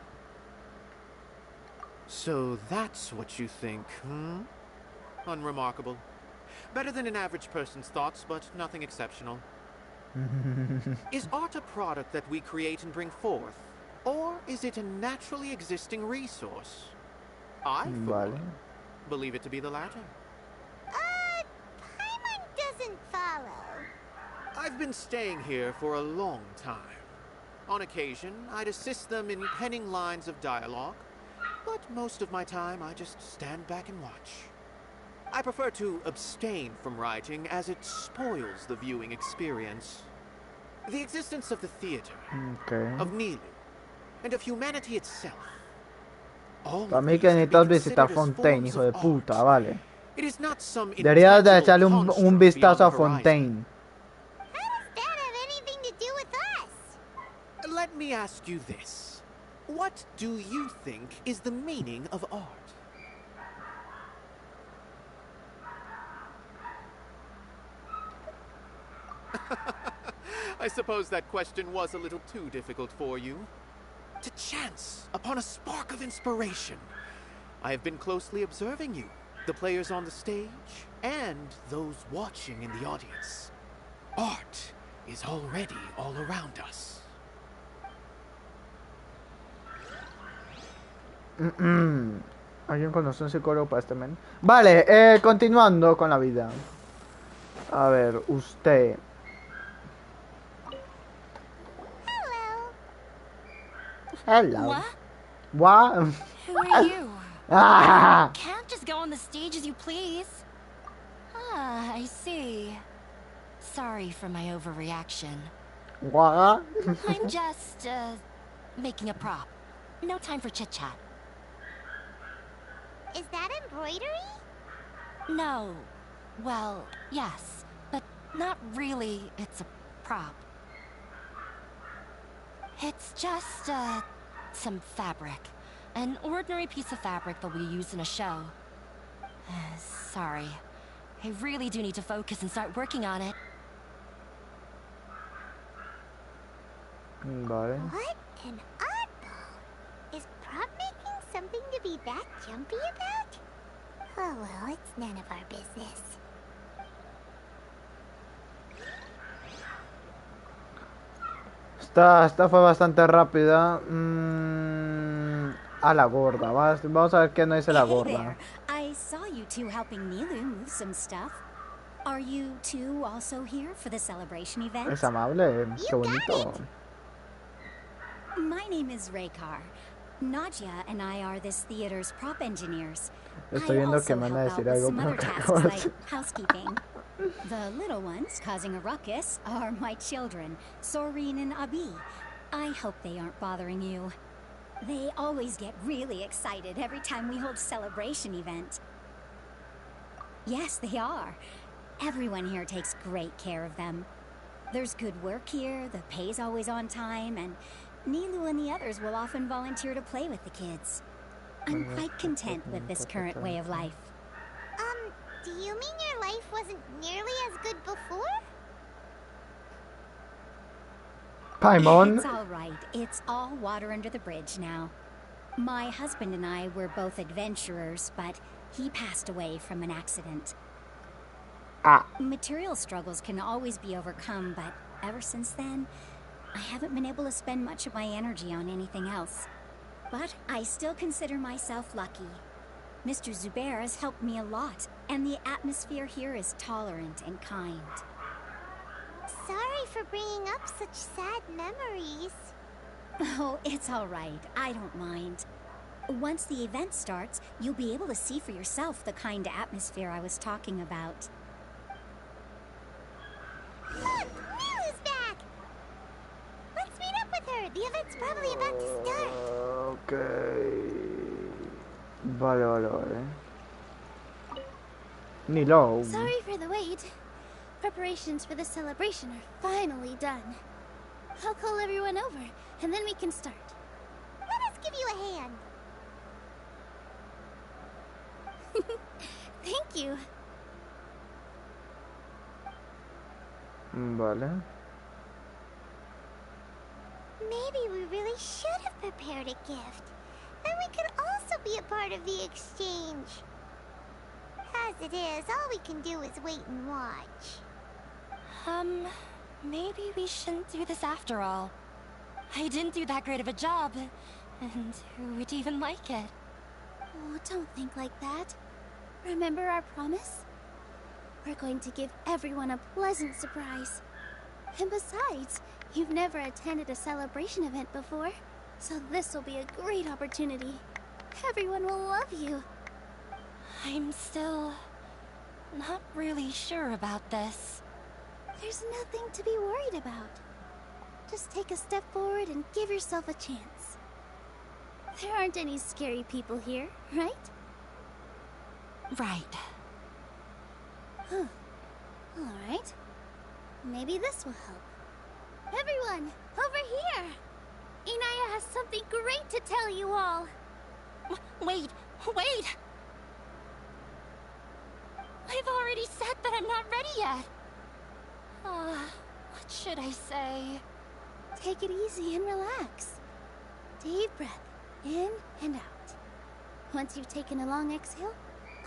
So that's what you think, Unremarkable. Better than an average person's thoughts, but nothing exceptional. Is art a product that we create and bring forth? Or is it a naturally existing resource? I, for one, believe it to be the latter. Paimon doesn't follow. I've been staying here for a long time. On occasion, I'd assist them in penning lines of dialogue, but most of my time I just stand back and watch. I prefer to abstain from writing as it spoils the viewing experience. The existence of the theater, of Nilu, and of humanity itself. Para mí que necesitas visitar Fontaine, hijo de puta, vale. Deberías de echarle un vistazo a Fontaine. How does that have anything to do with us? Let me ask you this. What do you think is the meaning of art? I suppose that question was a little too difficult for you. To chance upon a spark of inspiration. I have been closely observing you, the players on the stage, and those watching in the audience. Art is already all around us. ¿Alguien conoce un psicólogo para este men? Vale, continuando con la vida. A ver, usted. Hello. What? What? Who are you? Ah! Can't just go on the stage as you please. Ah, I see. Sorry for my overreaction. What? I'm just, making a prop. No time for chit-chat. Is that embroidery? No. Well, yes. But not really. It's a prop. It's just, some fabric. An ordinary piece of fabric that we use in a show. Sorry. I really do need to focus and start working on it. Vale. What an oddball. Is prop making something to be that jumpy about? Oh well, it's none of our business. Esta fue bastante rápida. A la gorda. Vamos a ver qué nos dice la Hey gorda. there. I saw you two helping Nilu move some stuff. Are you two also here for the celebration event? Es amable. Qué bonito. My name is Raykar. Nadia and I are this theater's prop engineers. Estoy viendo que me van a decir algo, some pero other qué tasks cosa. like housekeeping. The little ones causing a ruckus are my children, Soreen and Abi. I hope they aren't bothering you. They always get really excited every time we hold a celebration event. Yes, they are. Everyone here takes great care of them. There's good work here, the pay's always on time, and Nilu and the others will often volunteer to play with the kids. I'm quite content with this current way of life. Do you mean your life wasn't nearly as good before? Paimon. It's all right. It's all water under the bridge now. My husband and I were both adventurers, but he passed away from an accident. Ah. Material struggles can always be overcome, but ever since then, I haven't been able to spend much of my energy on anything else. But I still consider myself lucky. Mr. Zubair has helped me a lot, and the atmosphere here is tolerant and kind. Sorry for bringing up such sad memories. Oh, it's all right. I don't mind. Once the event starts, you'll be able to see for yourself the kind of atmosphere I was talking about. Look! Milu's back! Let's meet up with her. The event's probably about to start. Ok. Vale. Ni lo. Sorry for the wait. Preparations for the celebration are finally done. I'll call everyone over, and then we can start. Let us give you a hand. Thank you. Vale. Maybe we really should have prepared a gift. Then we could also be a part of the exchange. As it is, all we can do is wait and watch. Maybe we shouldn't do this after all. I didn't do that great of a job, and who would even like it? Oh, don't think like that. Remember our promise? We're going to give everyone a pleasant surprise. And besides, you've never attended a celebration event before, so this will be a great opportunity. Everyone will love you. I'm still not really sure about this. There's nothing to be worried about. Just take a step forward and give yourself a chance. There aren't any scary people here, right? Right. Huh. All right. Maybe this will help. Everyone, over here! Inaya has something great to tell you all. Wait! I've already said that I'm not ready yet. What should I say? Take it easy and relax. Deep breath, in and out. Once you've taken a long exhale,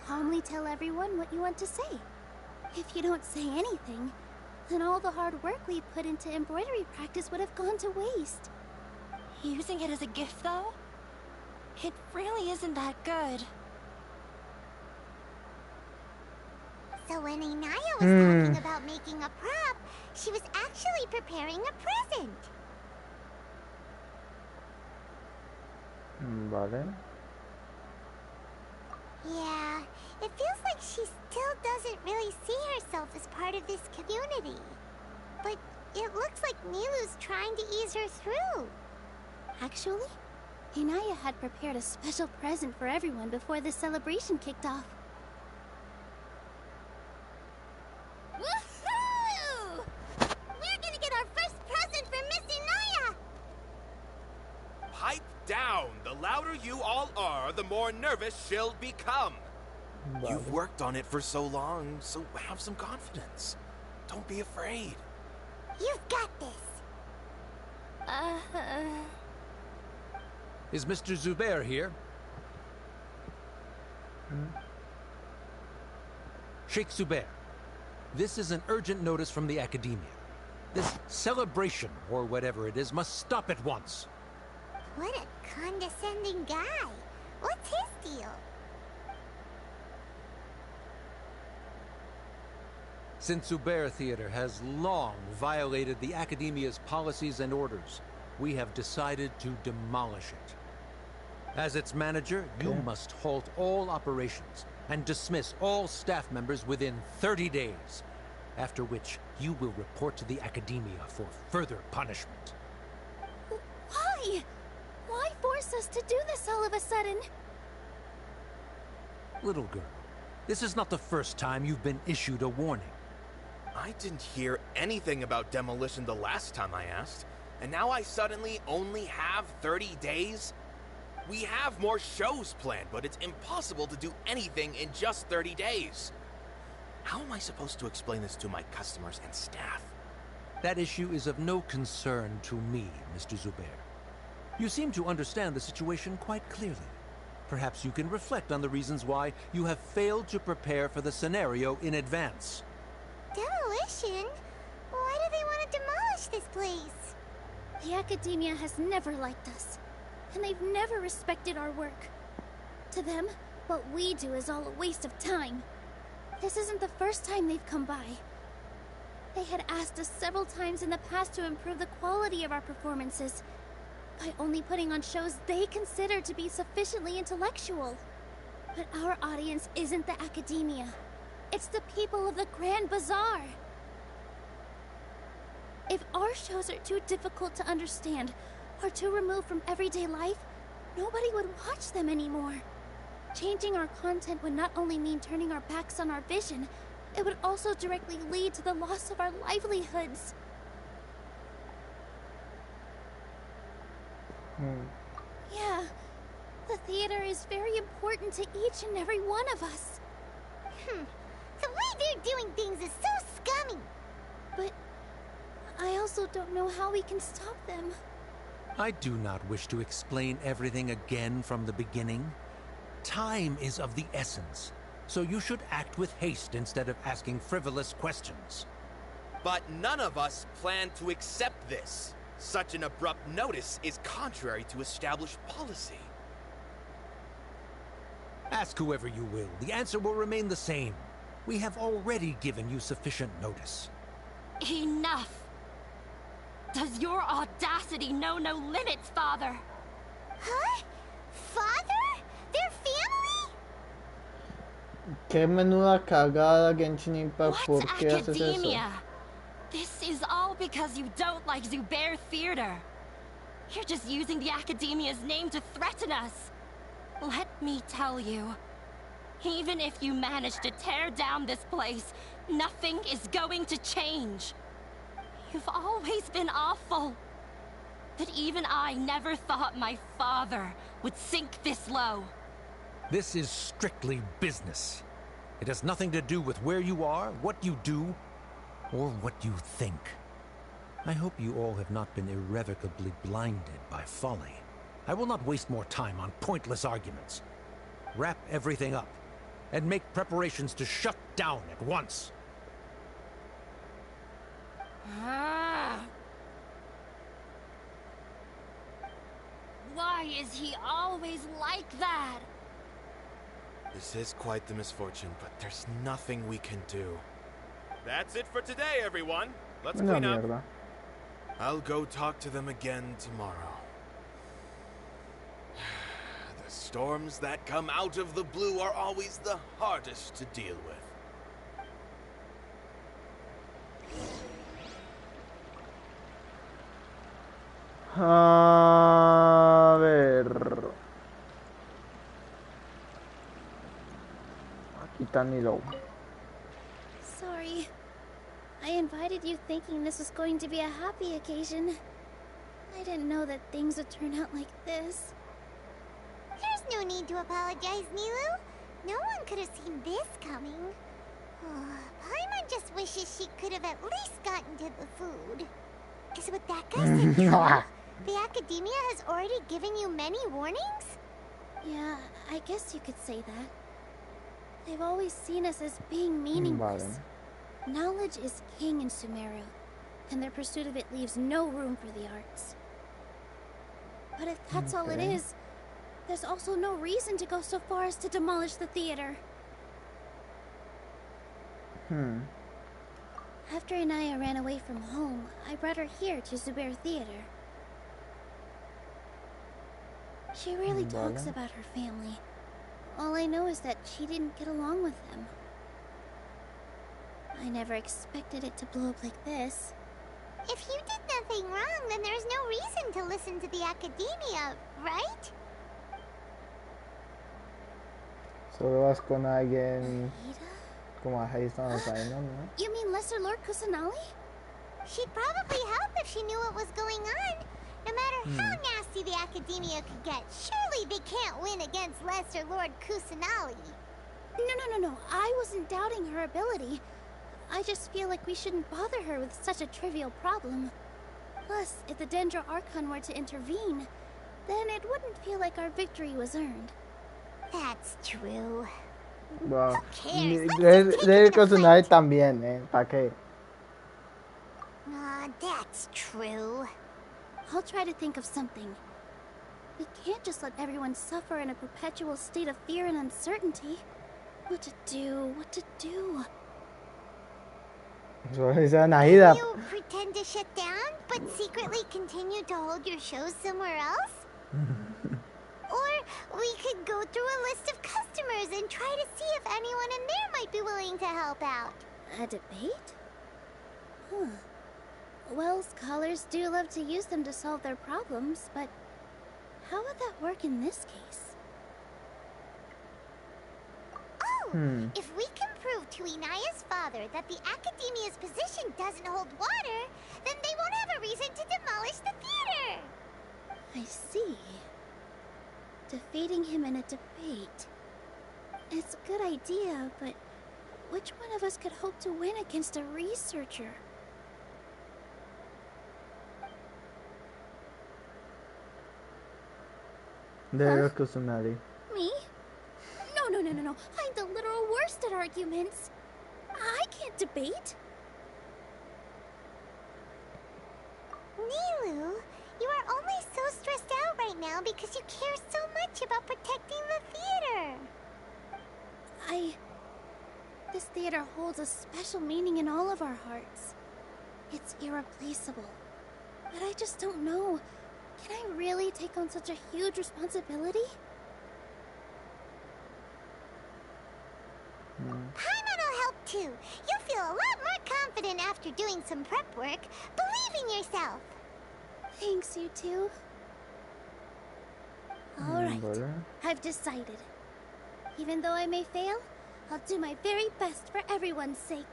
calmly tell everyone what you want to say. If you don't say anything, then all the hard work we put into embroidery practice would have gone to waste. Using it as a gift, though? It really isn't that good. So when Inaya was talking about making a prop, she was actually preparing a present. Vale. Yeah, it feels like she still doesn't really see herself as part of this community. But it looks like Milu's trying to ease her through. Actually, Inaya had prepared a special present for everyone before the celebration kicked off. Woohoo! We're gonna get our first present from Miss Inaya! Pipe down! The louder you all are, the more nervous she'll become. Vale. You've worked on it for so long, so have some confidence. Don't be afraid. You've got this. Is Mr. Zubair here? Sheikh Zubair, this is an urgent notice from the Academia. This celebration, or whatever it is, must stop at once. What a condescending guy. What's his deal? Since Zubair Theater has long violated the Academia's policies and orders, we have decided to demolish it. As its manager, you must halt all operations and dismiss all staff members within 30 days, after which you will report to the Academia for further punishment. Why? Why force us to do this all of a sudden? Little girl, this is not the first time you've been issued a warning. I didn't hear anything about demolition the last time I asked, and now I suddenly only have 30 days? We have more shows planned, but it's impossible to do anything in just 30 days. How am I supposed to explain this to my customers and staff? That issue is of no concern to me, Mr. Zubair. You seem to understand the situation quite clearly. Perhaps you can reflect on the reasons why you have failed to prepare for the scenario in advance. Demolition? Why do they want to demolish this place? The academia has never liked us, and they've never respected our work. To them, what we do is all a waste of time. This isn't the first time they've come by. They had asked us several times in the past to improve the quality of our performances by only putting on shows they consider to be sufficiently intellectual. But our audience isn't the academia. It's the people of the Grand Bazaar. If our shows are too difficult to understand or too removed from everyday life, nobody would watch them anymore. Changing our content would not only mean turning our backs on our vision, it would also directly lead to the loss of our livelihoods. Yeah, the theater is very important to each and every one of us. The way they're doing things is so scummy. But I also don't know how we can stop them. I do not wish to explain everything again from the beginning. Time is of the essence, so you should act with haste instead of asking frivolous questions. But none of us plan to accept this. Such an abrupt notice is contrary to established policy. Ask whoever you will, the answer will remain the same. We have already given you sufficient notice. Enough! Does your audacity know no limits, Father? Huh? Father? Their family? Qué menuda cagada, Genshin Impact. What's ¿Por qué haces eso? academia? This is all because you don't like Zubair Theater. You're just using the academia's name to threaten us. Let me tell you, even if you manage to tear down this place, nothing is going to change. You've always been awful. But even I never thought my father would sink this low. This is strictly business. It has nothing to do with where you are, what you do, or what you think. I hope you all have not been irrevocably blinded by folly. I will not waste more time on pointless arguments. Wrap everything up, and make preparations to shut down at once. Why is he always like that? This is quite the misfortune, but there's nothing we can do. That's it for today, everyone. Let's Una clean up. mierda. I'll go talk to them again tomorrow. The storms that come out of the blue are always the hardest to deal with. A ver. Aquí está Nilo. Sorry. I invited you thinking this was going to be a happy occasion. I didn't know that things would turn out like this. There's no need to apologize, Nilu. No one could have seen this coming. Paimon just wishes she could have at least gotten to the food. Is what that guy said true? The academia has already given you many warnings? Yeah, I guess you could say that. They've always seen us as being meaningless. Knowledge is king in Sumeru, and their pursuit of it leaves no room for the arts. But if that's all it is, there's also no reason to go so far as to demolish the theater. After Inaya ran away from home, I brought her here to Zubair Theater. She rarely talks about her family. All I know is that she didn't get along with them. I never expected it to blow up like this. If you did nothing wrong, then there's no reason to listen to the academia, right? Solo vas con alguien como ahí estamos ahí, ¿no? You mean Lesser Lord Kusanali? She'd probably help if she knew what was going on. No matter how nasty the academia could get, surely they can't win against Lesser Lord Kusanali. No. I wasn't doubting her ability. I just feel like we shouldn't bother her with such a trivial problem. Plus, if the Dendro Archon were to intervene, then it wouldn't feel like our victory was earned. That's true. Wow. Who cares? Let's De just take ir him in con a su fight. nave también, ¿para qué? That's true. I'll try to think of something. We can't just let everyone suffer in a perpetual state of fear and uncertainty. What to do? What to do? Eso es Anaída. You pretend to shut down, but secretly continue to hold your shows somewhere else? Or we could go through a list of customers and try to see if anyone in there might be willing to help out. A debate? Huh. Well, scholars do love to use them to solve their problems, but how would that work in this case? Oh, if we can prove to Inaya's father that the Academia's position doesn't hold water, then they won't have a reason to demolish the theater. I see. Defeating him in a debate. It's a good idea, but which one of us could hope to win against a researcher? Debe con su nave. Me? No. I'm the literal worst at arguments. I can't debate. Nilu, you are only so stressed out right now because you care so much about protecting the theater. This theater holds a special meaning in all of our hearts. It's irreplaceable. But I just don't know. Can I really take on such a huge responsibility? Paimon will help too. You'll feel a lot more confident after doing some prep work. Believe in yourself. Thanks, you two. Alright, Vale. I've decided. Even though I may fail, I'll do my very best for everyone's sake.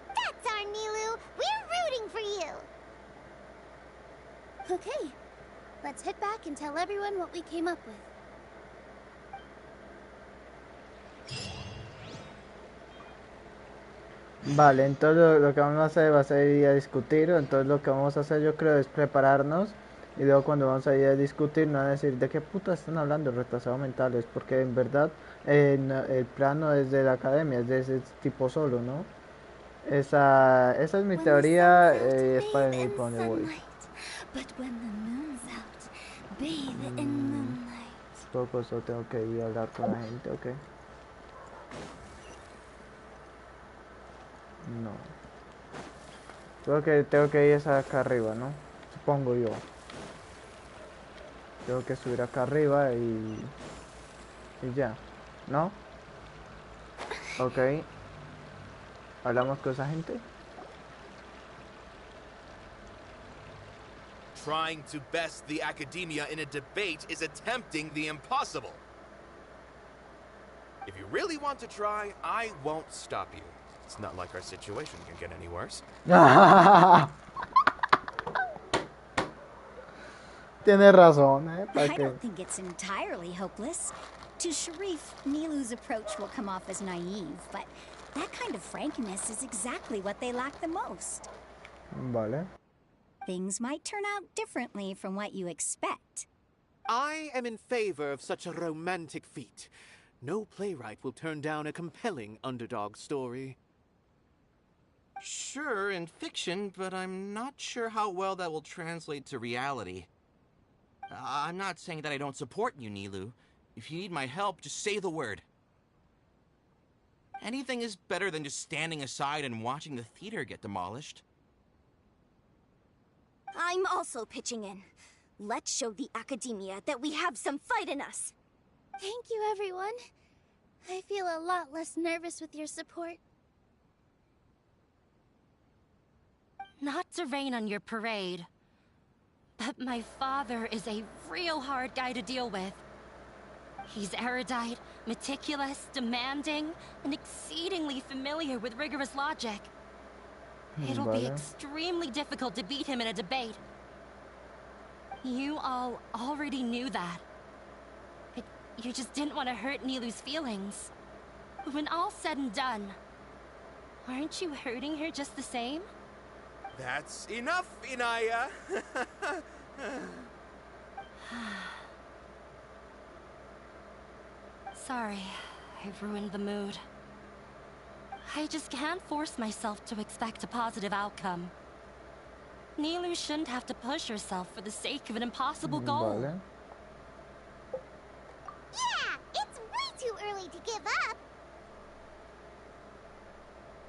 That's our Nilu. We're rooting for you. Okay, let's head back and tell everyone what we came up with. Vale, entonces lo que vamos a hacer va a ser ir a discutir. Entonces lo que vamos a hacer yo creo es prepararnos. Y luego cuando vamos a ir a discutir nos van a decir de qué puta están hablando retrasados mentales. Porque en verdad el plano es de la academia, es de ese tipo solo, ¿no? Esa es mi teoría. Es para mí por donde voy. Poco eso tengo que ir a hablar con la gente, ok. No. Tengo que ir hasta acá arriba, ¿no? Supongo yo. Tengo que subir acá arriba y ya, ¿no? Ok. ¿Hablamos con esa gente? Trying to best the academia in a debate is attempting the impossible. If you really want to try, I won't stop you. It's not like our situation can get any worse. Tienes razón, ¿eh? I don't think it's entirely hopeless. To Sharif, Nilu's approach will come off as naive, but that kind of frankness is exactly what they lack the most. Vale. Things might turn out differently from what you expect. I am in favor of such a romantic feat. No playwright will turn down a compelling underdog story. Sure, in fiction, but I'm not sure how well that will translate to reality. I'm not saying that I don't support you, Nilu. If you need my help, just say the word. Anything is better than just standing aside and watching the theater get demolished. I'm also pitching in. Let's show the Academia that we have some fight in us. Thank you, everyone. I feel a lot less nervous with your support. Not to rain on your parade, but my father is a real hard guy to deal with. He's erudite, meticulous, demanding, and exceedingly familiar with rigorous logic. It'll be extremely difficult to beat him in a debate. You all already knew that. But you just didn't want to hurt Nilu's feelings. When all's said and done, aren't you hurting her just the same? That's enough, Inaya. Sorry, I've ruined the mood. I just can't force myself to expect a positive outcome. Nilu shouldn't have to push herself for the sake of an impossible goal. Vale. Yeah, it's way too early to give up.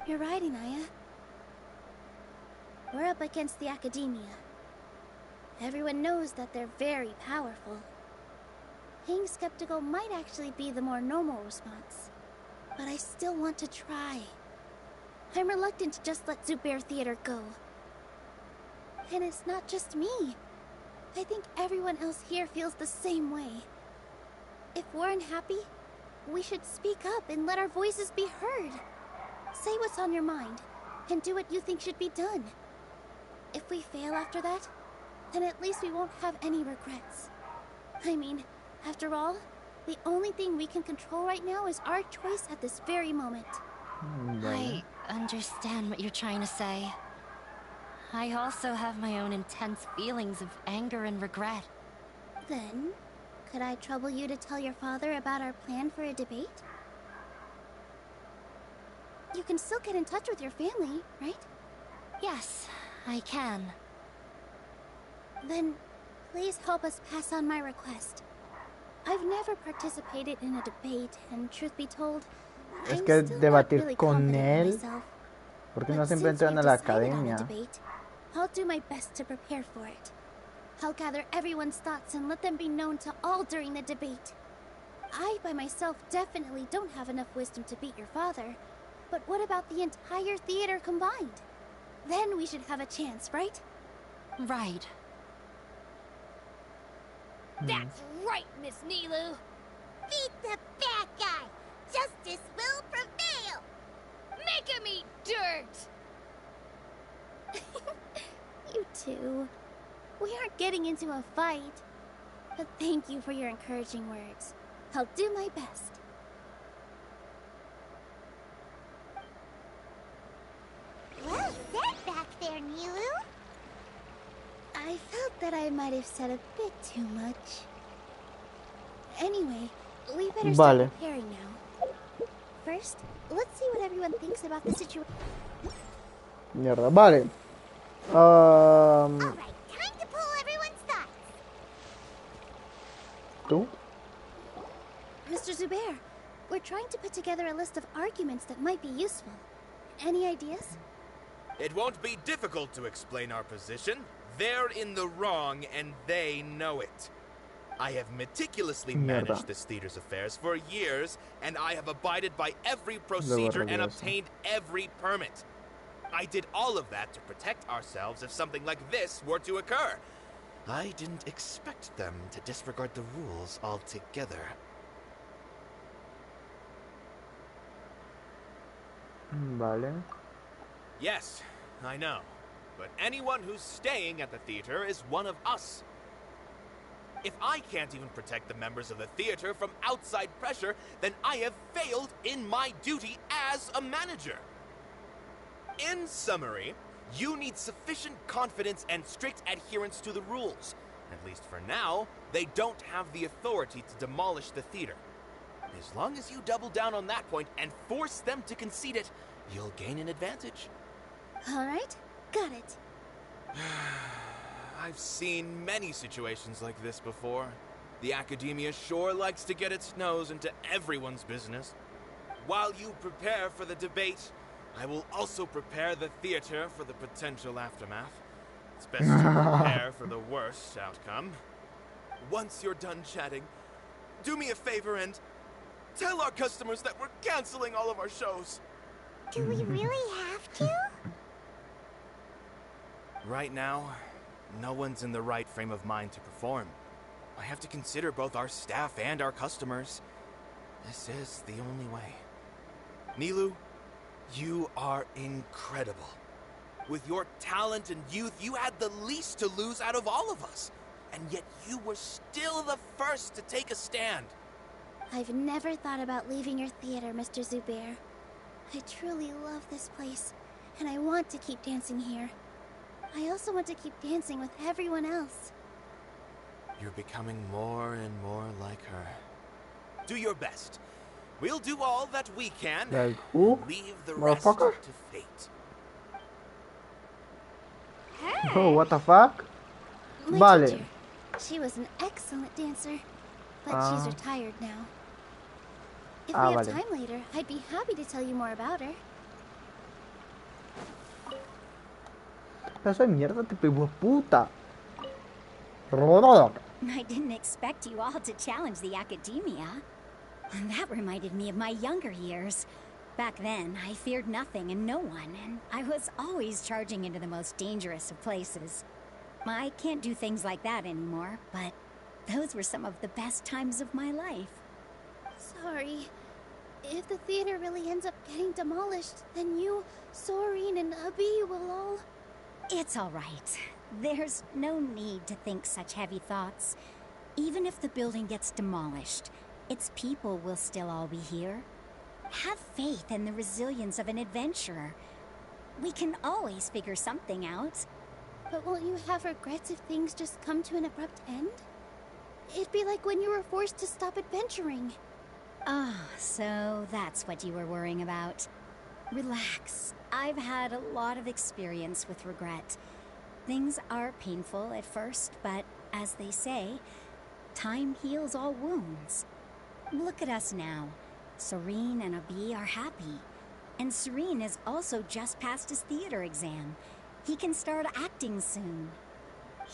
You're right, Inaya. We're up against the Academia. Everyone knows that they're very powerful. Being skeptical might actually be the more normal response. But I still want to try. I'm reluctant to just let Zubair Theater go. And it's not just me. I think everyone else here feels the same way. If we're unhappy, we should speak up and let our voices be heard. Say what's on your mind, and do what you think should be done. If we fail after that, then at least we won't have any regrets. I mean, after all, the only thing we can control right now is our choice at this very moment. I understand what you're trying to say. I also have my own intense feelings of anger and regret. Then, could I trouble you to tell your father about our plan for a debate? You can still get in touch with your family, right? Yes, I can. Then, please help us pass on my request. I've never participated in a debate, and truth be told, Es I'm que still not debatir really con confident in él, myself. porque But no siempre since we've entran a la decided on a academia. debate, I'll do my best to prepare for it. I'll gather everyone's thoughts and let them be known to all during the debate. I, by myself, definitely don't have enough wisdom to beat your father. But what about the entire theater combined? Then we should have a chance, right? Right. That's right, Miss Nilu. Beat the bad guy. Justice will prevail. Make him eat dirt. You two. We aren't getting into a fight. But thank you for your encouraging words. I'll do my best. Well said back there, Nilu. I felt that I might have said a bit too much. Anyway, we better start Vale. preparing now. First, let's see what everyone thinks about the situation. Mierda, vale. Alright, time to pull everyone's thoughts. ¿Tú? Mr. Zubair, we're trying to put together a list of arguments that might be useful. Any ideas? It won't be difficult to explain our position. They're in the wrong, and they know it. I have meticulously managed this theater's affairs for years, and I have abided by every procedure and obtained every permit. I did all of that to protect ourselves if something like this were to occur. I didn't expect them to disregard the rules altogether. Vale. Yes, I know. But anyone who's staying at the theater is one of us. If I can't even protect the members of the theater from outside pressure, then I have failed in my duty as a manager. In summary, you need sufficient confidence and strict adherence to the rules. At least for now, they don't have the authority to demolish the theater. As long as you double down on that point and force them to concede it, you'll gain an advantage. Alright, got it. I've seen many situations like this before. The Academia sure likes to get its nose into everyone's business. While you prepare for the debate, I will also prepare the theater for the potential aftermath. It's best to prepare for the worst outcome. Once you're done chatting, do me a favor and tell our customers that we're canceling all of our shows. Do we really have to? Right now, no one's in the right frame of mind to perform. I have to consider both our staff and our customers. This is the only way. Nilu, you are incredible. With your talent and youth, you had the least to lose out of all of us. And yet you were still the first to take a stand. I've never thought about leaving your theater, Mr. Zubair. I truly love this place, and I want to keep dancing here. I also want to keep dancing with everyone else. You're becoming more and more like her. Do your best. We'll do all that we can. Like who? Leave the rest Motherfucker? to fate. Oh, what the fuck? My Vale. teacher. She was an excellent dancer, but she's retired now. If we have vale. time later, I'd be happy to tell you more about her. Pedazo de mierda, tipo hijo de puta. I didn't expect you all to challenge the academia. And that reminded me of my younger years. Back then, I feared nothing and no one, and I was always charging into the most dangerous of places. I can't do things like that anymore, but those were some of the best times of my life. Sorry. If the theater really ends up getting demolished, then you, Sorin, and Abi will all... It's all right. There's no need to think such heavy thoughts. Even if the building gets demolished, its people will still all be here. Have faith in the resilience of an adventurer. We can always figure something out. But won't you have regrets if things just come to an abrupt end? It'd be like when you were forced to stop adventuring. Ah, so that's what you were worrying about. Relax. I've had a lot of experience with regret. Things are painful at first, but as they say, time heals all wounds. Look at us now. Serene and Abi are happy. And Serene has also just passed his theater exam. He can start acting soon.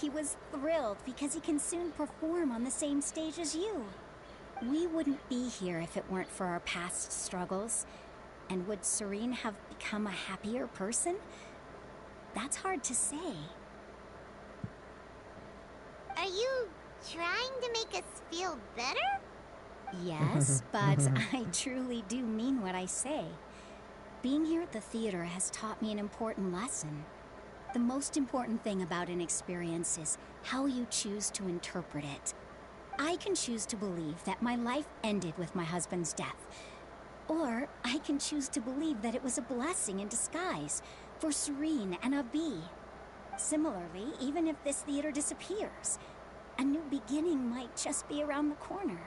He was thrilled because he can soon perform on the same stage as you. We wouldn't be here if it weren't for our past struggles. And would Serene have become a happier person? That's hard to say. Are you trying to make us feel better? Yes, but I truly do mean what I say. Being here at the theater has taught me an important lesson. The most important thing about an experience is how you choose to interpret it. I can choose to believe that my life ended with my husband's death. Or I can choose to believe that it was a blessing in disguise for Serene and Abi. Similarly, even if this theater disappears, a new beginning might just be around the corner.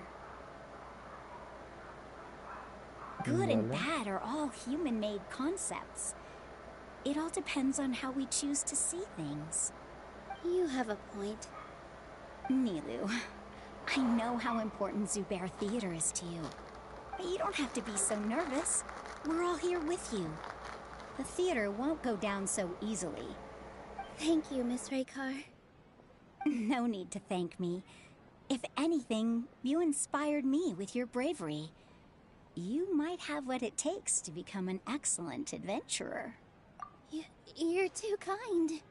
Good and bad are all human-made concepts. It all depends on how we choose to see things. You have a point. Nilu, I know how important Zubair Theater is to you. But you don't have to be so nervous. We're all here with you. The theater won't go down so easily. Thank you, Miss Raykar. No need to thank me. If anything, you inspired me with your bravery. You might have what it takes to become an excellent adventurer. You're too kind.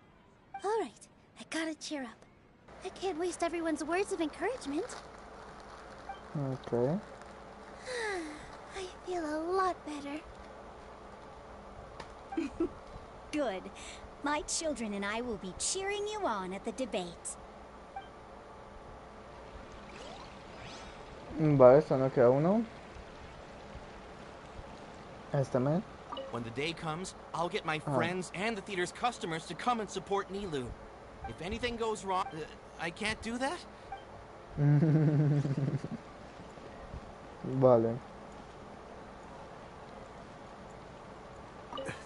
All right, I gotta cheer up. I can't waste everyone's words of encouragement. Okay. I feel a lot better. Good. My children and I will be cheering you on at the debate. Vale, esto no queda uno. Este man. When the day comes, I'll get my friends and the theater's customers to come and support Nilu. If anything goes wrong, I can't do that? Vale.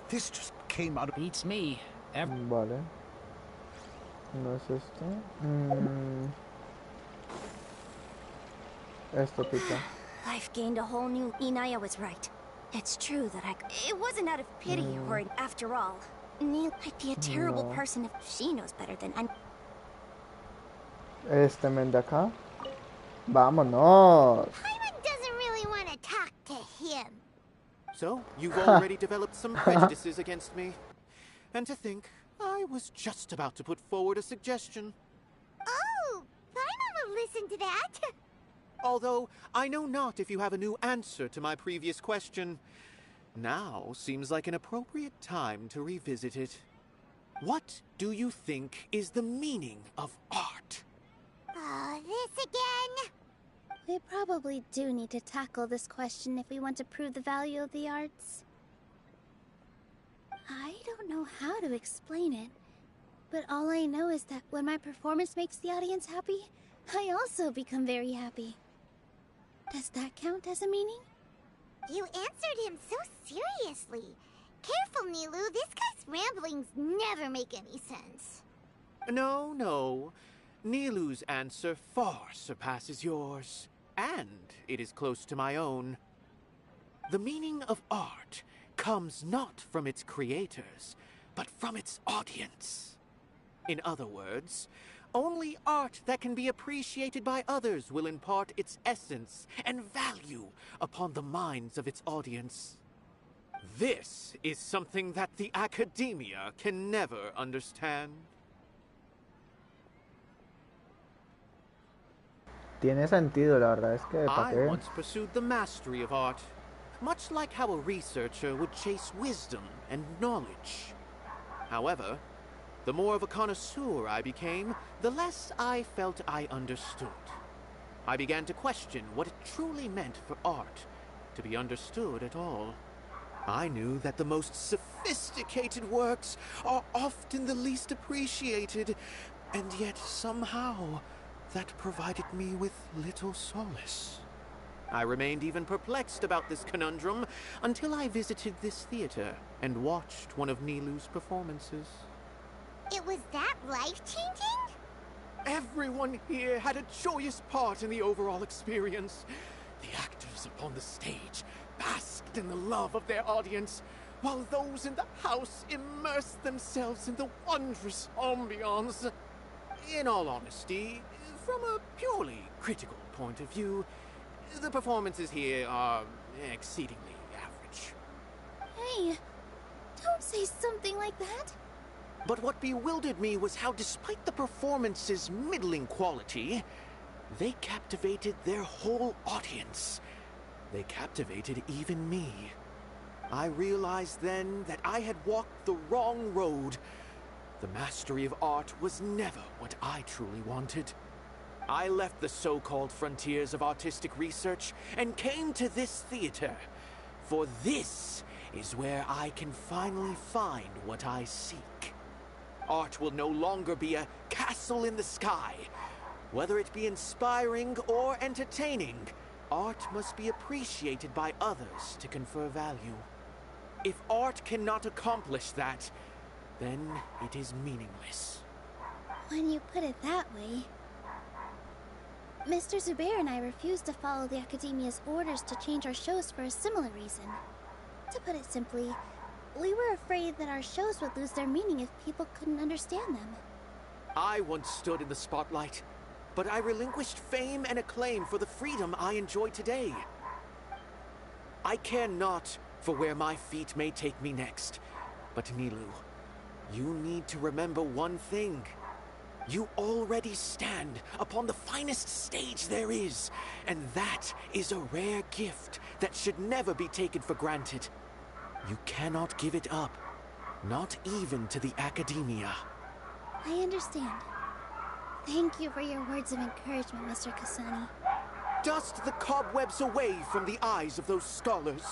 This just came out of... Beats me. Vale. No es esto. Esto pica. I've gained a whole new... Inaya was right. It's true that It wasn't out of pity or after all. Neil, I'd be a terrible person if she knows better than I... Este men de acá. Vámonos. Paimon doesn't really want to talk to him. So, you've already developed some prejudices against me. And to think, I was just about to put forward a suggestion. Oh, Paimon will listen to that. Although, I know not if you have a new answer to my previous question. Now seems like an appropriate time to revisit it. What do you think is the meaning of art? Oh, this again? They probably do need to tackle this question if we want to prove the value of the arts. I don't know how to explain it, but all I know is that when my performance makes the audience happy, I also become very happy. Does that count as a meaning? You answered him so seriously. Careful, Nilu. This guy's ramblings never make any sense. No, no. Nilu's answer far surpasses yours, and it is close to my own. The meaning of art comes not from its creators, but from its audience. In other words, only art that can be appreciated by others will impart its essence and value upon the minds of its audience. This is something that the academia can never understand. Tiene sentido, la verdad es que ¿para I qué? once pursued the mastery of art, much like how a researcher would chase wisdom and knowledge. However, the more of a connoisseur I became, the less I felt I understood. I began to question what it truly meant for art to be understood at all. I knew that the most sophisticated works are often the least appreciated, and yet somehow that provided me with little solace. I remained even perplexed about this conundrum until I visited this theater and watched one of Nilu's performances. It was that life-changing? Everyone here had a joyous part in the overall experience. The actors upon the stage basked in the love of their audience, while those in the house immersed themselves in the wondrous ambiance. In all honesty, from a purely critical point of view, the performances here are exceedingly average. Hey, don't say something like that. But what bewildered me was how, despite the performance's middling quality, they captivated their whole audience. They captivated even me. I realized then that I had walked the wrong road. The mastery of art was never what I truly wanted. I left the so-called frontiers of artistic research and came to this theater. For this is where I can finally find what I seek. Art will no longer be a castle in the sky. Whether it be inspiring or entertaining, art must be appreciated by others to confer value. If art cannot accomplish that, then it is meaningless. When you put it that way... Mr. Zubair and I refused to follow the Academia's orders to change our shows for a similar reason. To put it simply, we were afraid that our shows would lose their meaning if people couldn't understand them. I once stood in the spotlight, but I relinquished fame and acclaim for the freedom I enjoy today. I care not for where my feet may take me next, but Nilu, you need to remember one thing. You already stand upon the finest stage there is, and that is a rare gift that should never be taken for granted. You cannot give it up, not even to the Academia. I understand. Thank you for your words of encouragement, Mr. Kasani. Dust the cobwebs away from the eyes of those scholars.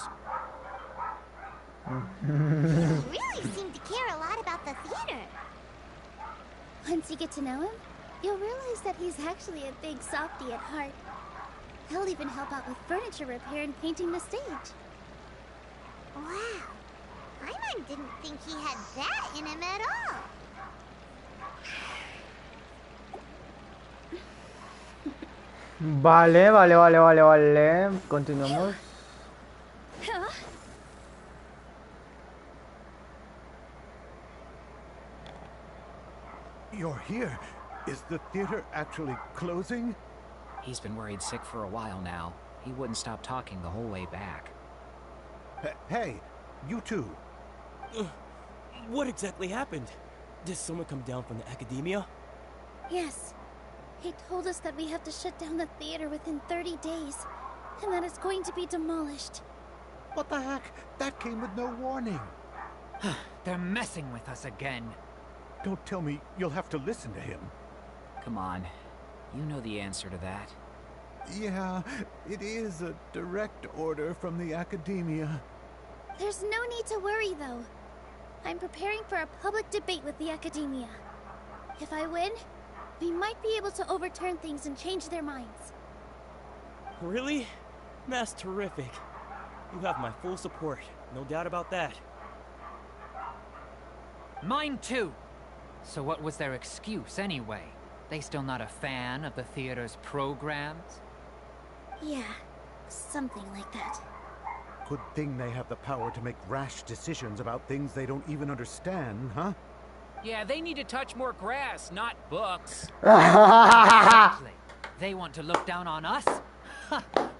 You really seem to care a lot about the theater. Once you get to know him, you'll realize that he's actually a big softie at heart. He'll even help out with furniture repair and painting the stage. Wow. Paimon didn't think he had that in him at all. Vale. Continuamos. You're here. Is the theater actually closing? He's been worried sick for a while now. He wouldn't stop talking the whole way back. Hey, you two. What exactly happened? Did someone come down from the Academia? Yes. He told us that we have to shut down the theater within 30 days, and that it's going to be demolished. What the heck? That came with no warning. They're messing with us again. Don't tell me you'll have to listen to him. Come on. You know the answer to that. Yeah, it is a direct order from the Academia. There's no need to worry, though. I'm preparing for a public debate with the Academia. If I win, we might be able to overturn things and change their minds. Really? That's terrific. You have my full support, no doubt about that. Mine too. So what was their excuse anyway? They still not a fan of the theater's programs? Yeah, something like that. Good thing they have the power to make rash decisions about things they don't even understand, huh? Yeah, they need to touch more grass, not books. Exactly. They want to look down on us?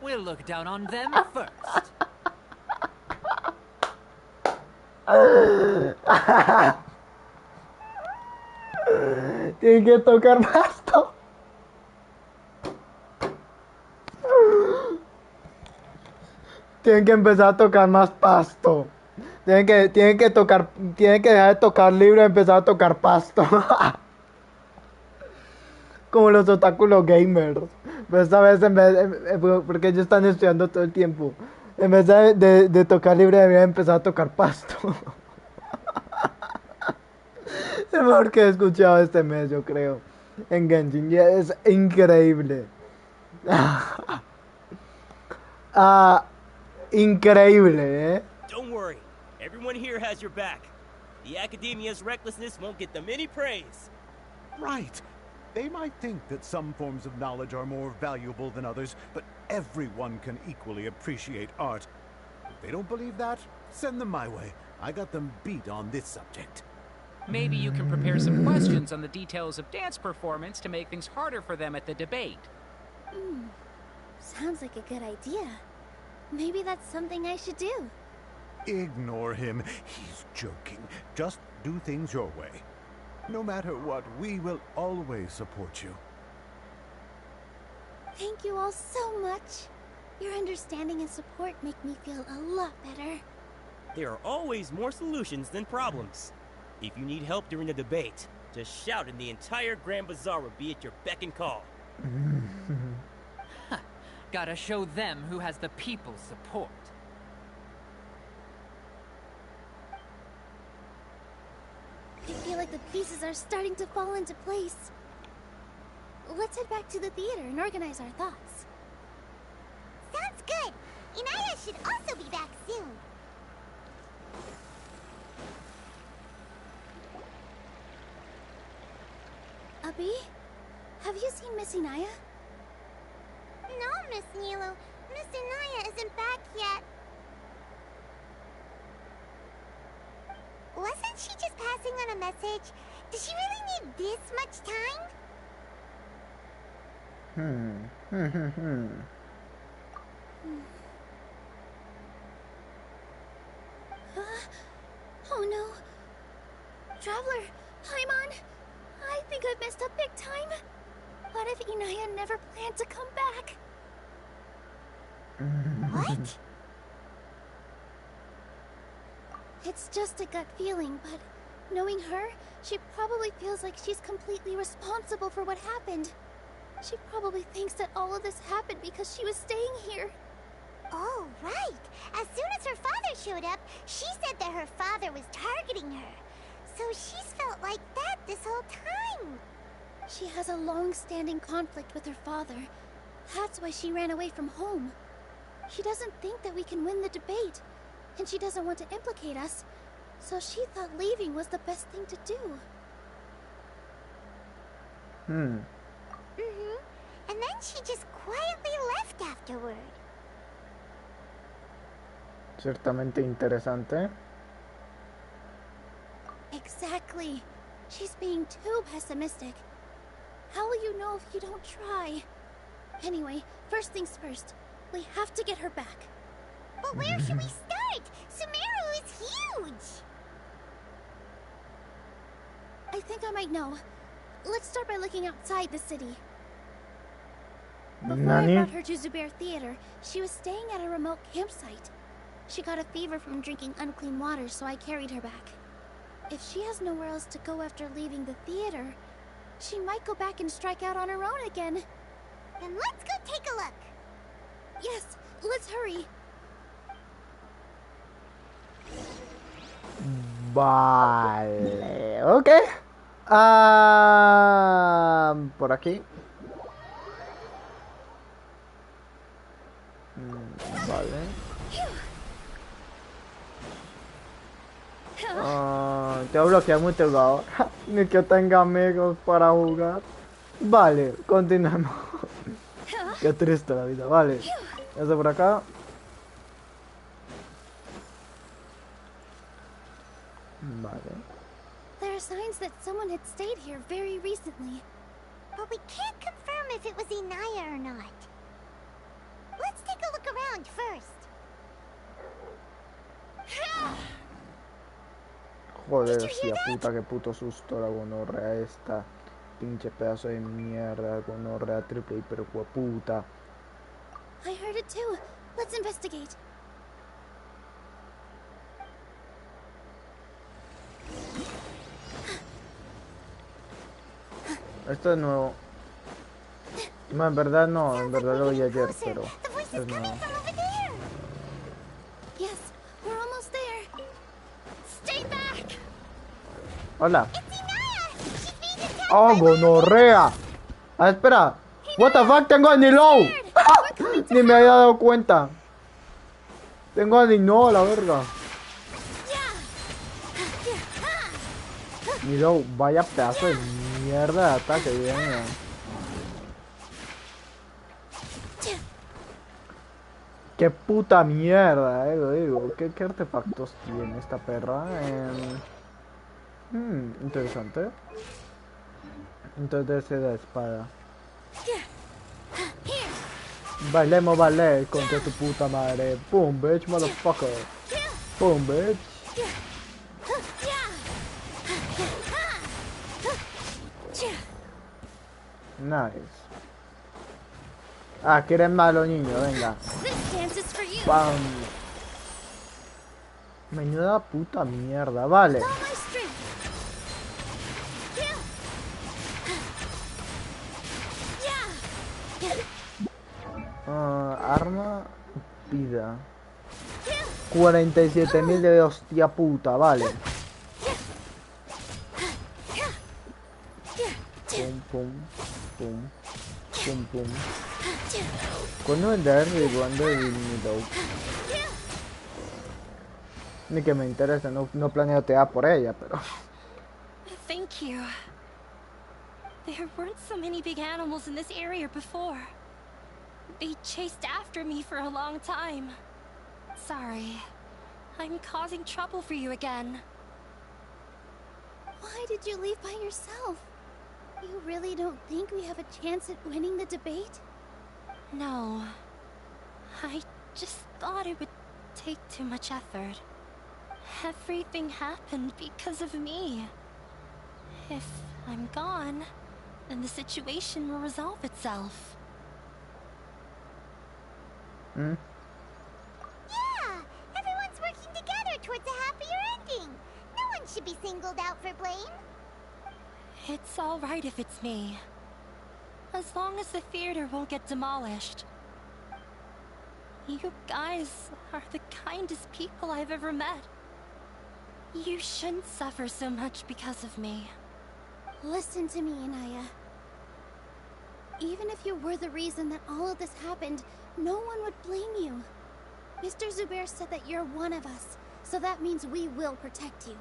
We'll look down on them first. Tienen que tocar pasto. Tienen que empezar a tocar más pasto. Tienen que dejar de tocar libre y empezar a tocar pasto. Como los otáculos gamers. Pero esta vez porque ellos están estudiando todo el tiempo. En vez de tocar libre deberían empezar a tocar pasto. Es lo mejor que he escuchado este mes, yo creo. En Genshin. Y es increíble. Increíble, ¿eh? Don't worry. Everyone here has your back. The Academia's recklessness won't get them any praise. Right. They might think that some forms of knowledge are more valuable than others, but everyone can equally appreciate art. If they don't believe that, send them my way. I got them beat on this subject. Maybe you can prepare some questions on the details of dance performance to make things harder for them at the debate. Sounds like a good idea. Maybe that's something I should do. Ignore him. He's joking. Just do things your way. No matter what, we will always support you. Thank you all so much. Your understanding and support make me feel a lot better. There are always more solutions than problems. If you need help during the debate, just shout and the entire Grand Bazaar will be at your beck and call. Gotta show them who has the people's support. I feel like the pieces are starting to fall into place. Let's head back to the theater and organize our thoughts. Sounds good. Inaya should also be back soon. Abi, have you seen Miss Inaya? No, Miss Nilo. Miss Inaya isn't back yet. Wasn't she just passing on a message? Does she really need this much time? Oh no. Traveler, Paimon, I think I've messed up big time. What if Inaya never planned to come back? What? It's just a gut feeling, but knowing her, she probably feels like she's completely responsible for what happened. She probably thinks that all of this happened because she was staying here. Oh, right. As soon as her father showed up, she said that her father was targeting her. So she's felt like that this whole time. She has a long-standing conflict with her father. That's why she ran away from home. She doesn't think that we can win the debate, and she doesn't want to implicate us, so she thought leaving was the best thing to do. And then she just quietly left afterward. Ciertamente interesante. Exactly. She's being too pessimistic. How will you know if you don't try? Anyway, first things first. We have to get her back. But where should we start? Sumeru is huge! I think I might know. Let's start by looking outside the city. Before I brought her to Zubair Theater, she was staying at a remote campsite. She got a fever from drinking unclean water, so I carried her back. If she has nowhere else to go after leaving the theater, she might go back and strike out on her own again. Then let's go take a look. Yes, let's hurry. Vale, ok. Por aquí. Vale. Te voy a bloquear muy tocado. Ni que tenga amigos para jugar. Vale, continuamos. Qué triste la vida, vale. Eso por acá. Vale. There are signs that someone had stayed here very recently. But we can't confirm if it was Inaya or not. Let's take a look around first. Joder, hostia puta, qué puto susto la gonorrea esta. Pinche pedazo de mierda, gonorrea triple hiper puta. I heard it too. Let's investigate. Esto es nuevo. No, en verdad no, en verdad lo vi ayer, pero es nuevo. Yes, we're almost there. Stay back. Hola. Oh, gonorrea. Ah, espera. What the fuck, tengo a Nilo. Ni me había dado cuenta. Tengo a Nilo a la verga. Nilo, vaya pedazo de mierda de ataque viene. Qué puta mierda, lo digo. ¿Qué artefactos tiene esta perra? Interesante. Entonces se da espada. Bailemos ballet contra tu puta madre. Boom, bitch, motherfucker. Boom, bitch. Nice. Ah, quieren malo niño, venga. Bam. Menuda puta mierda, vale. Arma, vida. 47.000 de hostia puta, vale. Pum, pum, pum, pum, pum. ¿Cuándo vendrá el cuando el Ni que me interesa, no planeo tear por ella, pero... Thank you. There weren't so many big animals in this area before. They chased after me for a long time. Sorry. I'm causing trouble for you again. Why did you leave by yourself? You really don't think we have a chance at winning the debate? No. I just thought it would take too much effort. Everything happened because of me. If I'm gone, then the situation will resolve itself. Yeah! Everyone's working together towards a happier ending. No one should be singled out for blame. It's all right if it's me. As long as the theater won't get demolished. You guys are the kindest people I've ever met. You shouldn't suffer so much because of me. Listen to me, Inaya. Even if you were the reason that all of this happened, no one would blame you. Mr. Zubair said that you're one of us, so that means we will protect you.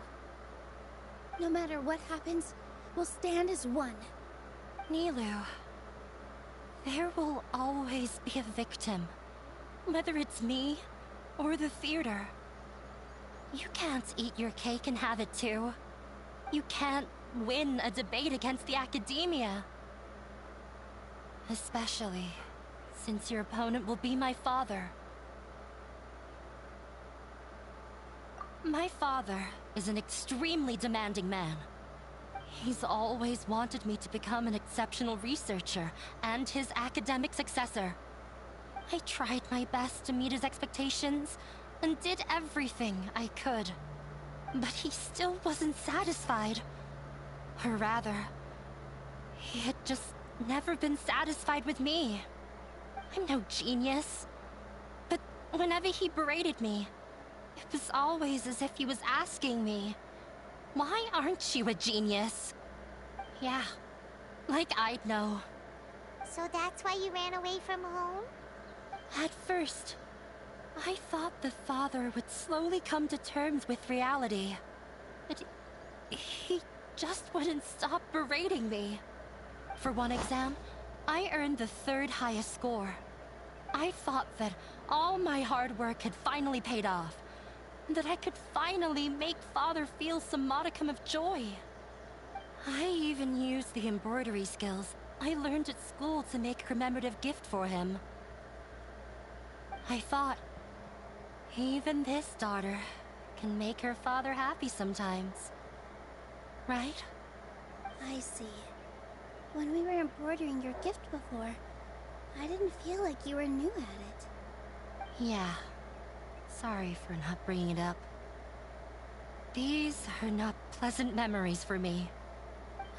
No matter what happens, we'll stand as one. Nilu, there will always be a victim. Whether it's me or the theater. You can't eat your cake and have it too. You can't win a debate against the academia. Especially since your opponent will be my father. My father is an extremely demanding man. He's always wanted me to become an exceptional researcher and his academic successor. I tried my best to meet his expectations and did everything I could. But he still wasn't satisfied. Or rather, he had just never been satisfied with me. I'm no genius. Whenever he berated me, it was always as if he was asking me, "Why aren't you a genius?" Yeah, like I'd know. So that's why you ran away from home? At first, I thought the father would slowly come to terms with reality. But he just wouldn't stop berating me. For one exam, I earned the 3rd highest score. I thought that all my hard work had finally paid off, and that I could finally make Father feel some modicum of joy. I even used the embroidery skills I learned at school to make a commemorative gift for him. I thought, even this daughter can make her father happy sometimes. Right? I see. When we were embroidering your gift before, I didn't feel like you were new at it. Yeah. Sorry for not bringing it up. These are not pleasant memories for me.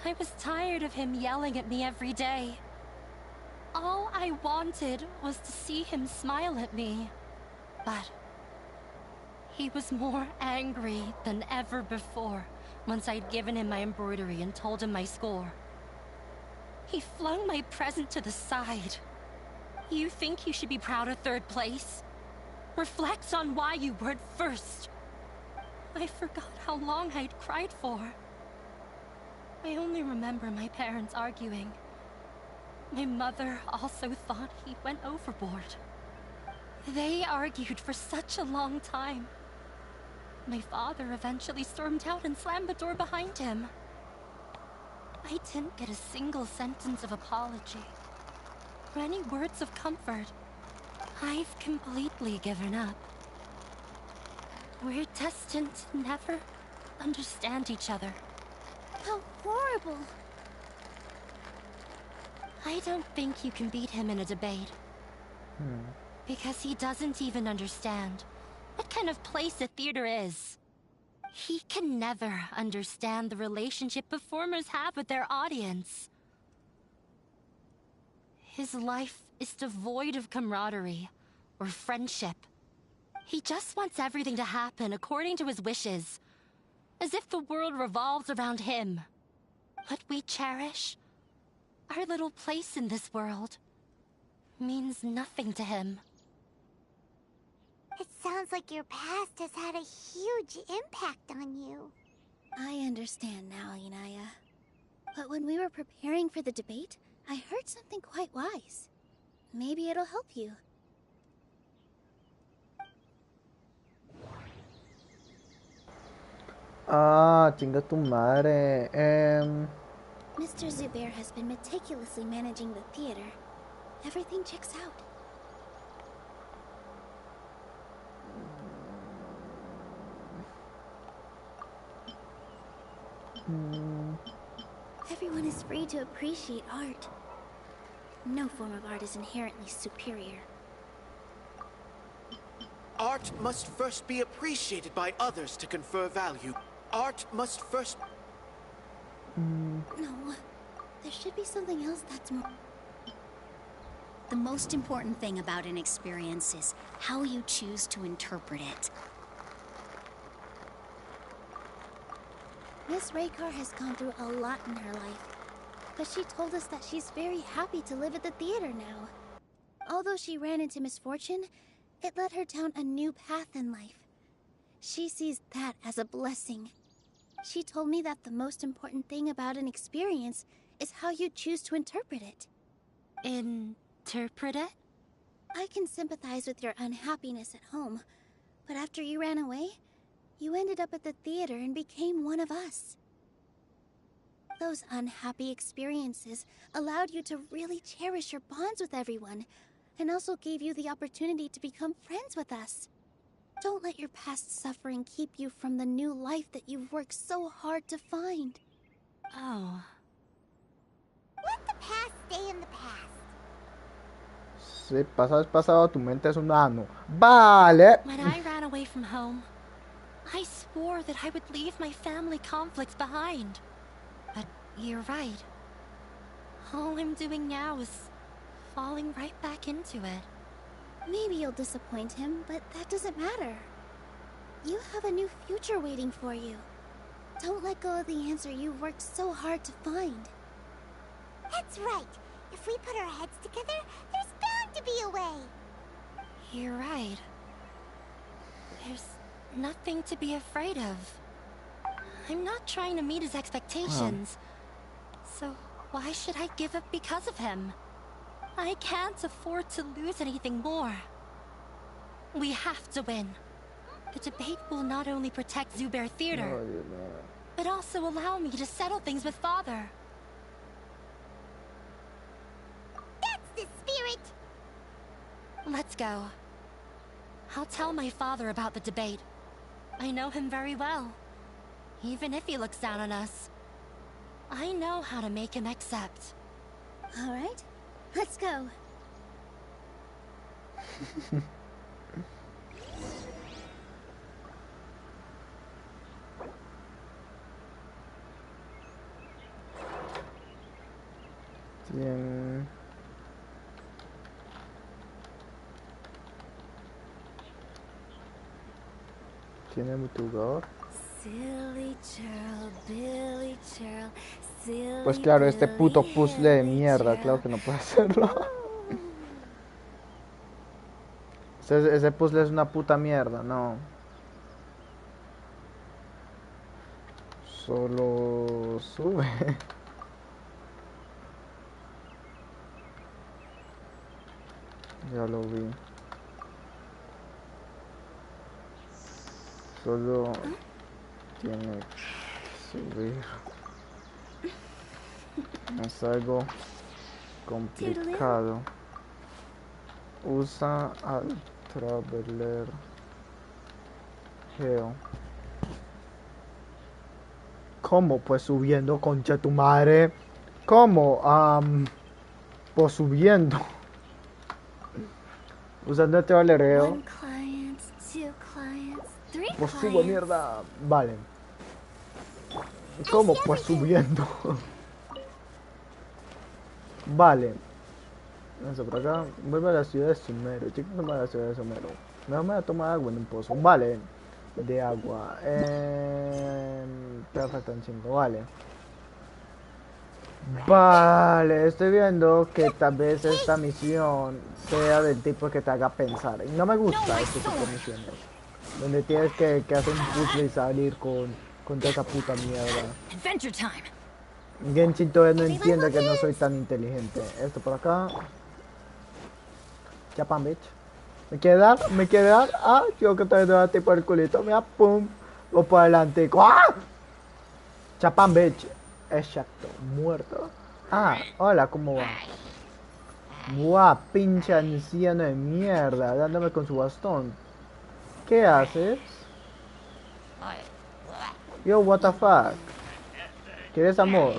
I was tired of him yelling at me every day. All I wanted was to see him smile at me. But he was more angry than ever before once I'd given him my embroidery and told him my score. He flung my present to the side. You think you should be proud of 3rd place? Reflect on why you weren't 1st. I forgot how long I'd cried for. I only remember my parents arguing. My mother also thought he went overboard. They argued for such a long time. My father eventually stormed out and slammed the door behind him. I didn't get a single sentence of apology or any words of comfort. I've completely given up. We're destined to never understand each other. How horrible! I don't think you can beat him in a debate. Because he doesn't even understand what kind of place a theater is. He can never understand the relationship performers have with their audience. His life is devoid of camaraderie or friendship. He just wants everything to happen according to his wishes, as if the world revolves around him. What we cherish, our little place in this world, means nothing to him. It sounds like your past has had a huge impact on you. I understand now, Inaya. But when we were preparing for the debate, I heard something quite wise. Maybe it'll help you. Ah, chinga tu madre. Mr. Zubair has been meticulously managing the theater. Everything checks out. Everyone is free to appreciate art. No form of art is inherently superior. Art must first be appreciated by others to confer value. Art must first... No, there should be something else that's more... The most important thing about an experience is how you choose to interpret it. Miss Raykar has gone through a lot in her life, but she told us that she's very happy to live at the theater now. Although she ran into misfortune, it led her down a new path in life. She sees that as a blessing. She told me that the most important thing about an experience is how you choose to interpret it. Interpret it? I can sympathize with your unhappiness at home, but after you ran away, you ended up at the theater and became one of us. Those unhappy experiences allowed you to really cherish your bonds with everyone, and also gave you the opportunity to become friends with us. Don't let your past suffering keep you from the new life that you've worked so hard to find. Oh. Let the past stay in the past. Si pasado es pasado, tu mente es un ano. Vale. When I ran away from home, I swore that I would leave my family conflicts behind. But you're right. All I'm doing now is falling right back into it. Maybe you'll disappoint him, but that doesn't matter. You have a new future waiting for you. Don't let go of the answer you've worked so hard to find. That's right. If we put our heads together, there's bound to be a way. You're right. There's nothing to be afraid of. I'm not trying to meet his expectations. So why should I give up because of him? I can't afford to lose anything more. We have to win. The debate will not only protect Zubair Theater, but also allow me to settle things with Father. That's the spirit! Let's go. I'll tell my father about the debate. I know him very well. Even if he looks down on us, I know how to make him accept. All right, let's go. Bien. Tiene motivador. Pues claro, este puto puzzle de mierda, claro que no puedo hacerlo. Ese puzzle es una puta mierda, no. Solo sube. Ya lo vi. Solo tiene que subir. Es algo complicado. Usa al traveler geo. ¿Cómo? Pues subiendo, concha tu madre. ¿Cómo? Pues subiendo. Usando el traveler geo. Pues subo, mierda. Vale. ¿Cómo? Pues subiendo. Vale. Eso por acá. Vuelve a la ciudad de Sumero. Chicos, vuelve a la ciudad de Sumero. Me voy a tomar agua en un pozo. Vale. De agua. Te faltan 5. Vale. Vale. Estoy viendo que tal vez esta misión sea del tipo que te haga pensar. Y no me gusta este tipo de misiones. Donde tienes que hacer un puzzle y salir con toda esa puta mierda. Genshin todavía no entiende que no soy tan inteligente. Esto por acá. Chapan, bitch. ¿Me quiere dar? ¿Me quiere dar? Ah, yo que estoy dando tipo el culito. Mira, pum. Voy por adelante. ¡Ah! Chapan, bitch. Exacto. Muerto. Ah, hola, ¿cómo va? Buah, pinche anciano de mierda. Dándome con su bastón. ¿Qué haces? Yo, what the fuck. ¿Quieres amor?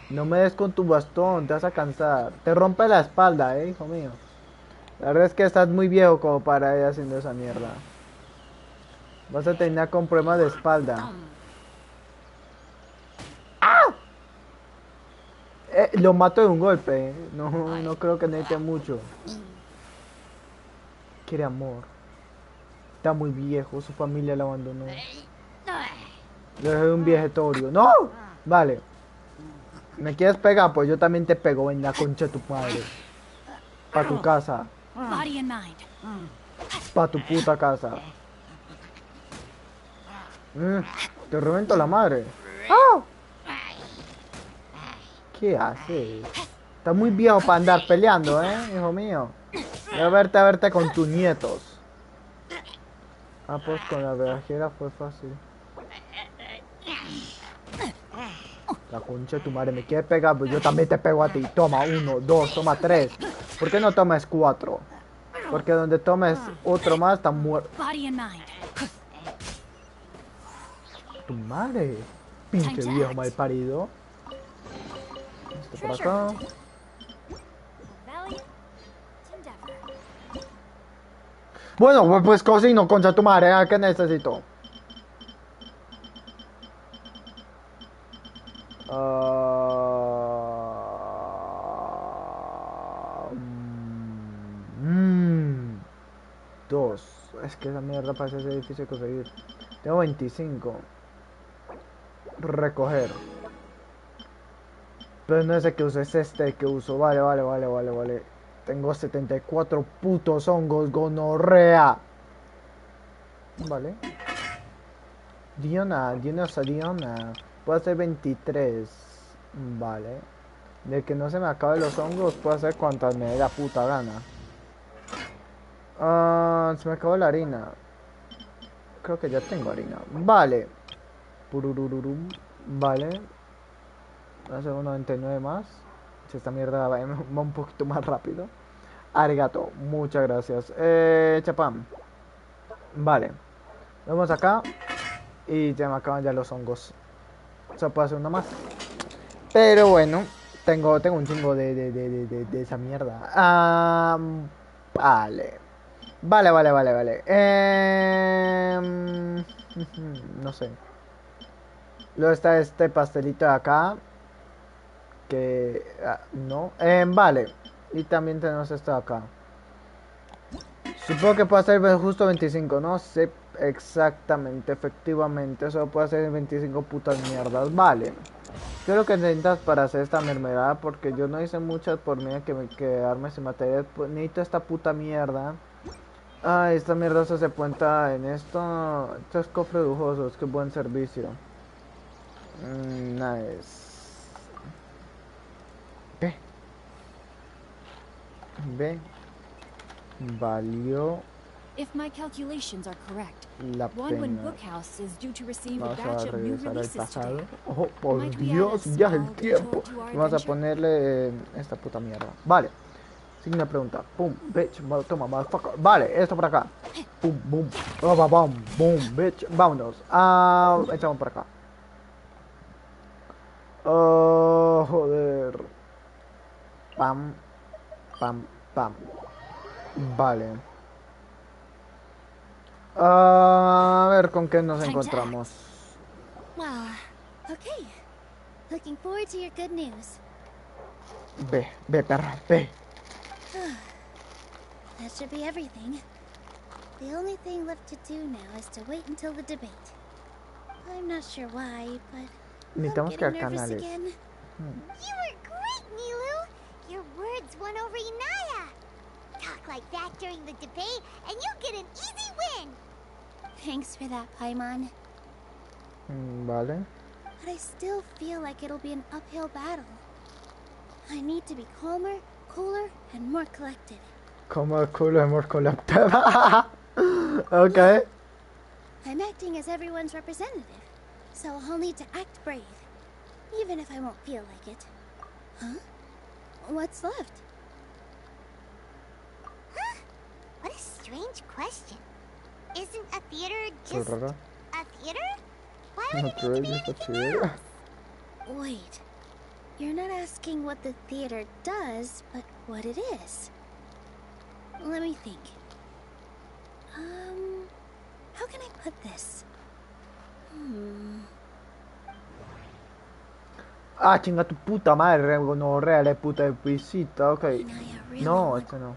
No me des con tu bastón, te vas a cansar. Te rompe la espalda, hijo mío. La verdad es que estás muy viejo como para ir haciendo esa mierda. Vas a terminar con problemas de espalda. ¡Ah! Lo mato de un golpe. No creo que necesite mucho. Quiere amor. Está muy viejo, su familia lo abandonó. Lo dejé un viejetorio. ¡No! Vale. ¿Me quieres pegar? Pues yo también te pego en la concha de tu madre. Pa' tu casa. Pa' tu puta casa. Te revento la madre. ¡Ah! ¿Qué haces? Está muy viejo para andar peleando, hijo mío. Voy a verte con tus nietos. Ah, pues con la viajera fue fácil. La concha de tu madre, me quiere pegar, pues yo también te pego a ti. Toma 1, 2, toma 3. ¿Por qué no tomas 4? Porque donde tomes otro más está muerto. Tu madre. Pinche viejo mal parido. Esto por acá. Bueno, pues cocino, concha tu madre. ¿Qué necesito? 22. Es que esa mierda parece ser difícil de conseguir. Tengo 25. Recoger. Pero no es el que uso, es este el que uso. Vale. Tengo 74 putos hongos, gonorrea. Vale. Diona. Puedo hacer 23. Vale. De que no se me acaben los hongos, puedo hacer cuantas me dé la puta gana. Se me acabó la harina. Creo que ya tengo harina. Vale. Pururururum. Vale. Voy a hacer un 99 más. Si esta mierda va un poquito más rápido. Arigato. Muchas gracias. Chapam. Vale. Vamos acá. Y ya me acaban ya los hongos. Solo puedo hacer una más. Pero bueno. Tengo un chingo de esa mierda. Vale. Vale. No sé. Luego está este pastelito de acá. Que... no. Vale. Y también tenemos esto de acá. Supongo que puedo hacer justo 25. No sé exactamente. Efectivamente. Solo puedo hacer 25 putas mierdas. Vale. ¿Qué es lo que necesitas para hacer esta mermelada? Porque yo no hice muchas por mí que quedarme sin material. Pues necesito esta puta mierda. Esta mierda se cuenta en esto. Estos cofres lujosos. Qué buen servicio. Nice. Ve. Valió If my calculations are correct, la Wanwan pena. Bookhouse is due to receive a Vamos a batch of new regresar al releases pasado. today. Oh, por Might we Dios, add a ya el small tiempo. detour to our Vamos a adventure? ponerle esta puta mierda. Vale. Signa pregunta. Pum, bitch. Toma, motherfucker. Vale, esto por acá. Pum, boom. Boom, bitch. Vámonos. Echamos por acá. Oh, joder. Pam. Vale. A ver con qué nos encontramos. Wow. Okay. Looking forward to your good news. Ve, perra, ve. That should be everything. The only thing left to do now is to wait until the debate. I'm not sure why, but Necesitamos I'm crear getting nervous canales. again. You were great, Nilu! Your words won over Inaya! Talk like that during the debate, and you get an easy win! Thanks for that, Paimon. Vale. But I still feel like it'll be an uphill battle. I need to be calmer, cooler, and more collected. Como el culo hemos colapsado. Okay. I'm acting as everyone's representative, so I'll need to act brave, even if I won't feel like it. Huh? What's left? Huh? What a strange question. Isn't a theater just Rara. a theater? Why would it need to be anything else? Wait. You're not asking what the theater does, but what it is. Let me think. How can I put this? Chinga tu puta madre, gonorrea, la puta de pisita, ok. No, este no.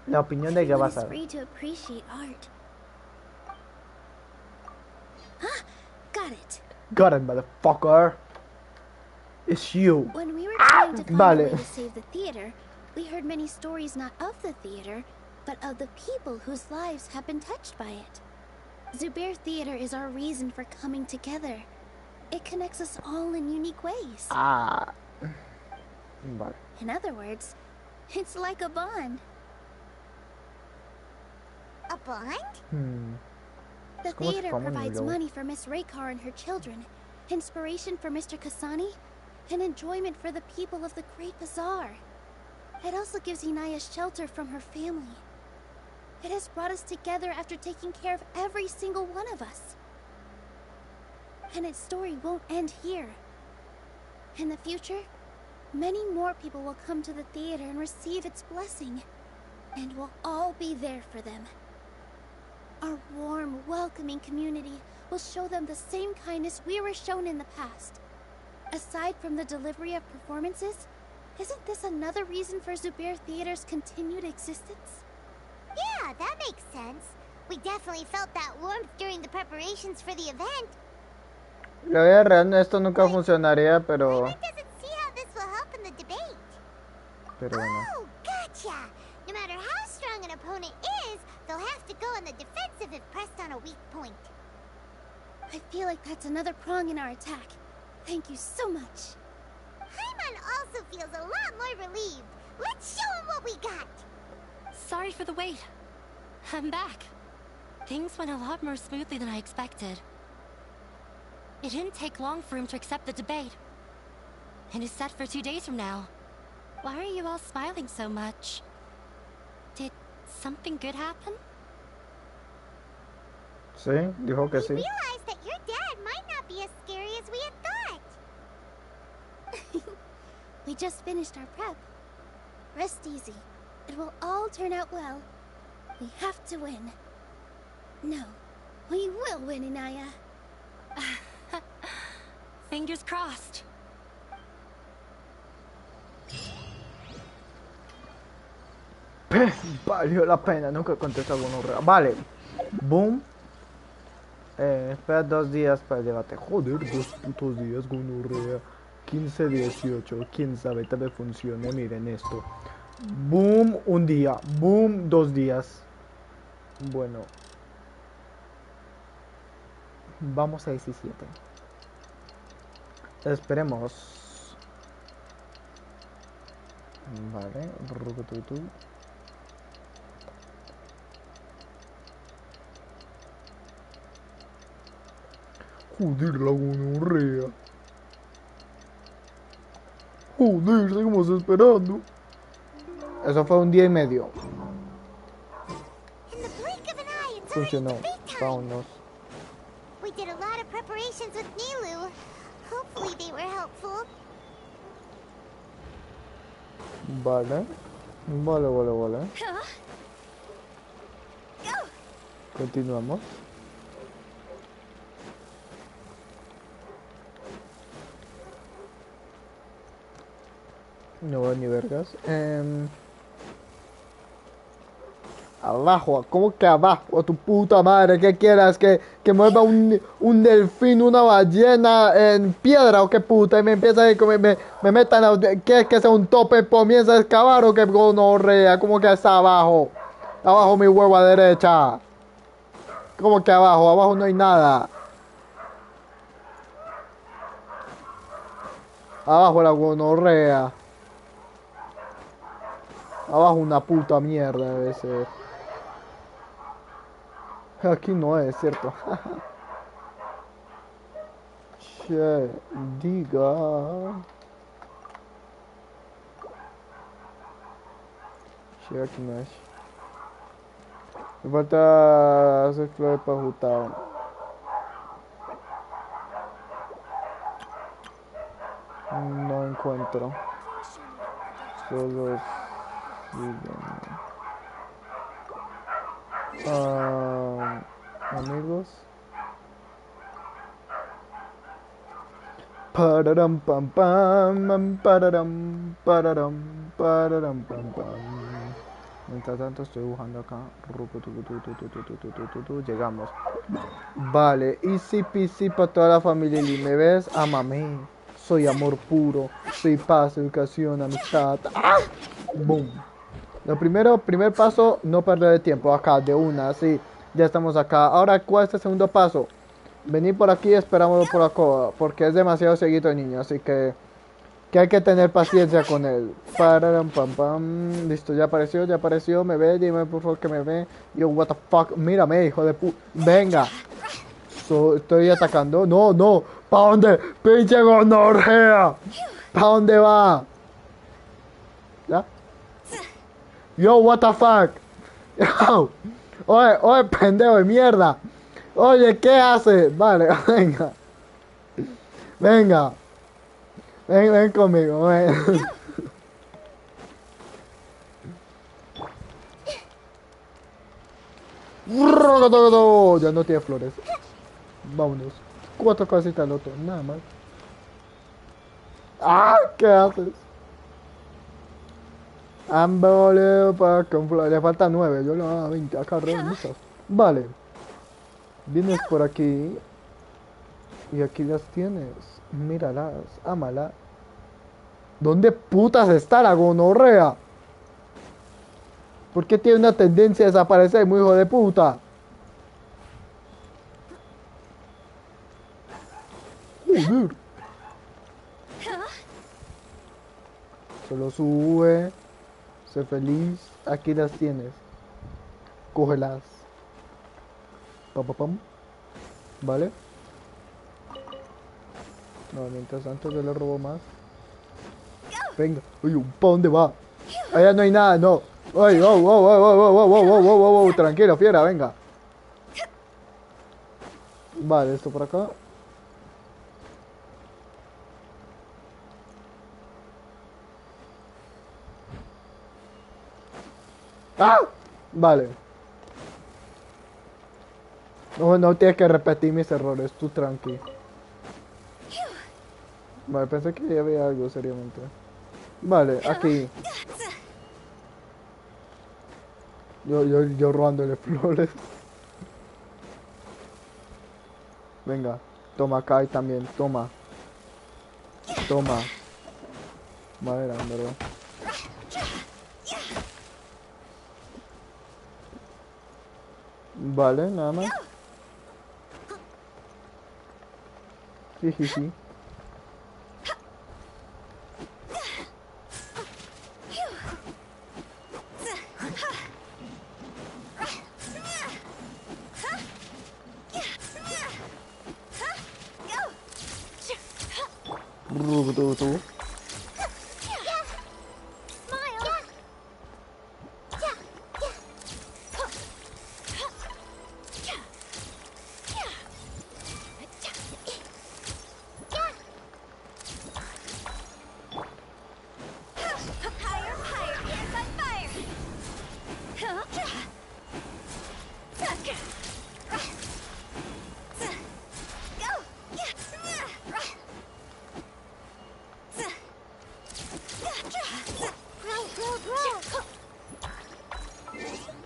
La opinión de que Everyone vas a is free to appreciate art. Ah, got it. Got it, motherfucker. It's you. When we were trying to find a Vale. way to save the theater, we heard many stories not of the theater, but of the people whose lives have been touched by it. Zubair Theater is our reason for coming together. It connects us all in unique ways. Vale. In other words, it's like a bond. A bond? The como si theater fuéramos provides niños. money for Miss Raykar and her children, inspiration for Mr. Kasani, and enjoyment for the people of the Great Bazaar. It also gives Inaya shelter from her family. It has brought us together after taking care of every single one of us. And its story won't end here. In the future, many more people will come to the theater and receive its blessing. And we'll all be there for them. Our warm, welcoming community will show them the same kindness we were shown in the past. Aside from the delivery of performances, isn't this another reason for Zubair Theater's continued existence? Yeah, Yeah, that makes sense. We definitely felt that warmth during the preparations for the event. La vida real esto nunca funcionaría, pero... Doesn't see how this will help in the debate. Pero bueno. Oh, gotcha! No matter how strong an opponent is, they'll have to go on the defensive if pressed on a weak point. I feel like that's another prong in our attack. Thank you so much. Paimon also feels a lot more relieved. Let's show him what we got. Sorry for the wait. I'm back. Things went a lot more smoothly than I expected. It didn't take long for him to accept the debate. And it's set for 2 days from now. Why are you all smiling so much? Did something good happen? Sí, dijo que We sí. realized that your dad might not be as scary as we had thought. We just finished our prep. Rest easy. It will all turn out well. We have to win. No, we will win, Inaya. Fingers crossed. Valió la pena, nunca contesta gonorrea. Vale. Boom. Espera 2 días para el debate. Joder, 2 putos días, gonorrea. 15, 18, quién sabe, tal vez funcione. Miren esto. Boom, 1 día. Boom, 2 días. Bueno. Vamos a 17. Esperemos. Vale. Joder, la gonorrea. Joder, seguimos esperando. Eso fue 1 día y medio. In the blink of an eye, it's Funcionó. already debate time. Vámonos. We did a lot of preparations with Nilu. Hopefully they were helpful. Vale. Vale. Continuamos. No voy ni vergas. Abajo, ¿cómo que abajo? Tu puta madre, ¿qué quieras? ¿Que mueva un delfín, una ballena en piedra o qué puta? Y me empieza a me metan a... ¿Qué es que sea un tope? ¿Comienza a excavar o qué gonorrea? ¿Cómo que está abajo? Abajo mi huevo a derecha. ¿Cómo que abajo? Abajo no hay nada. Abajo la gonorrea. Abajo una puta mierda debe ser. Aquí no es, ¿cierto? Che, diga. Che, aquí no es. Me falta hacer flores para Jutao. No encuentro. Solo amigos. Pararam pam pam, pararam pam pam. Mientras tanto estoy dibujando acá. Llegamos. Vale, easy peasy para toda la familia. Y me ves, amame. Soy amor puro. Soy paz, educación, amistad. ¡Ah! Boom. Lo primer paso, no perder tiempo. Acá, de una, así. Ya estamos acá. Ahora, ¿cuál es el segundo paso? Venir por aquí y esperamos por acá. Porque es demasiado seguido el niño. Así que hay que tener paciencia con él. Pararam, pam, pam. Listo, ya apareció. Me ve, dime por favor que me ve. Yo, what the fuck. Mírame, hijo de pu... Venga. Estoy atacando. No. ¿Pa dónde? Pinche gonorrea. ¿Pa dónde va? ¿Ya? Yo, what the fuck. Yo. Oye, pendejo de mierda. Oye, ¿qué hace? Vale, venga. Ven conmigo, ven. Ya no tiene flores. Vámonos. 4 casitas al otro, nada más. ¡Ah! ¿Qué haces? Ambole para camuflar. Le falta 9. Yo le voy a dar 20. Acá muchas. Vale. Vienes por aquí. Y aquí las tienes. Míralas. Ámala. ¿Dónde putas está la gonorrea? ¿Por qué tiene una tendencia a desaparecer, muy hijo de puta? Joder. Solo sube. Sé feliz. Aquí las tienes. Cógelas. Pam, pam, pam. ¿Vale? No, mientras tanto yo le robo más. Venga. Uy, ¿para dónde va? Allá no hay nada, no. Ay, wow, wow, wow, wow, wow, wow, wow, wow, wow, tranquilo, fiera, venga. Vale, esto por acá. ¡Ah! Vale. No, no tienes que repetir mis errores, tú tranqui. Vale, pensé que ya había algo seriamente. Vale, aquí. Yo robándole flores. Venga, toma acá y también, toma. Toma. Madera, en verdad. Vale, nada más. Jijiji. Tú.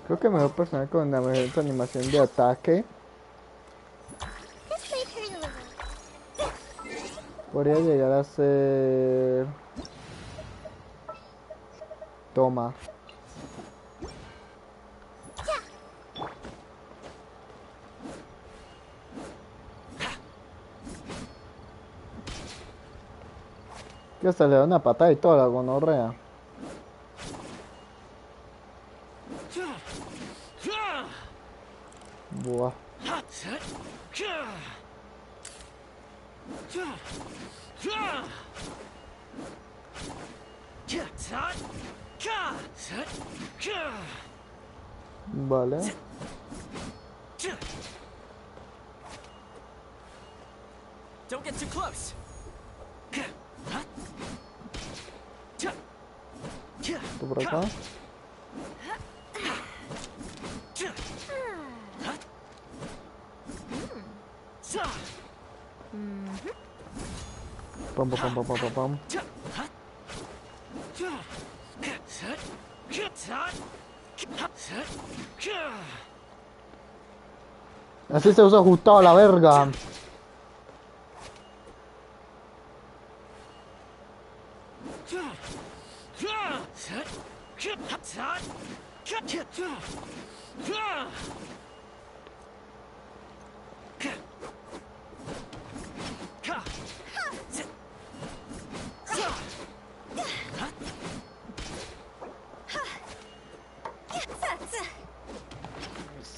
Creo que mejor personal con la mejor animación de ataque. Podría llegar a ser... Toma. Que hasta le da una patada y toda la gonorrea. Buah. Vale. Don't get too close. Esto por acá. Pam, pam, pam, pam, pam, pam. Así se usa ajustado a la verga.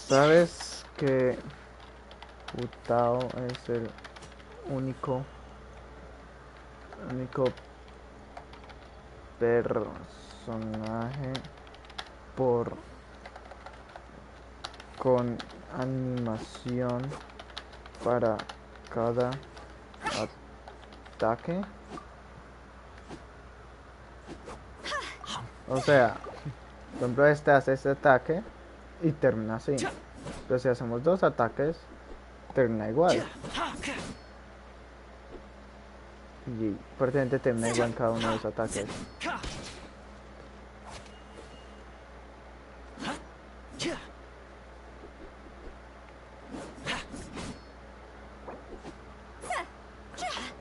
¿Sabes que Utao es el único personaje con animación para cada ataque? O sea, por ejemplo, este hace este ataque y termina así. Pero si hacemos dos ataques, termina igual. Y prácticamente termina igual en cada uno de los ataques.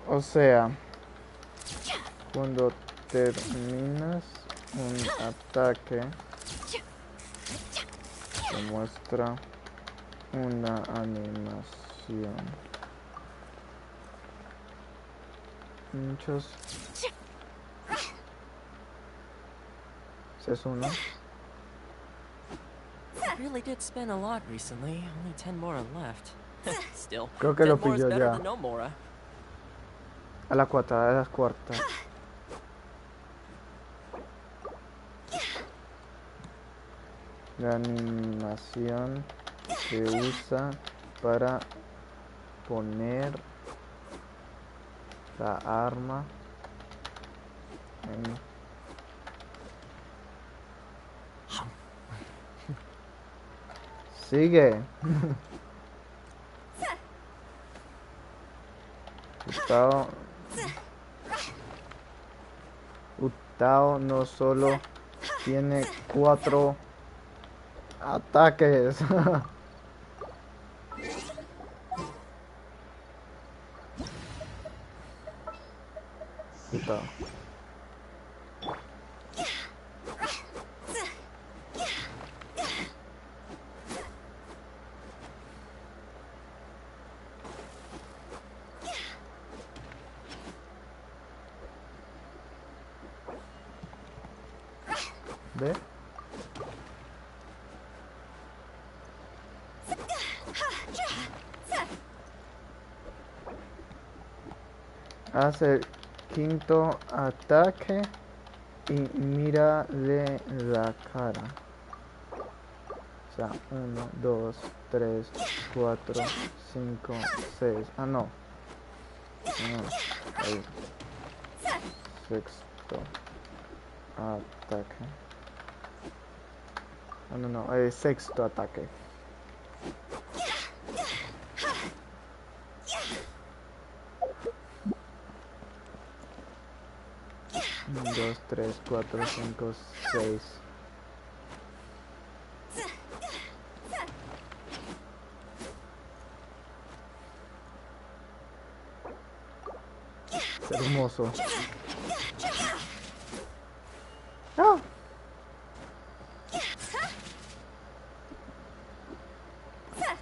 O sea, cuando terminas un ataque, te muestra una animación. Muchos. Ese es uno. I really did spend a lot recently. Only 10 more are left. Still, Creo que 10 lo more is pilló better ya. than no more. A la cuarta, a las cuartas. La animación se usa para poner la arma en... Sigue. Utao no solo tiene 4 ataques. Utao. ¿Ve? Hace el quinto ataque y mírale la cara. O sea, 1, 2, 3, 4, 5, 6. Ah, no. Ahí. Sexto ataque. Ah, no, sexto ataque. 1, 2, 3, 4, 5, 6. Es hermoso. ¡Ah!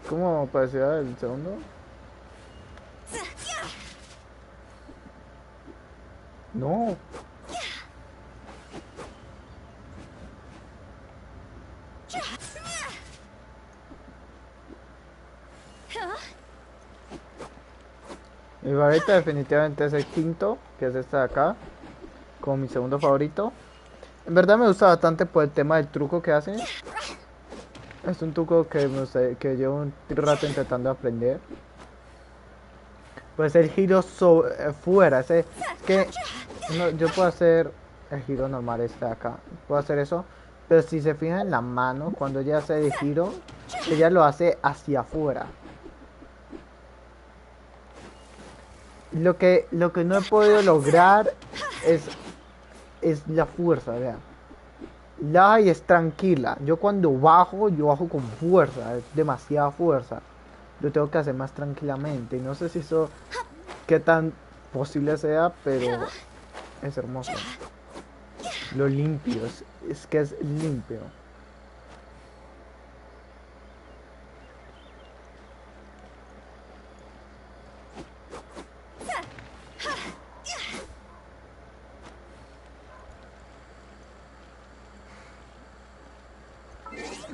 ¿Cómo parecía el segundo? No. Mi favorita definitivamente es el quinto, que es este de acá, como mi segundo favorito. En verdad me gusta bastante por el tema del truco que hace. Es un truco que que llevo un rato intentando aprender. Pues el giro fuera, es que no, yo puedo hacer el giro normal este de acá, puedo hacer eso, pero si se fijan en la mano, cuando ella hace el giro, ella lo hace hacia afuera. Lo que no he podido lograr es la fuerza, vean. La y es tranquila. Yo cuando bajo, yo bajo con fuerza, es demasiada fuerza. Lo tengo que hacer más tranquilamente. No sé si eso qué tan posible sea, pero es hermoso. Lo limpio, es que es limpio.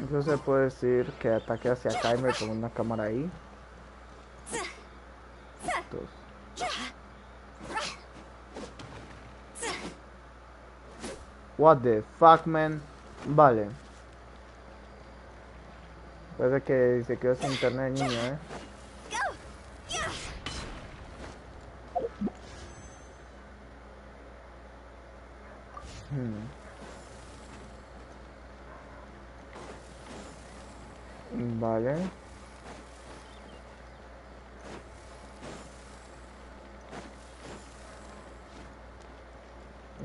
Incluso se puede decir que ataque hacia acá y me pongo una cámara ahí. Dos. What the fuck, man. Vale. Parece que se quedó sin internet el niño, Vale.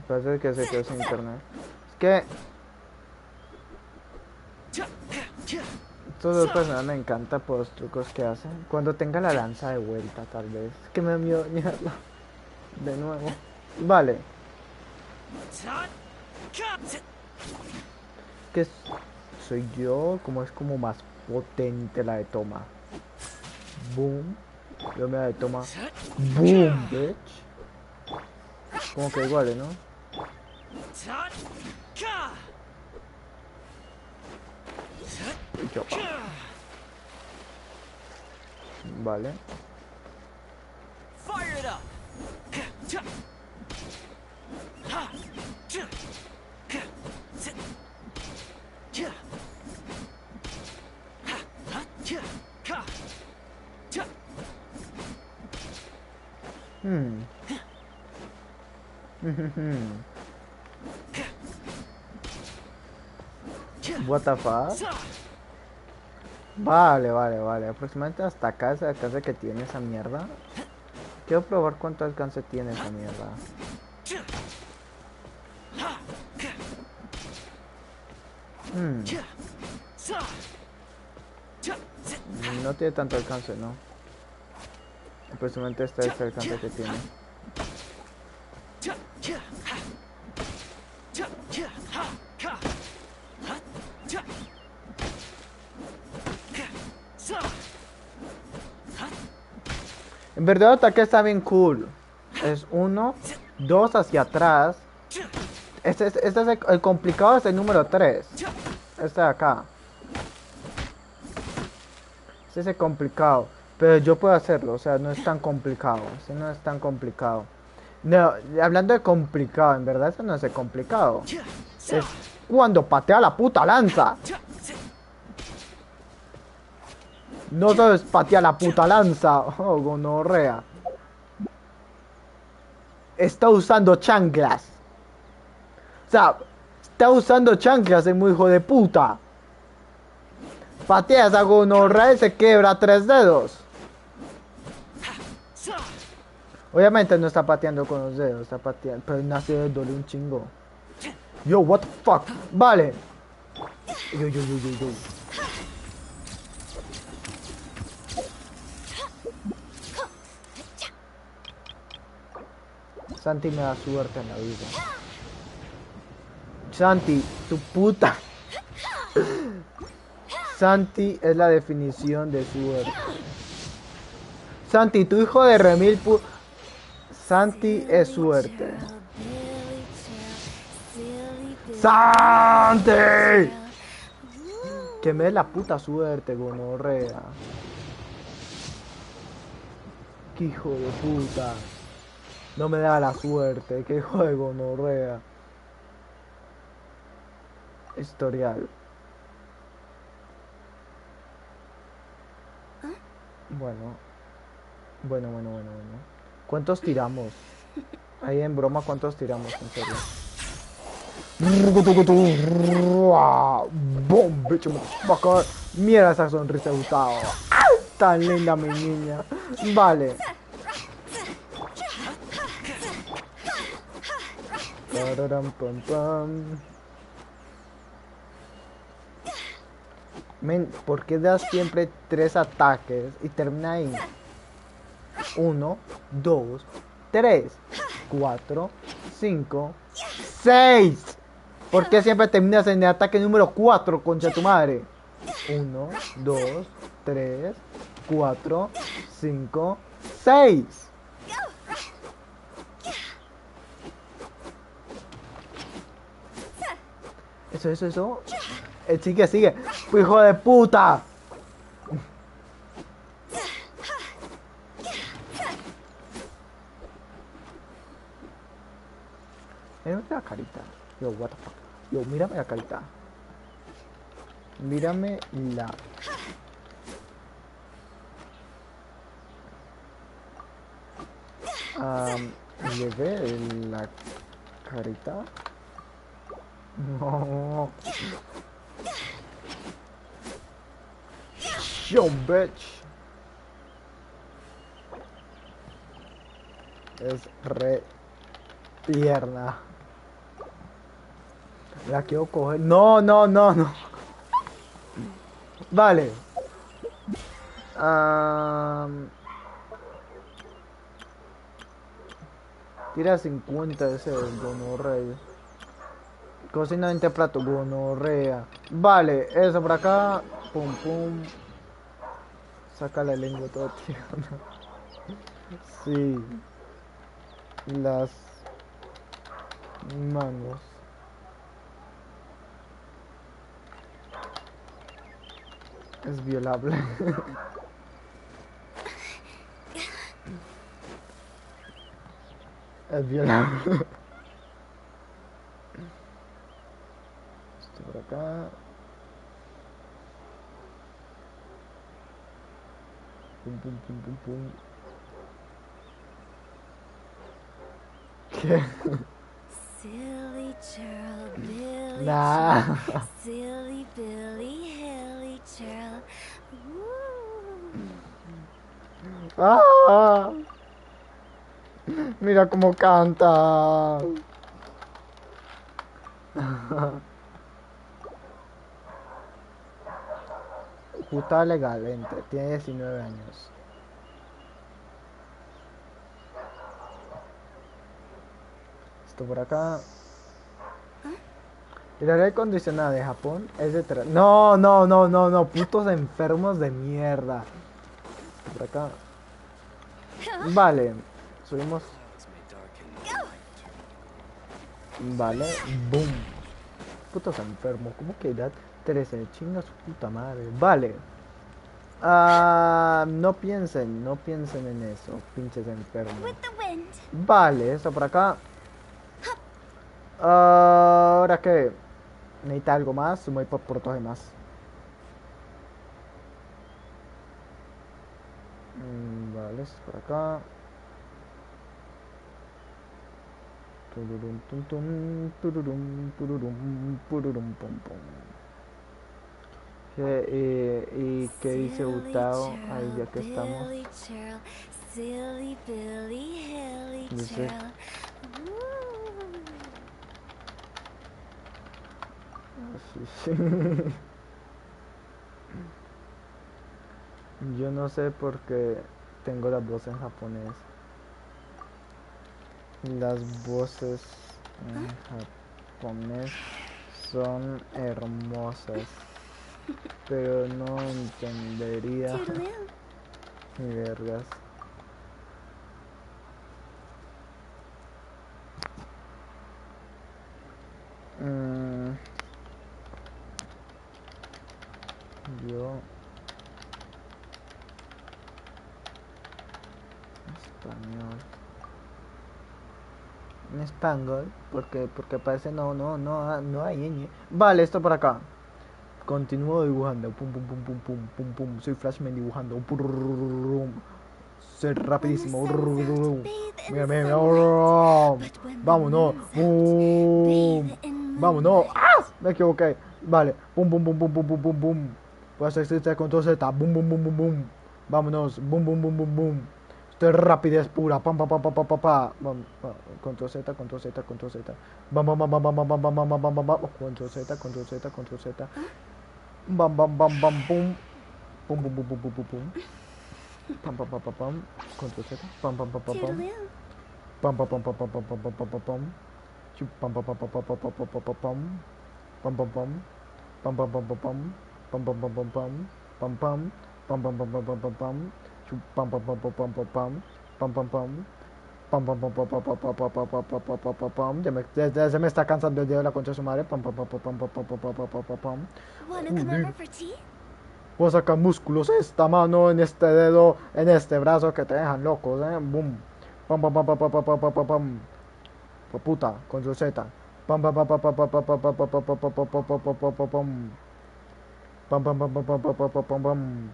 Parece que se quedó sin internet. Es que Estos dos personajes me encantan por los trucos que hacen. Cuando tenga la lanza de vuelta, tal vez. Que me dio mierda. De nuevo. Vale. Que soy yo, como es como más potente la de toma. Boom. Yo me la de toma. Boom, bitch. Como que iguales, ¿no? Yo. Vale. Fire it up. What the fuck? Vale, vale, vale. Aproximadamente hasta acá es el alcance que tiene esa mierda. Quiero probar cuánto alcance tiene esa mierda. No tiene tanto alcance, ¿no? Aproximadamente este es el alcance que tiene. En verdad el ataque está bien cool. Es 1, 2 hacia atrás. Este es el complicado, es el número 3. Este de acá. Este es el complicado. Pero yo puedo hacerlo, o sea, no es tan complicado. Este no es tan complicado. No, hablando de complicado, en verdad eso no es el complicado. Es cuando patea la puta lanza. No sabes patear la puta lanza. Oh, gonorrea. Está usando chanclas. O sea, está usando chanclas, es muy hijo de puta. Patea esa gonorrea y se quebra 3 dedos. Obviamente no está pateando con los dedos, está pateando. Pero nace de doler un chingo. Yo, what the fuck. Vale. Yo. Santi me da suerte en la vida. Santi, tu puta. Santi es la definición de suerte. Santi, tu hijo de remil pu... Santi es suerte. ¡Santi! Que me dé la puta suerte, gonorrea. ¡Qué hijo de puta! No me da la suerte, qué hijo de gonorrea. Historial. Bueno. ¿Cuántos tiramos? Ahí en broma, ¿cuántos tiramos? En serio. ¡Bum! Bicho, motherfucker. Mira esa sonrisa de Gustavo. Tan linda mi niña. Vale. Men, ¿por qué das siempre 3 ataques y termina ahí? 1, 2, 3, 4, 5, 6. ¿Por qué siempre terminas en el ataque número 4, concha tu madre? 1, 2, 3, 4, 5, 6. Eso. Sigue. ¡Hijo de puta! Mírame la carita. Yo, what the fuck. Yo, mírame la carita. Mírame la... ¿Le ve la carita? No. Yo, bitch. Es re tierna. La quiero coger. No. Vale. Am, tira 50 ese gonorrea. Cocina 20 platos, gonorrea. Vale, eso por acá. Pum, pum. Saca la lengua toda tierna. Sí. Las manos. Es violable. Es violable. Esto por acá. Pum, pum, pum, pum, pum. ¿Qué? Silly churl, Billy Nah. churl, silly Billy, hilly churl. ¡Ah! Mira cómo canta. Puta legalmente, tiene 19 años. Esto por acá. El aire acondicionado de Japón es de No, no, no, no, no, putos enfermos de mierda. Esto por acá. Vale, subimos. Vale, boom. Putos enfermos, ¿cómo que edad 13? Chinga su puta madre. Vale. No piensen en eso, pinches enfermos. Vale, esto por acá. Ahora que necesita algo más, sumo y por todo demás. Vale, esto por acá. Tururum, tum, tum, tururum, tururum, pururum, pum, pum. ¿Y qué dice Utao? Ahí ya que estamos. Silly Billy, hilly Dice, churl. sí. Yo no sé por qué tengo la voz en japonés. Las voces en japonés son hermosas, pero no entendería ni vergas. Yo español. En español, porque parece no hay ñ. Vale, esto por acá. Continúo dibujando. Pum pum pum pum pum pum pum. Soy Flashman dibujando. Soy rapidísimo. Mira, mira. Vámonos. Vámonos. ¡Ah! Me equivoqué. Vale. Pum pum pum pum pum pum pum pum. Pues existe con todo Z. Bum bum bum bum bum. Vámonos. Bum bum bum bum bum. Esto es rapidez pura. Pam pam pam pam pam pam pam. Control Z, control Z, control Z. Bam bam bam bam bam bam bam bam bam bam bam bam. Control Z, control Z, control Z. Bam bam bam bam bum. Pum pum pum pum pum pum pum. Pam pam pam pam pam. Control Z. Pam pam pam pam pam. Pam pam pam pam pam pam pam pam pam pam pam. Chup pam pam pam pam pam pam pam pam pam pam. Pam pam pam. Pam pam pam pam pam. Pam pam pam pam pam. Pam pam. Pam pam pam pam pam pam pam. Chup pam pam pam pam pam pam pam. Pam pam pam. Pam pam pam pam pam pam pam pam pam pam pam pam pam pam. Ya se me está cansando el dedo de la concha de su madre. Pam pam pam pam pam pam pam pam pam pam pam pam. Wanna come over for tea? Voy a sacar músculos en esta mano, en este dedo, en este brazo que te dejan locos, boom. Pam pam pam pam pam pam pam pam pam pam. Puta, con su Z. Pam pam pam pam pam pam pam pam pam pam pam pam pam pam pam pam pam pam. Pam pam pam pam pam pam pam pam pam pam.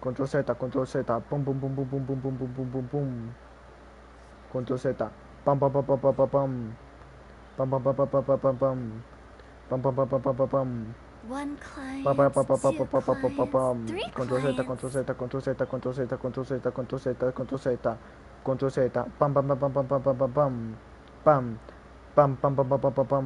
Control Z, control Z. Pum pum pum pum pum pum pum pum pum pum pum. Control Z. Pam pam pam pam pam pam pam. Pam pam pam pam pam pam pam pam. Pam pam pam pam pam pam pam. One client, Pa pa pa pa pa two pa pa pa pa pam. clients, three Control Z, clients. control Z, control Z, control Z, control Z, control Z, control Z, control Z. Pam pam pam pam pam pam pam pam pam. Pam pam pam pam pam pam pam.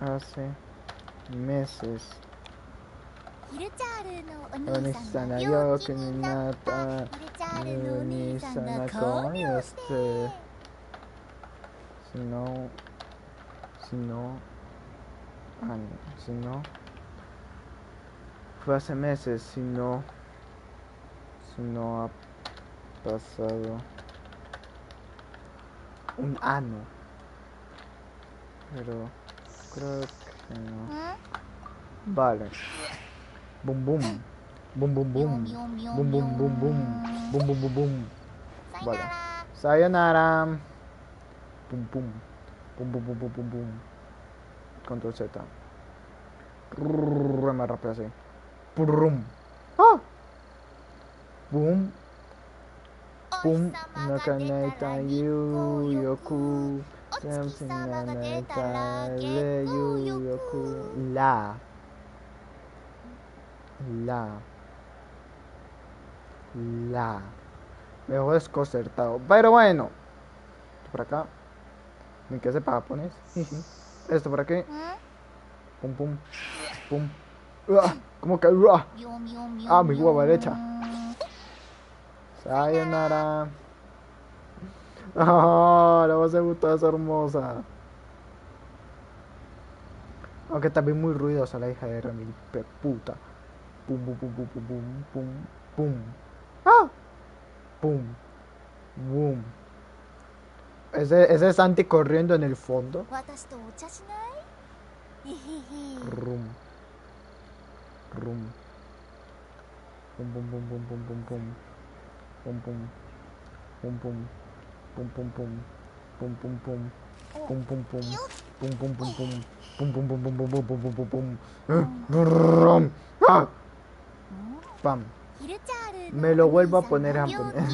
hace meses. ヒルチャールのおお兄兄さんがさんが病病気気にになっなったた。ヒルチャールのおお兄兄さんさんががこ看う病して。 si no, si no, si no, fue hace meses, si no ha pasado un año, pero creo que no. Vale. Boom boom. Boom boom boom. Boom boom boom boom. Boom boom boom boom. Vale. Sayonara. Boom boom. Boom boom boom boom boom boom. Control Z. Me rapé así. Brum. ¡Ah! Boom. Boom. No caneta yu yoku. Something naneta de yu yoku. La. Me voy desconcertado. Pero bueno. Por acá. ¿En qué sepa japonés? Esto por aquí. Pum pum. Pum. ¿Cómo que? Ah, mi hueva derecha. Sayonara. Ah, la voz de Buta es hermosa. Aunque también muy ruidosa la hija de Remy, puta. Pum pum pum pum pum pum pum pum. ¡Ah! Pum. Boom. Ese Santi corriendo en el fondo. Rum. Rum. Pum pum pum pum pum pum pum. Pum pum. Pum pum. Pum pum pum. Pum pum pum. Pum pum pum. Pum pum pum pum. Pum pum pum pum pum pum pum pum pum pum. ¡Ah! Pam. Me lo vuelvo a poner a poner.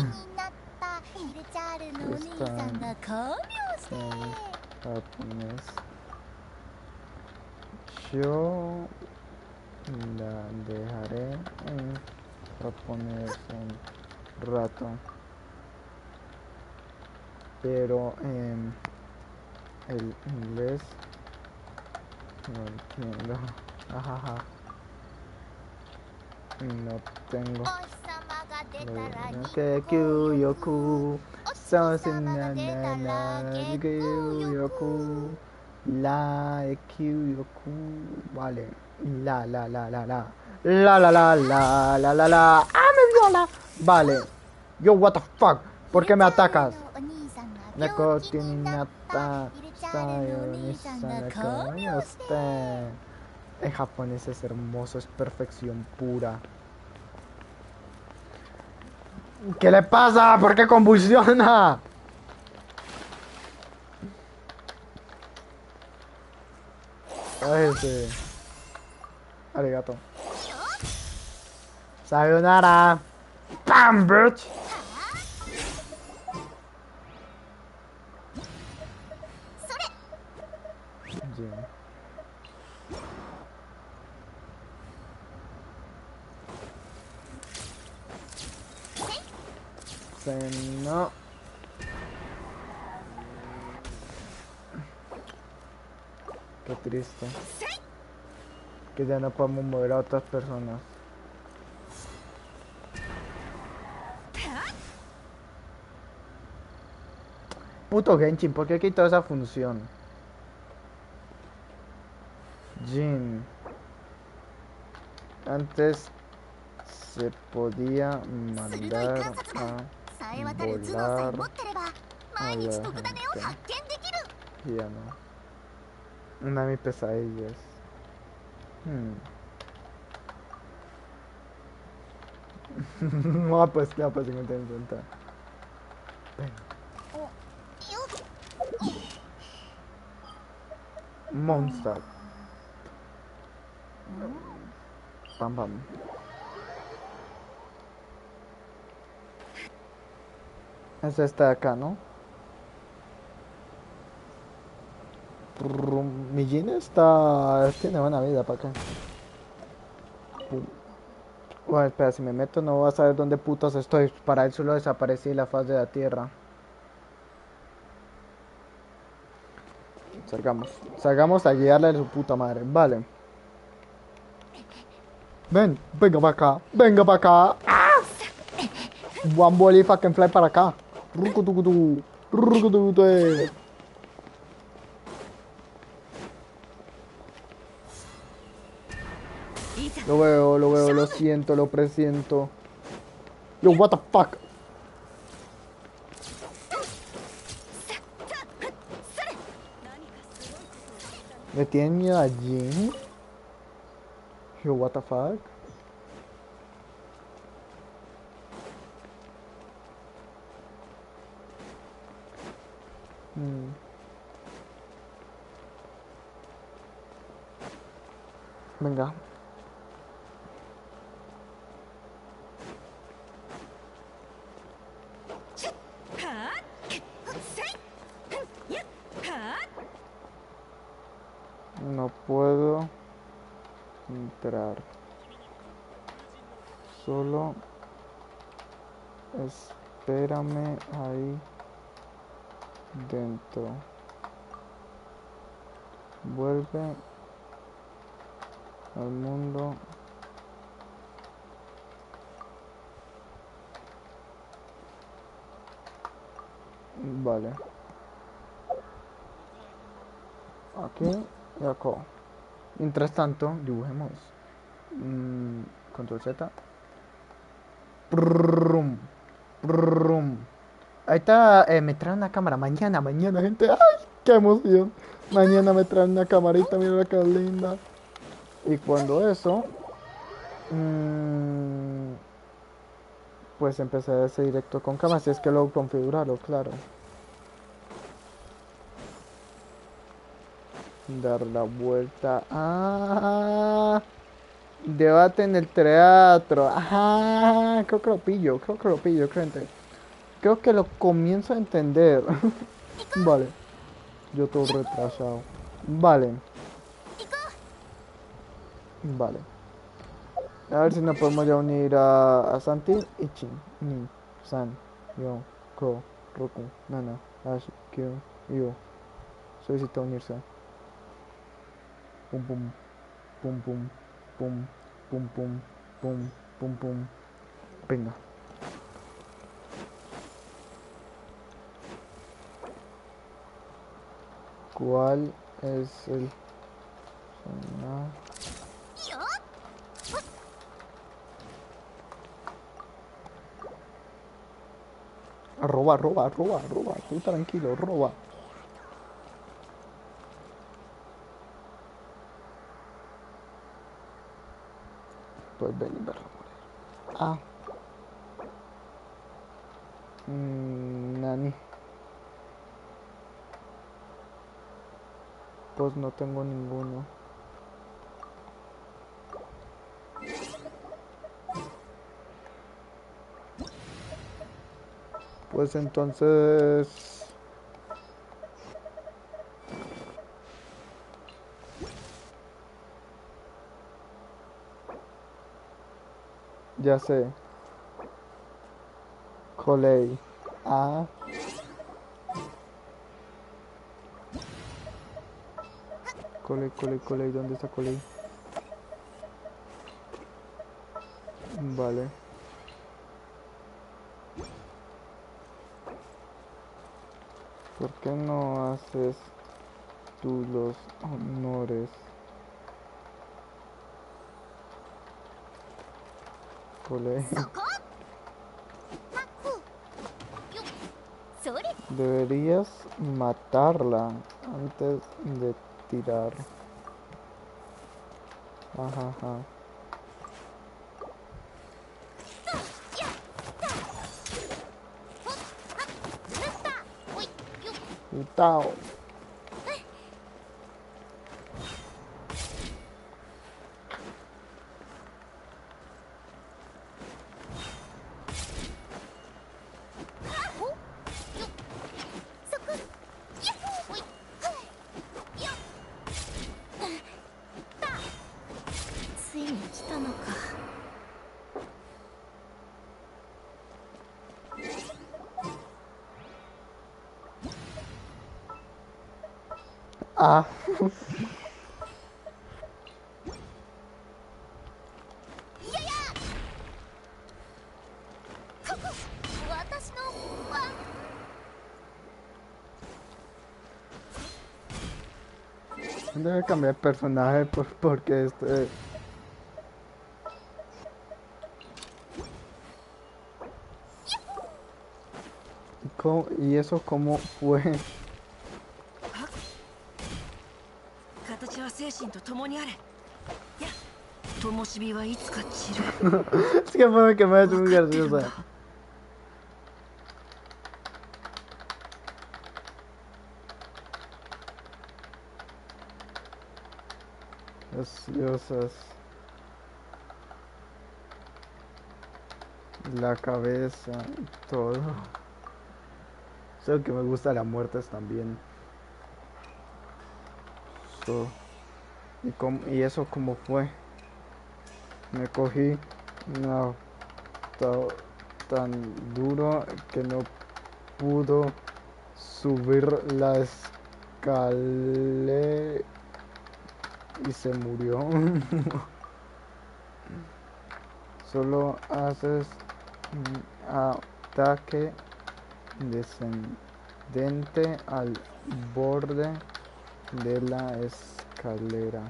Japonés. Yo la dejaré en japonés un rato. Pero el inglés no entiendo. Ajaja. No tengo. Que Kyoku. Kyoku. La Kyoku. Vale. La. ¡Ah, me viola! Vale. Yo, what the fuck. ¿Por qué me atacas? Neko tininata. En japonés es hermoso, es perfección pura. ¿Qué le pasa? ¿Por qué convulsiona? Ese. Arigato. Sayonara. ¡Bam, bitch! No. Qué triste. Que ya no podemos mover a otras personas. Puto Genshin, ¿por qué quitó esa función? Jin. Antes se podía mandar a volar a la gente. Ya no. Una de mis pesadillas. No, pues 50. Monster. Pam pam. Es esta de acá, ¿no? Mi Jin tiene buena vida para acá. Bueno, espera, si me meto no voy a saber dónde putas estoy. Para él solo desaparecí la faz de la tierra. salgamos. Salgamos a guiarle a su puta madre. Vale. Ven, venga para acá. Venga para acá. ¡Ah! One body fucking fly para acá. Rucutucutu. Rucutucutu. Lo veo, lo siento, lo presiento. Yo, what the fuck? ¿Le tienen miedo a Jin? Yo, what the fuck? Venga. No puedo entrar. Solo espérame ahí dentro. Vuelve al mundo. Vale. Aquí y acá. Mientras tanto, dibujemos. Control Z. Prrrum, prrrum. Ahí está, me traen una cámara. Mañana, gente. ¡Ay! ¡Qué emoción! Mañana me traen una camarita. Mira qué linda. Y cuando eso... pues empecé ese directo con cámara. Si es que lo configurarlo, claro. Dar la vuelta. ¡Ah! Debate en el teatro. Ajá. Creo que lo pillo, gente. Creo que lo comienzo a entender. Vale. Yo todo retrasado. Vale. Vale. A ver si nos podemos ya unir a Santi, Ichi, Ni, San, Yo, Ko, Roku, Nana, Ash, Kyo, Yo. Solicita unirse. Pum pum. Pum pum. Pum. Pum pum. Pum. Pum pum. Venga. ¿Cuál es el roba, tú tranquilo, roba. Pues ven y verlo. Ah. Nani. Pues no tengo ninguno. Pues entonces... ya sé. Coley. Ah. Coley. ¿Dónde está Coley? Vale. ¿Por qué no haces tú los honores? Coley. Deberías matarla antes de tirar. Ajá. Utao. Ah. Debe cambiar de personaje porque este... ¿Y eso cómo fue? 形は精神と共にあれ。や、灯火はいつか散る。 Es que fue que me ha hecho muy graciosa. Graciosas. La cabeza, todo. Sé que me gusta las muertes también. So, ¿y eso cómo fue? Me cogí no, tan duro que no pudo subir la escalera y se murió. Solo haces un ataque descendente al borde de la escalera.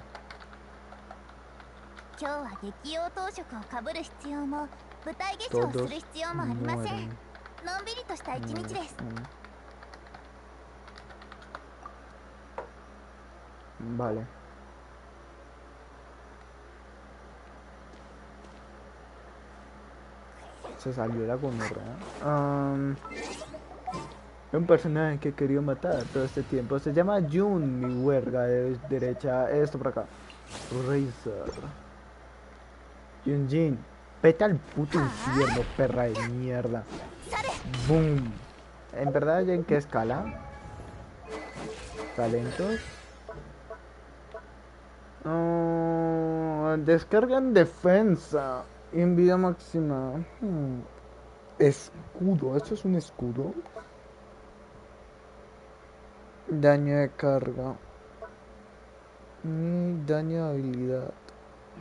今日は激用当色をかぶる必要も舞台化粧をする必要もありません。のんびりとした一日です。Vale. Se salió la gonorrea. Un personaje que quería matar todo este tiempo. Se llama Jun, mi huerga de derecha. Esto por acá. Razor. Jin. Vete al puto infierno, perra de mierda. Boom. ¿En verdad en qué escala? Talentos. Descargan defensa. En vida máxima. Escudo. ¿Esto es un escudo? Daño de carga. Daño de habilidad.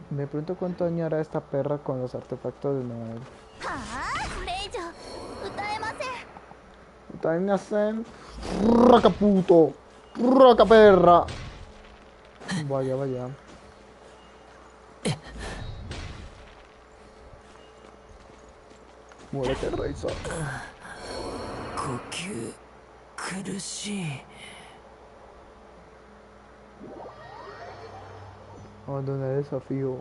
Me pregunto cuánto daño hará esta perra con los artefactos de Noel. También me hacen... ¡Raca puto! ¡Raca perra! Vaya, vaya. Muérete, Razor. Abandona el desafío.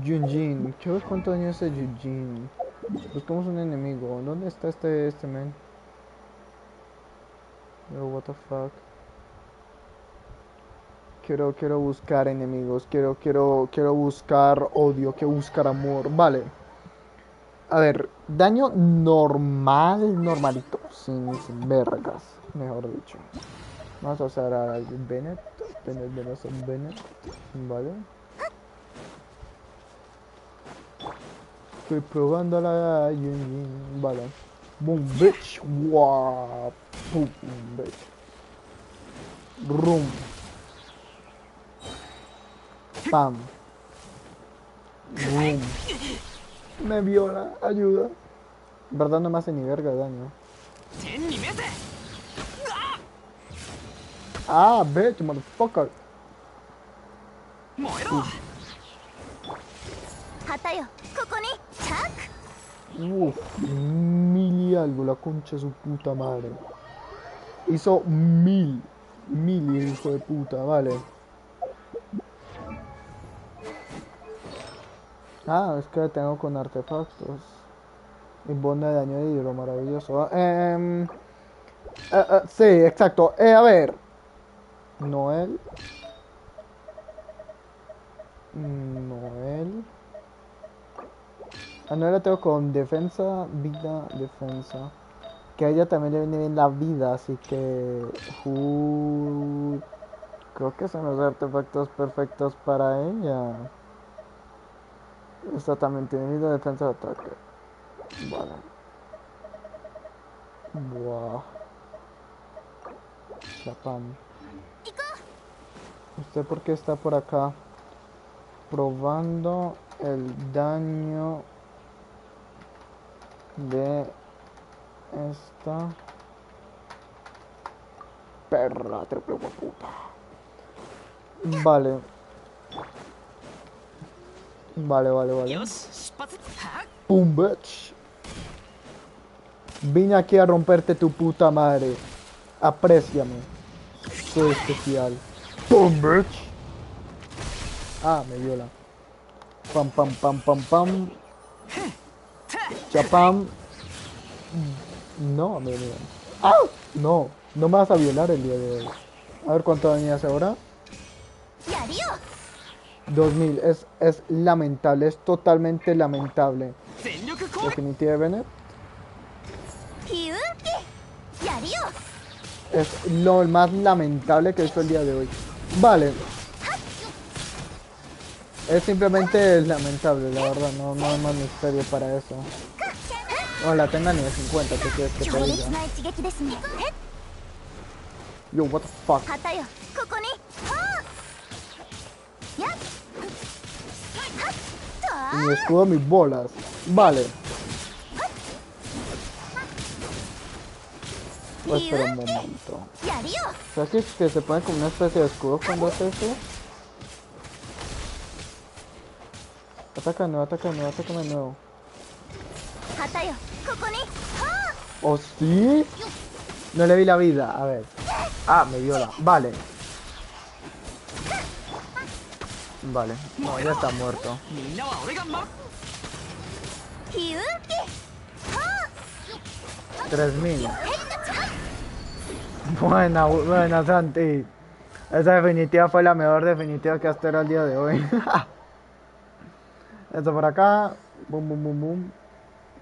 Yunjin. ¿Qué ves cuánto daño hace Yunjin? Buscamos un enemigo. ¿Dónde está este man? Oh, what the fuck. Quiero buscar enemigos. Quiero buscar odio. Quiero buscar amor. Vale. A ver, daño normal, normalito. Sin vergas, mejor dicho. Vamos a usar a Bennett. Bennett. Vale. Estoy probando a la Yun. Vale. Boom, bitch. Wow. Boom, bitch. Room. Pam. Boom. Me viola. Ayuda. En verdad no me hace ni verga de daño. Ah, bitch, motherfucker. Mil y algo, la concha de su puta madre. Hizo mil, hijo de puta, vale. Ah, es que tengo con artefactos. Y bomba de daño de hidro, maravilloso. Sí, exacto. A ver. Noel. A Noel la tengo con defensa, vida, defensa. Que a ella también le viene bien la vida, así que... creo que son los artefactos perfectos para ella. Esta también tiene vida, defensa, de ataque. Vale. Buah. Chapam. ¿Usted por qué está por acá? Probando el daño de esta perra, triple puta. Vale. Vale. Boom, bitch. Vine aquí a romperte tu puta madre. Apréciame. Soy especial. Boom, bitch. Ah, me viola. Pam. Chapam. No, me violan. ¡Ah! No me vas a violar el día de hoy. A ver cuánto daño hace ahora. 2000, es lamentable, es totalmente lamentable. Definitivamente. Es lo más lamentable que he visto el día de hoy. Vale. Es simplemente lamentable, la verdad, no hay más misterio para eso. No la tenga ni de 50, ¿qué quieres que te diga? Yo, what the fuck. Y mi escudo, mis bolas. Vale. Pues espera un momento. ¿Sabes que se pone como una especie de escudo cuando hace eso? Atácame de nuevo. ¿Oh sí? No le vi la vida, a ver. Ah, me viola, vale. Vale, no, ya está muerto. 3000. Buena, Santi. Esa definitiva fue la mejor definitiva que hasta era el día de hoy. Esto por acá. Boom.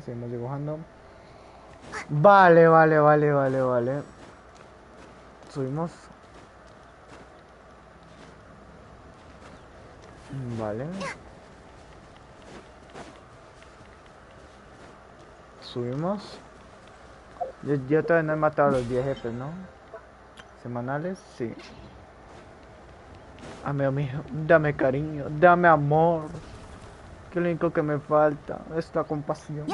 Seguimos dibujando. Vale. Subimos. Vale. Subimos. Yo todavía no he matado a los 10 jefes, ¿no? Semanales, sí. Amigo, dame cariño, dame amor. Que lo único que me falta es la compasión.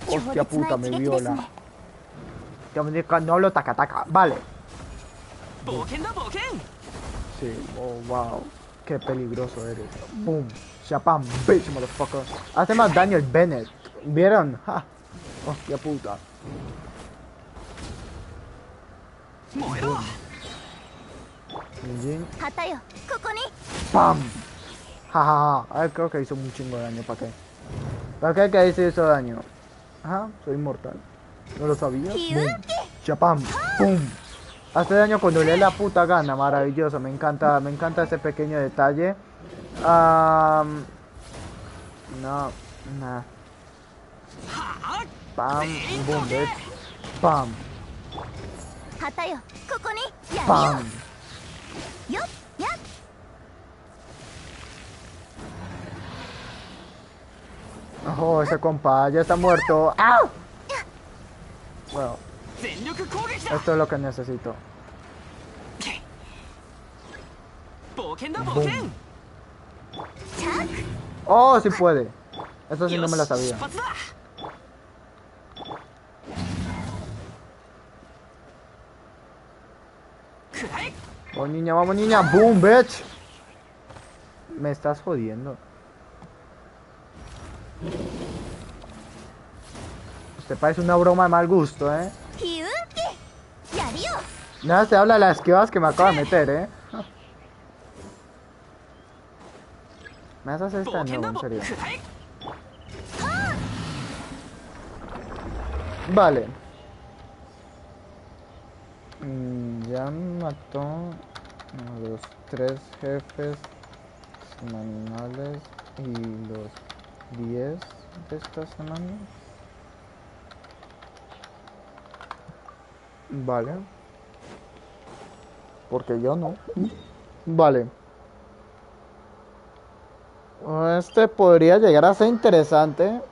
Hostia puta, me viola. No lo taca. Vale. Sí, oh wow. Qué peligroso eres. Boom. Chapam, bitch, motherfucker. Hace más daño el Bennett. ¿Vieron? Ja. Hostia puta. Boom. ¡Pam! Jajaja. A ver, creo que hizo un chingo de daño. ¿Para qué? ¿Para qué que hizo daño? Ajá, soy inmortal. ¿No lo sabías? Boom. Chapam. ¡Pum! Hace daño cuando le da la puta gana. Maravilloso. Me encanta ese pequeño detalle. No. Pam. Boom, bitch. Pam. Pam. Oh, ese compa ya está muerto. ¡Ah! Bueno, esto es lo que necesito. Boom. Oh, sí puede. Eso sí no me la sabía. Vamos niña, boom, bitch. Me estás jodiendo. Usted parece una broma de mal gusto, ¿eh? Nada se habla de las esquivas que me acabo de meter, ¿Me vas a hacer esta de nuevo, en serio? Vale. Ya mató a los 3 jefes semanales y los 10 de esta semana. Vale. Porque yo no. Vale. Este podría llegar a ser interesante.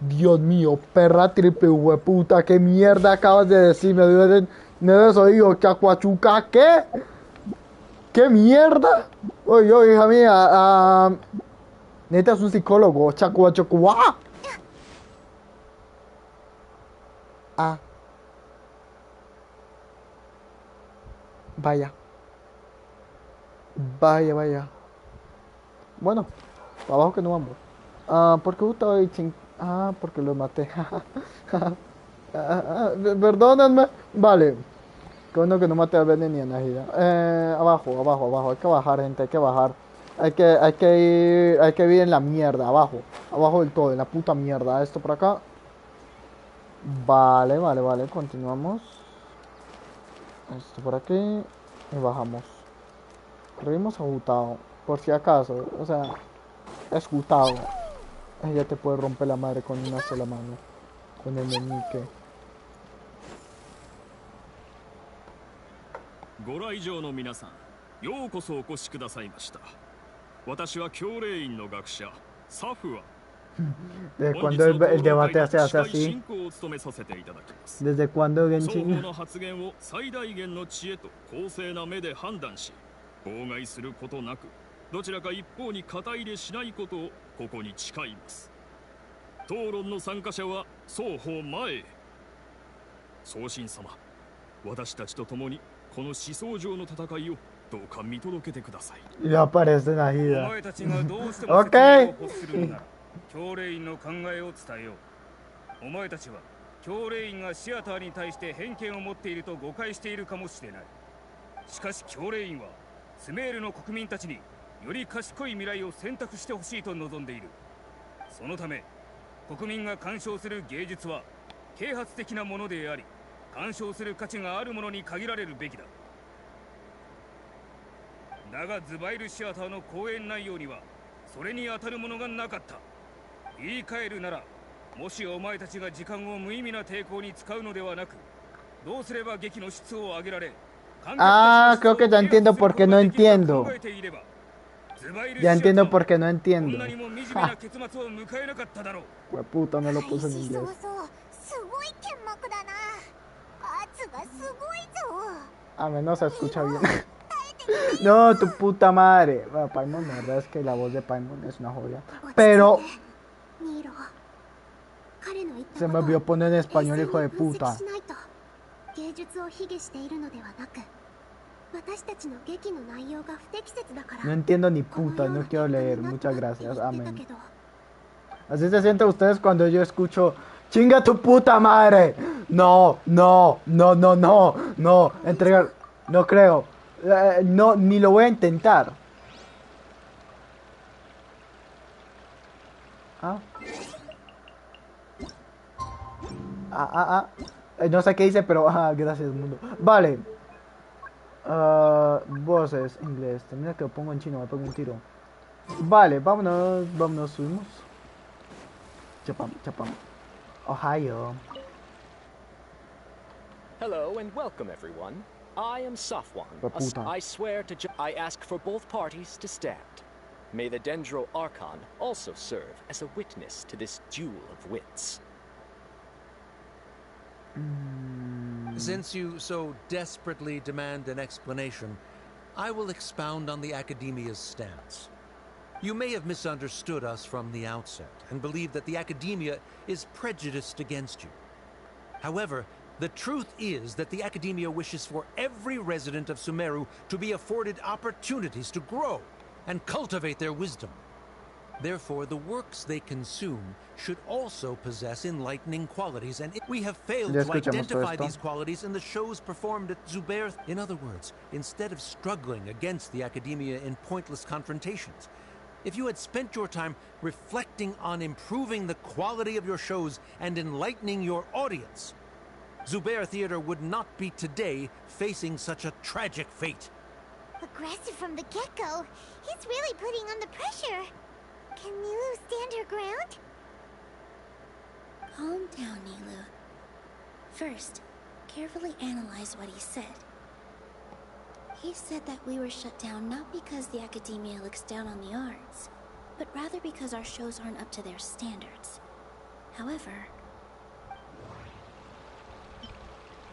Dios mío, perra triple hueputa, ¿qué mierda acabas de decir? Me debes oído, chacuachuca, ¿qué? ¿Qué mierda? Oye, hija mía, necesitas un psicólogo, chacuachucua. Ah, vaya. Vaya. Bueno, para abajo que no vamos. ¿Por qué estaba ahí porque lo maté. Perdónenme. Vale. Qué bueno que no maté a Benny ni a Najida. Abajo. Hay que bajar, gente, hay que bajar. Hay que ir en la mierda, abajo. Abajo del todo, en la puta mierda. Esto por acá. Vale. Continuamos. Esto por aquí. Y bajamos. Corrimos a Gutao. Por si acaso. O sea, es Gutao. Ella te puede romper la madre con una sola mano. Con el meñique. ご来場の皆さん、ようこそお越しくださいました。私は教令員の学者サフは ¿Desde cuándo el debate se hace así? ¿Desde cuándo Genshin? 双方の発言を最大限の知恵と公正な目で判断し、妨害することなく、どちらか一方に肩入れしないことをここに誓います。討論の参加者は双方前へ。送信様、私たちと共にこの思想上の戦いをどうか見届けてください。Ya aparece Najida. お前たちがどうしても説明を欲するのなら、教令員の考えを伝えよう。お前たちは教令員がシアターに対して偏見を持っていると誤解しているかもしれない。しかし教令員はスメールの国民たちにより賢い未来を選択してほしいと望んでいる。そのため国民が鑑賞する芸術は啓発的なものであり、鑑賞する価値があるものに限られるべきだ。だがズバイルシアターの講演内容にはそれに当たるものがなかった。言い換えるなら、もしお前たちが時間を無意味な抵抗に使うのではなく、どうすれば劇の質を上げられ、creo que ya entiendo por qué no entiendo. Ya entiendo por qué no entiendo. Pues puta, no lo puse en inglés. A menos se escucha bien. No, tu puta madre. Bueno, Paimon, la verdad es que la voz de Paimon es una joya. Pero se me olvidó poner en español, hijo de puta. No entiendo ni puta, no quiero leer. Muchas gracias, amén. Así se sienten ustedes cuando yo escucho ¡chinga tu puta madre! No, entregar, no creo. No, ni lo voy a intentar. No sé qué hice, pero gracias mundo. Vale. Voces, inglés. Termina que lo pongo en chino, me pongo un tiro. Vale, vámonos, subimos. Chapam. Ohio. Hello and welcome everyone. I am Safwan. I swear to I ask for both parties to stand. May the Dendro Archon also serve as a witness to this duel of wits. Since you so desperately demand an explanation, I will expound on the Academia's stance. You may have misunderstood us from the outset and believe that the Academia is prejudiced against you. However, the truth is that the Academia wishes for every resident of Sumeru to be afforded opportunities to grow and cultivate their wisdom. Therefore, the works they consume should also possess enlightening qualities, and we have failed to identify these qualities in the shows performed at Zubair. In other words, instead of struggling against the Academia in pointless confrontations, if you had spent your time reflecting on improving the quality of your shows and enlightening your audience, Zubair Theater would not be today facing such a tragic fate. Aggressive from the get-go. He's really putting on the pressure. Can Nilu stand her ground? Calm down, Nilu. First, carefully analyze what he said. He said that we were shut down not because the Academia looks down on the arts, but rather because our shows aren't up to their standards. However,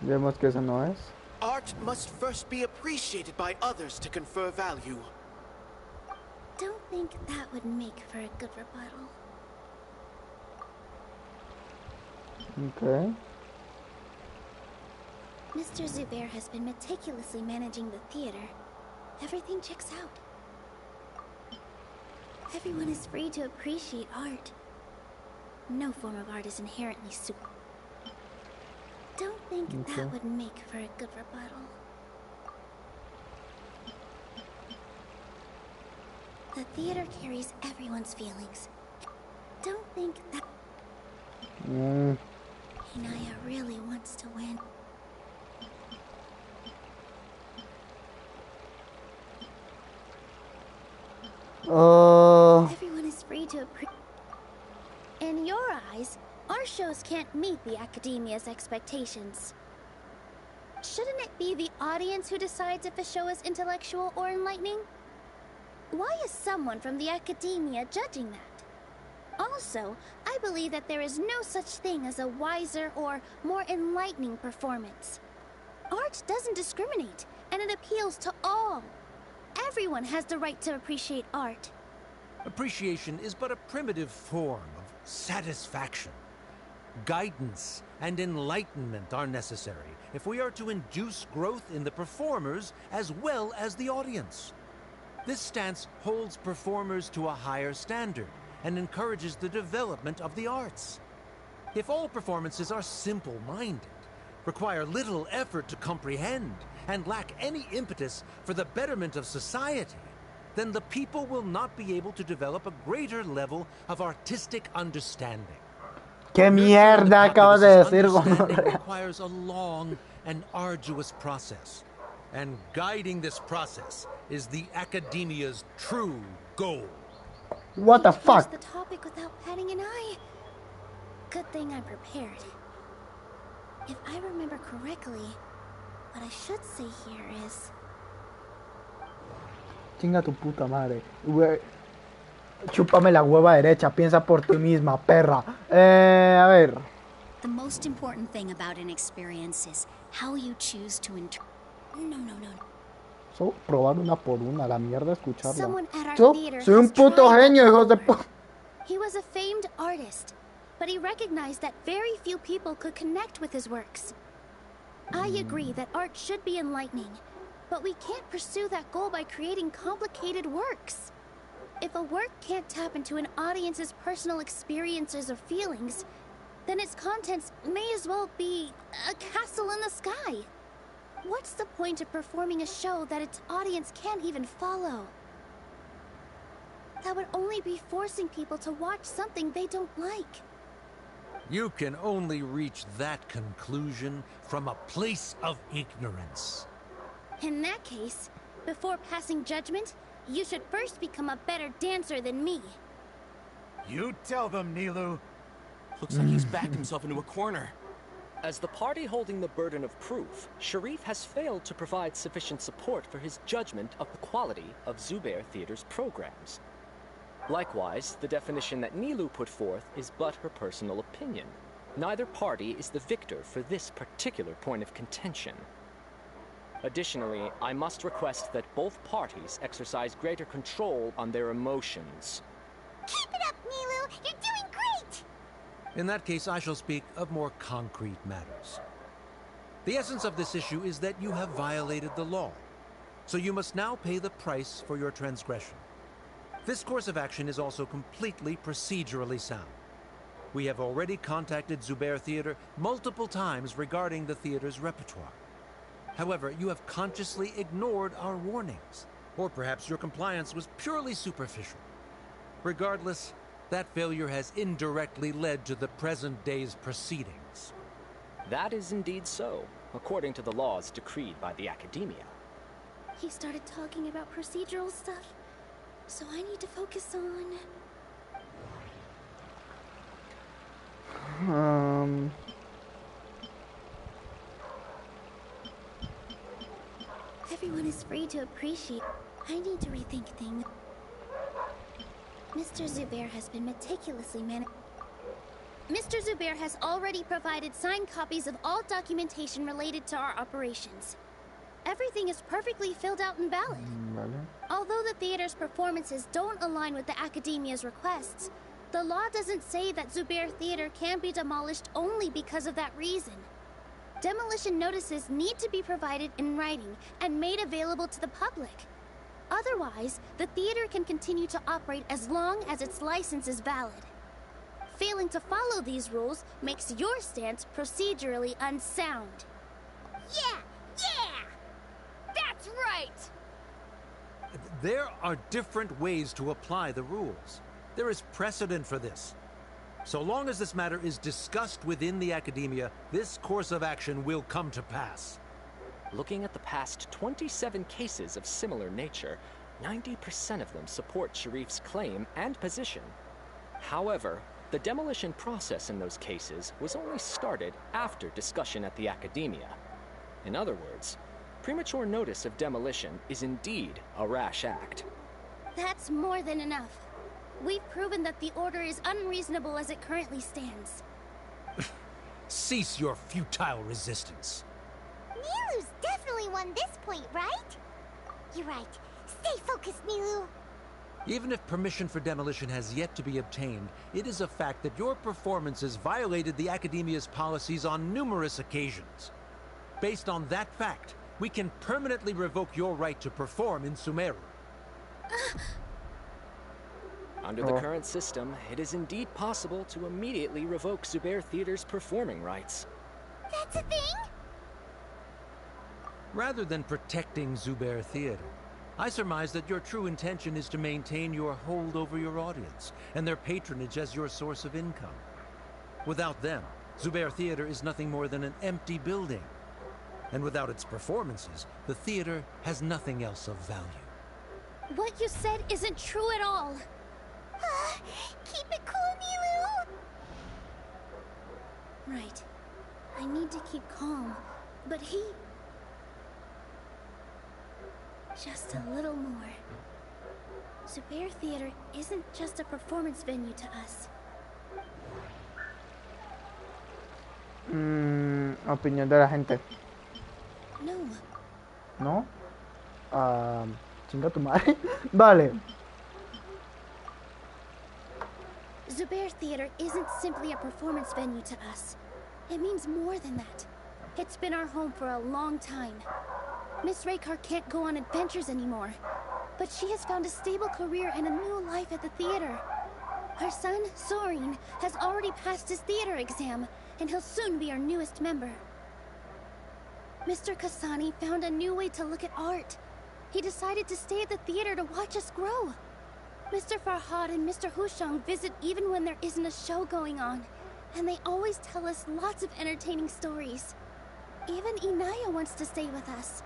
vemos que eso no es. Art must first be appreciated by others to confer value. Don't think that would make for a good rebuttal. Okay. Mr. Zubair has been meticulously managing the theater. Everything checks out. Everyone is free to appreciate art. No form of art is inherently super. Don't think that would make for a good rebuttal. The theater carries everyone's feelings. Don't think that Hinaya really wants to win. Everyone is free to appreciate. In your eyes, our shows can't meet the Academia's expectations. Shouldn't it be the audience who decides if a show is intellectual or enlightening? Why is someone from the Academia judging that? Also, I believe that there is no such thing as a wiser or more enlightening performance. Art doesn't discriminate, and it appeals to all. Everyone has the right to appreciate art. Appreciation is but a primitive form of satisfaction. Guidance and enlightenment are necessary if we are to induce growth in the performers as well as the audience. This stance holds performers to a higher standard and encourages the development of the arts. If all performances are simple-minded, require little effort to comprehend, and lack any impetus for the betterment of society, then the people will not be able to develop a greater level of artistic understanding. ¿Qué mierda acabas de decir, Understanding requires a long and arduous process, and guiding this process is the Academia's true goal. What the fuck? The topic without batting an eye. Good thing I'm prepared. If I remember correctly, what I should say here is... Chinga tu puta madre. Chúpame la hueva derecha. Piensa por ti misma, perra. A ver. The most important thing about an experience is how you choose to interpret. No. So, probar una por una. La mierda escucharla. Someone at our Yo theater soy un has puto tried genio, that hijos de before. pu... He was a famed artist, but he recognized that very few people could connect with his works. I agree that art should be enlightening, but we can't pursue that goal by creating complicated works. If a work can't tap into an audience's personal experiences or feelings, then its contents may as well be a castle in the sky. What's the point of performing a show that its audience can't even follow? That would only be forcing people to watch something they don't like. You can only reach that conclusion from a place of ignorance. In that case, before passing judgment, you should first become a better dancer than me. You tell them, Nilu. Looks like he's backed himself into a corner. As the party holding the burden of proof, Sharif has failed to provide sufficient support for his judgment of the quality of Zubair Theater's programs. Likewise, the definition that Nilu put forth is but her personal opinion. Neither party is the victor for this particular point of contention. Additionally, I must request that both parties exercise greater control on their emotions. Keep it up, Nilu! You're doing great! In that case, I shall speak of more concrete matters. The essence of this issue is that you have violated the law, so you must now pay the price for your transgression. This course of action is also completely procedurally sound. We have already contacted Zubair Theater multiple times regarding the theater's repertoire. However, you have consciously ignored our warnings, or perhaps your compliance was purely superficial. Regardless, that failure has indirectly led to the present day's proceedings. That is indeed so, according to the laws decreed by the Academia. He started talking about procedural stuff, so I need to focus on... Everyone is free to appreciate. I need to rethink things. Mr. Zubair has been meticulously Mr. Zubair has already provided signed copies of all documentation related to our operations. Everything is perfectly filled out and valid. Vale. Although the theater's performances don't align with the Academia's requests, the law doesn't say that Zubair Theater can be demolished only because of that reason. Demolition notices need to be provided in writing and made available to the public. Otherwise, the theater can continue to operate as long as its license is valid. Failing to follow these rules makes your stance procedurally unsound. Yeah! That's right! There are different ways to apply the rules. There is precedent for this. So long as this matter is discussed within the Academia, this course of action will come to pass. Looking at the past 27 cases of similar nature, 90% of them support Sharif's claim and position. However, the demolition process in those cases was only started after discussion at the Academia. In other words, premature notice of demolition is indeed a rash act. That's more than enough. We've proven that the order is unreasonable as it currently stands. Cease your futile resistance. Nilu's definitely won this point, right? You're right. Stay focused, Nilu. Even if permission for demolition has yet to be obtained, it is a fact that your performances violated the Academia's policies on numerous occasions. Based on that fact, we can permanently revoke your right to perform in Sumeru. Under the current system, it is indeed possible to immediately revoke Zubair Theater's performing rights. That's a thing? Rather than protecting Zubair Theater, I surmise that your true intention is to maintain your hold over your audience and their patronage as your source of income. Without them, Zubair Theater is nothing more than an empty building. And without its performances, the theater has nothing else of value. What you said isn't true at all. Keep it cool, Nilu! Right. I need to keep calm, but he... Just a little more. Zubair Theater isn't just a performance venue to us. Opinión de la gente. No. ¿No? Chinga tu madre. Vale. Zubair Theater isn't simply a performance venue to us. It means more than that. It's been our home for a long time. Miss Raykar can't go on adventures anymore, but she has found a stable career and a new life at the theater. Our son, Sorin, has already passed his theater exam, and he'll soon be our newest member. Mr. Kasani found a new way to look at art. He decided to stay at the theater to watch us grow. Mr. Farhad and Mr. Hushang visit even when there isn't a show going on, and they always tell us lots of entertaining stories. Even Inaya wants to stay with us,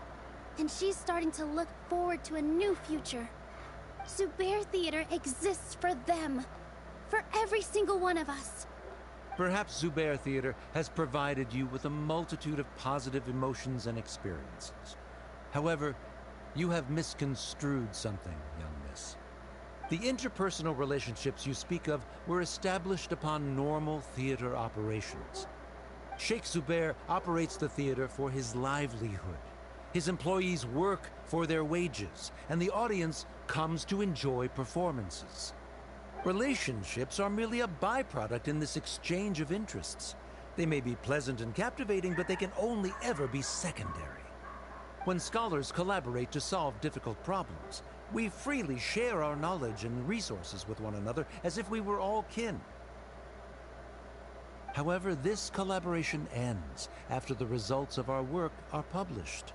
and she's starting to look forward to a new future. Zubair Theater exists for them, for every single one of us. Perhaps Zubair Theater has provided you with a multitude of positive emotions and experiences. However, you have misconstrued something, young miss. The interpersonal relationships you speak of were established upon normal theater operations. Sheikh Zubair operates the theater for his livelihood. His employees work for their wages, and the audience comes to enjoy performances. Relationships are merely a byproduct in this exchange of interests. They may be pleasant and captivating, but they can only ever be secondary. When scholars collaborate to solve difficult problems, we freely share our knowledge and resources with one another as if we were all kin. However, this collaboration ends after the results of our work are published.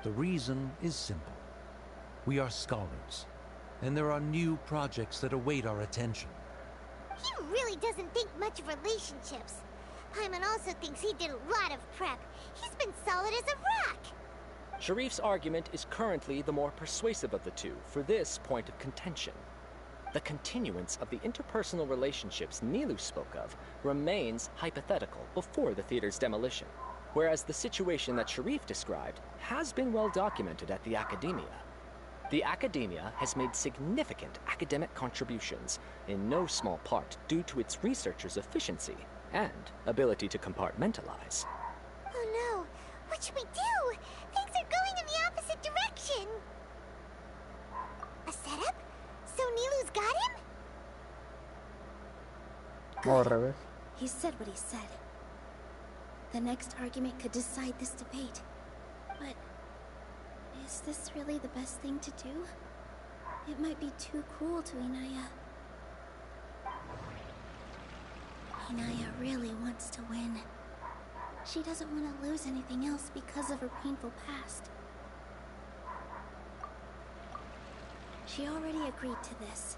The reason is simple. We are scholars, and there are new projects that await our attention. He really doesn't think much of relationships. Paimon also thinks he did a lot of prep. He's been solid as a rock. Sharif's argument is currently the more persuasive of the two for this point of contention. The continuance of the interpersonal relationships Nilu spoke of remains hypothetical before the theater's demolition, whereas the situation that Sharif described has been well documented at the Academia. The Academia has made significant academic contributions, in no small part due to its researchers' efficiency and ability to compartmentalize. Oh no! What should we do? Things are going in the opposite direction! A setup? So Nilu's got him? O al revés. He said what he said. The next argument could decide this debate. But is this really the best thing to do? It might be too cruel to Inaya. Inaya really wants to win. She doesn't want to lose anything else because of her painful past. She already agreed to this.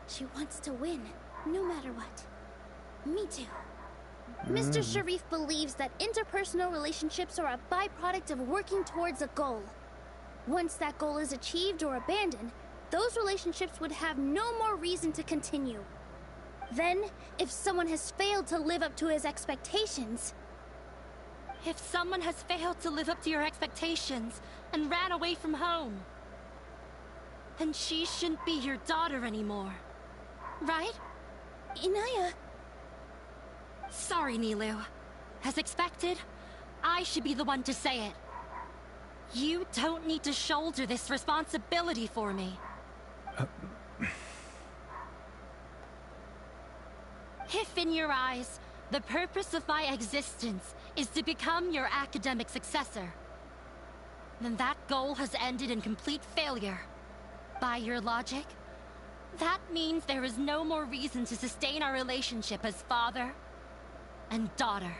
She wants to win, no matter what. Me too. Mr. Sharif believes that interpersonal relationships are a byproduct of working towards a goal. Once that goal is achieved or abandoned, those relationships would have no more reason to continue. Then, if someone has failed to live up to his expectations... If someone has failed to live up to your expectations and ran away from home, then she shouldn't be your daughter anymore. Right? Inaya... Sorry, Nilu. As expected, I should be the one to say it. You don't need to shoulder this responsibility for me. If in your eyes, the purpose of my existence is to become your academic successor, then that goal has ended in complete failure. By your logic, that means there is no more reason to sustain our relationship as father and daughter.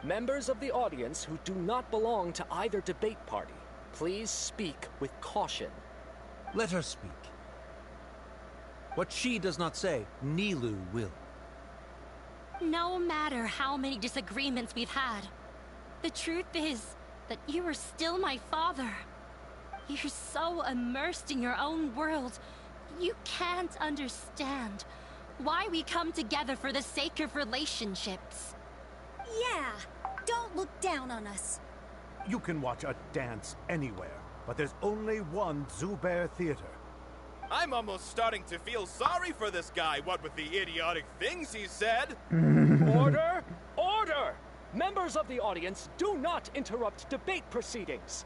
Members of the audience who do not belong to either debate party, please speak with caution. Let her speak. What she does not say, Nilu will. No matter how many disagreements we've had, the truth is that you are still my father. You're so immersed in your own world, you can't understand why we come together for the sake of relationships. Yeah, don't look down on us. You can watch a dance anywhere, but there's only one Zubair Theater. I'm almost starting to feel sorry for this guy, what with the idiotic things he said. Order! Order! Members of the audience, do not interrupt debate proceedings.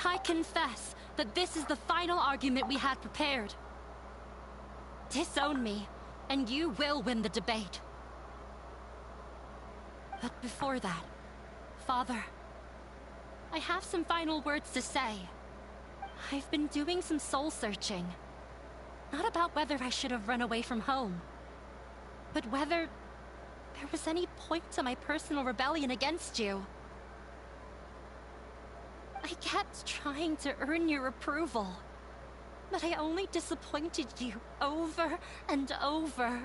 I confess that this is the final argument we had prepared. Disown me, and you will win the debate. But before that, Father, I have some final words to say. I've been doing some soul-searching. Not about whether I should have run away from home, but whether there was any point to my personal rebellion against you. I kept trying to earn your approval, but I only disappointed you over and over.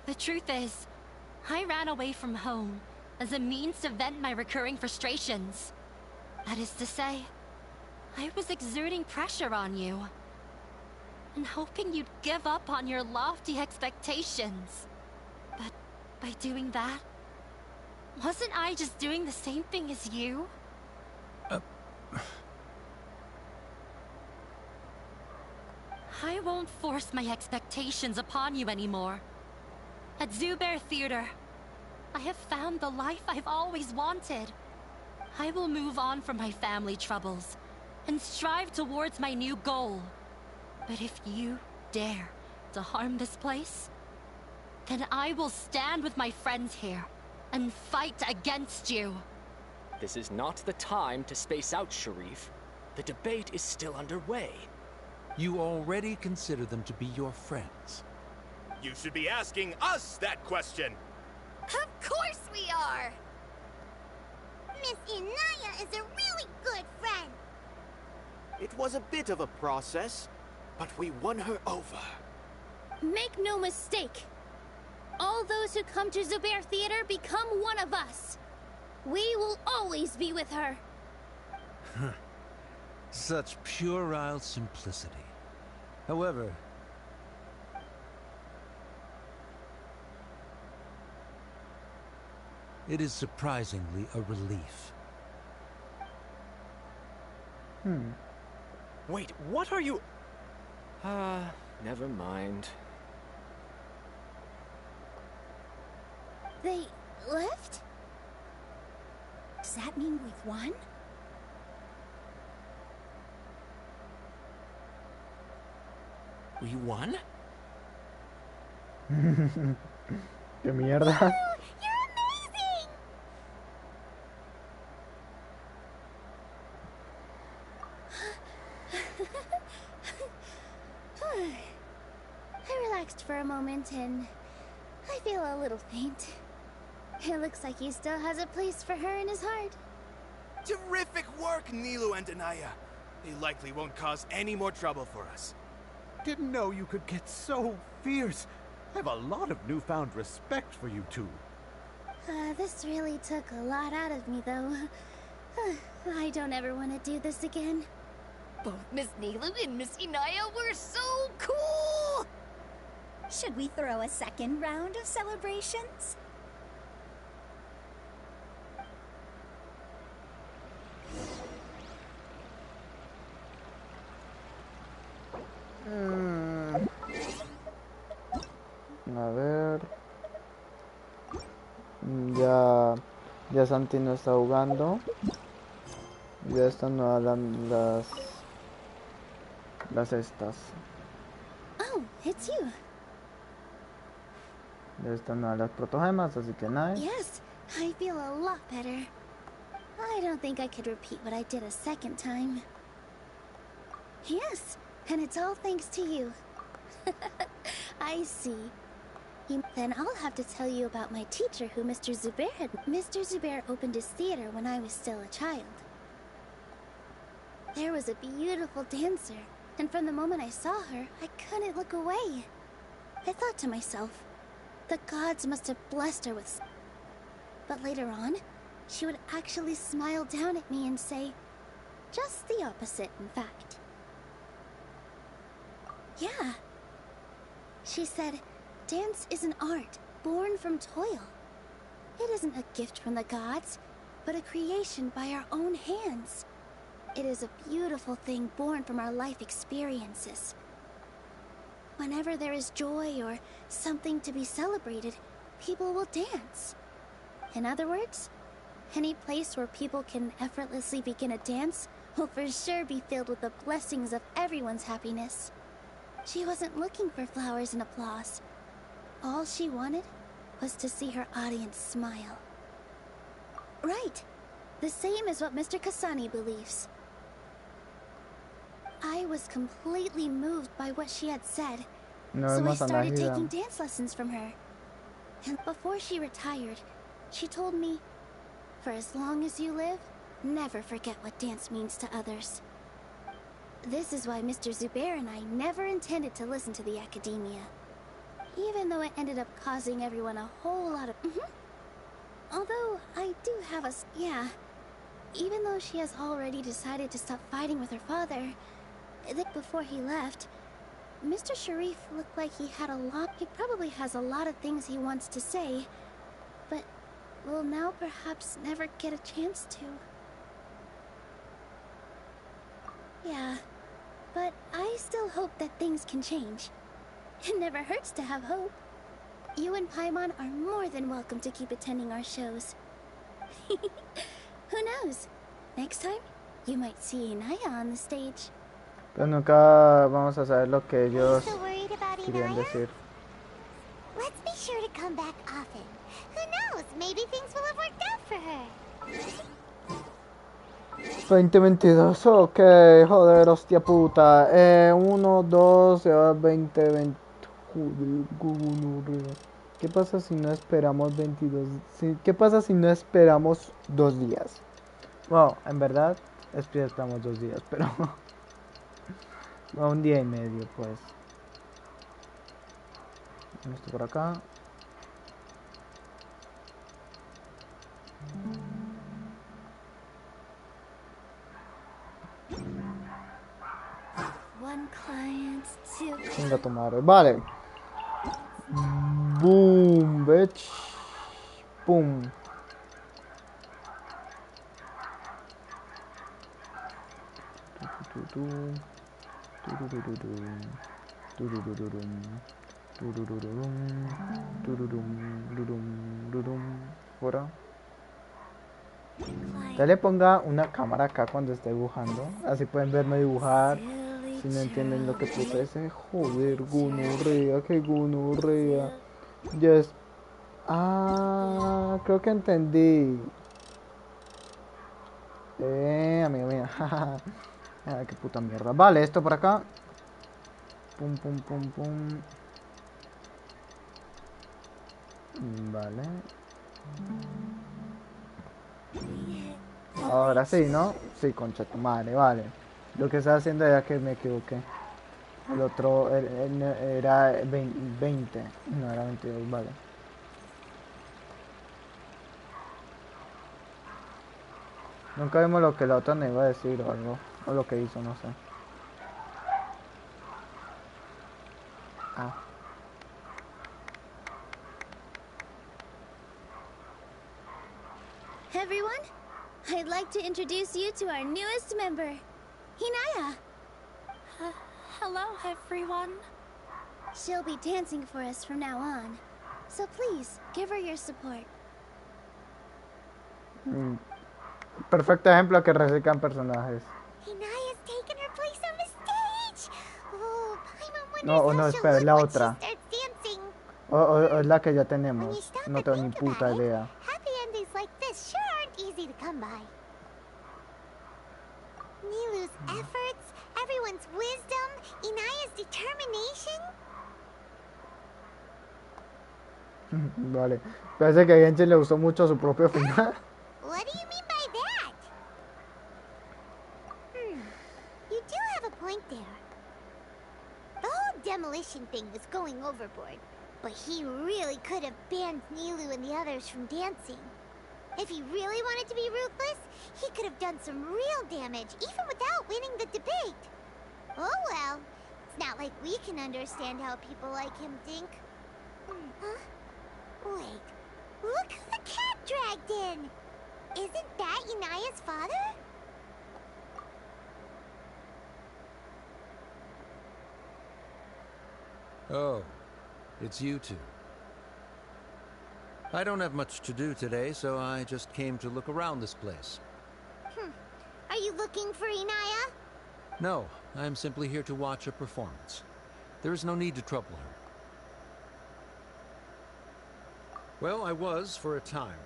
The truth is, I ran away from home as a means to vent my recurring frustrations. That is to say, I was exerting pressure on you, and hoping you'd give up on your lofty expectations. But by doing that, wasn't I just doing the same thing as you? I won't force my expectations upon you anymore. At Zubair Theater, I have found the life I've always wanted. I will move on from my family troubles and strive towards my new goal. But if you dare to harm this place, then I will stand with my friends here and fight against you. This is not the time to space out, Sharif. The debate is still underway. You already consider them to be your friends. You should be asking us that question. Of course we are! Miss Inaya is a really good friend. It was a bit of a process, but we won her over. Make no mistake. All those who come to Zubair Theater become one of us. We will always be with her. Such puerile simplicity. However, it is surprisingly a relief. Wait, what are you... never mind. They left? Does that mean we've won? We won? ¿Qué mierda? You're amazing! I relaxed for a moment and I feel a little faint. It looks like he still has a place for her in his heart. Terrific work, Nilu and Anaya. They likely won't cause any more trouble for us. Didn't know you could get so fierce. I have a lot of newfound respect for you two. This really took a lot out of me, though. I don't ever want to do this again. Both Miss Nilu and Miss Inaya were so cool! Should we throw a second round of celebrations? A ver. Ya Santi no está jugando. Ya están las estas. Oh, it's you. Ya están las protogemas, así que nice. Yes, I feel a lot better. I don't think I could repeat what I did a second time. Yes, and it's all thanks to you. I see. Then I'll have to tell you about my teacher who Mr. Zubair had. Mr. Zubair opened his theater when I was still a child. There was a beautiful dancer, and from the moment I saw her, I couldn't look away. I thought to myself, the gods must have blessed her with... But later on, she would actually smile down at me and say, just the opposite, in fact. Yeah. She said, dance is an art born from toil. It isn't a gift from the gods, but a creation by our own hands. It is a beautiful thing born from our life experiences. Whenever there is joy or something to be celebrated, people will dance. In other words, any place where people can effortlessly begin a dance will for sure be filled with the blessings of everyone's happiness. She wasn't looking for flowers and applause. All she wanted was to see her audience smile. Right. The same as what Mr. Kasani believes. I was completely moved by what she had said, so I started taking dance lessons from her. And before she retired, she told me, for as long as you live, never forget what dance means to others. This is why Mr. Zubair and I never intended to listen to the academia. Even though it ended up causing everyone a whole lot of... Although, I do have a... Yeah. Even though she has already decided to stop fighting with her father, before he left, Mr. Sharif looked like he had a lot... He probably has a lot of things he wants to say, but will now perhaps never get a chance to. Yeah, but I still hope that things can change. It never hurts to have hope. You and Paimon are more than welcome to keep attending our shows. Who knows? Next time, you might see Inaya on the stage. Pero nunca vamos a saber lo que ellos querían decir. Let's be sure to come back often. Who knows? Maybe things will have worked out for her. 2022, ok, joder, hostia puta. 1, 2, se va 2020. ¿Qué pasa si no esperamos 22? ¿Qué pasa si no esperamos 2 días? Bueno, en verdad, esperamos 2 días, pero... un día y medio, pues. Esto por acá. One client, two... Venga, tu madre. Vale. Boom, bitch. Boom. Fuera. Ya le ponga una cámara acá cuando esté dibujando. Así pueden verme dibujar. Si no entienden lo que puse ese. Joder, gonorrea, que gonorrea. Yes. Ah, creo que entendí. Amiga mía. Ay, qué puta mierda. Vale, esto por acá. Pum, pum, pum, pum. Vale. Ahora sí, ¿no? Sí, concha tu madre, vale. Lo que estaba haciendo era que me equivoqué. El otro era 20. No, era 22, vale. Nunca vimos lo que la otra nos iba a decir o algo. O lo que hizo, no sé. Ah. Everyone, I'd like to introduce you to our newest member, Hinaya. Hello, everyone. She'll be dancing for us from now on. So please, give her your support. Perfecto ejemplo que reciclan personajes. Hinaya's taken her place on the stage. Oh, Paimon wonders No, how no, she'll espera, es look la when otra. she starts dancing. O es la que ya tenemos. When you stop No and tengo ni think puta about it, idea. happy endings like this sure aren't easy to come by. Nilu's efforts, everyone's wisdom, Inaya's determination. Vale. Parece que a Genshin le gustó mucho su propio final. What do you mean by that? You do have a point there. The whole demolition thing was going overboard, but he really could have banned Nilu and the others from dancing. If he really wanted to be ruthless, he could have done some real damage, even without winning the debate. Oh well, it's not like we can understand how people like him think. Huh? Wait, look who the cat dragged in! Isn't that Inaya's father? Oh, it's you two. I don't have much to do today, so I just came to look around this place. Are you looking for Inaya? No, I'm simply here to watch a performance. There is no need to trouble her. Well, I was for a time.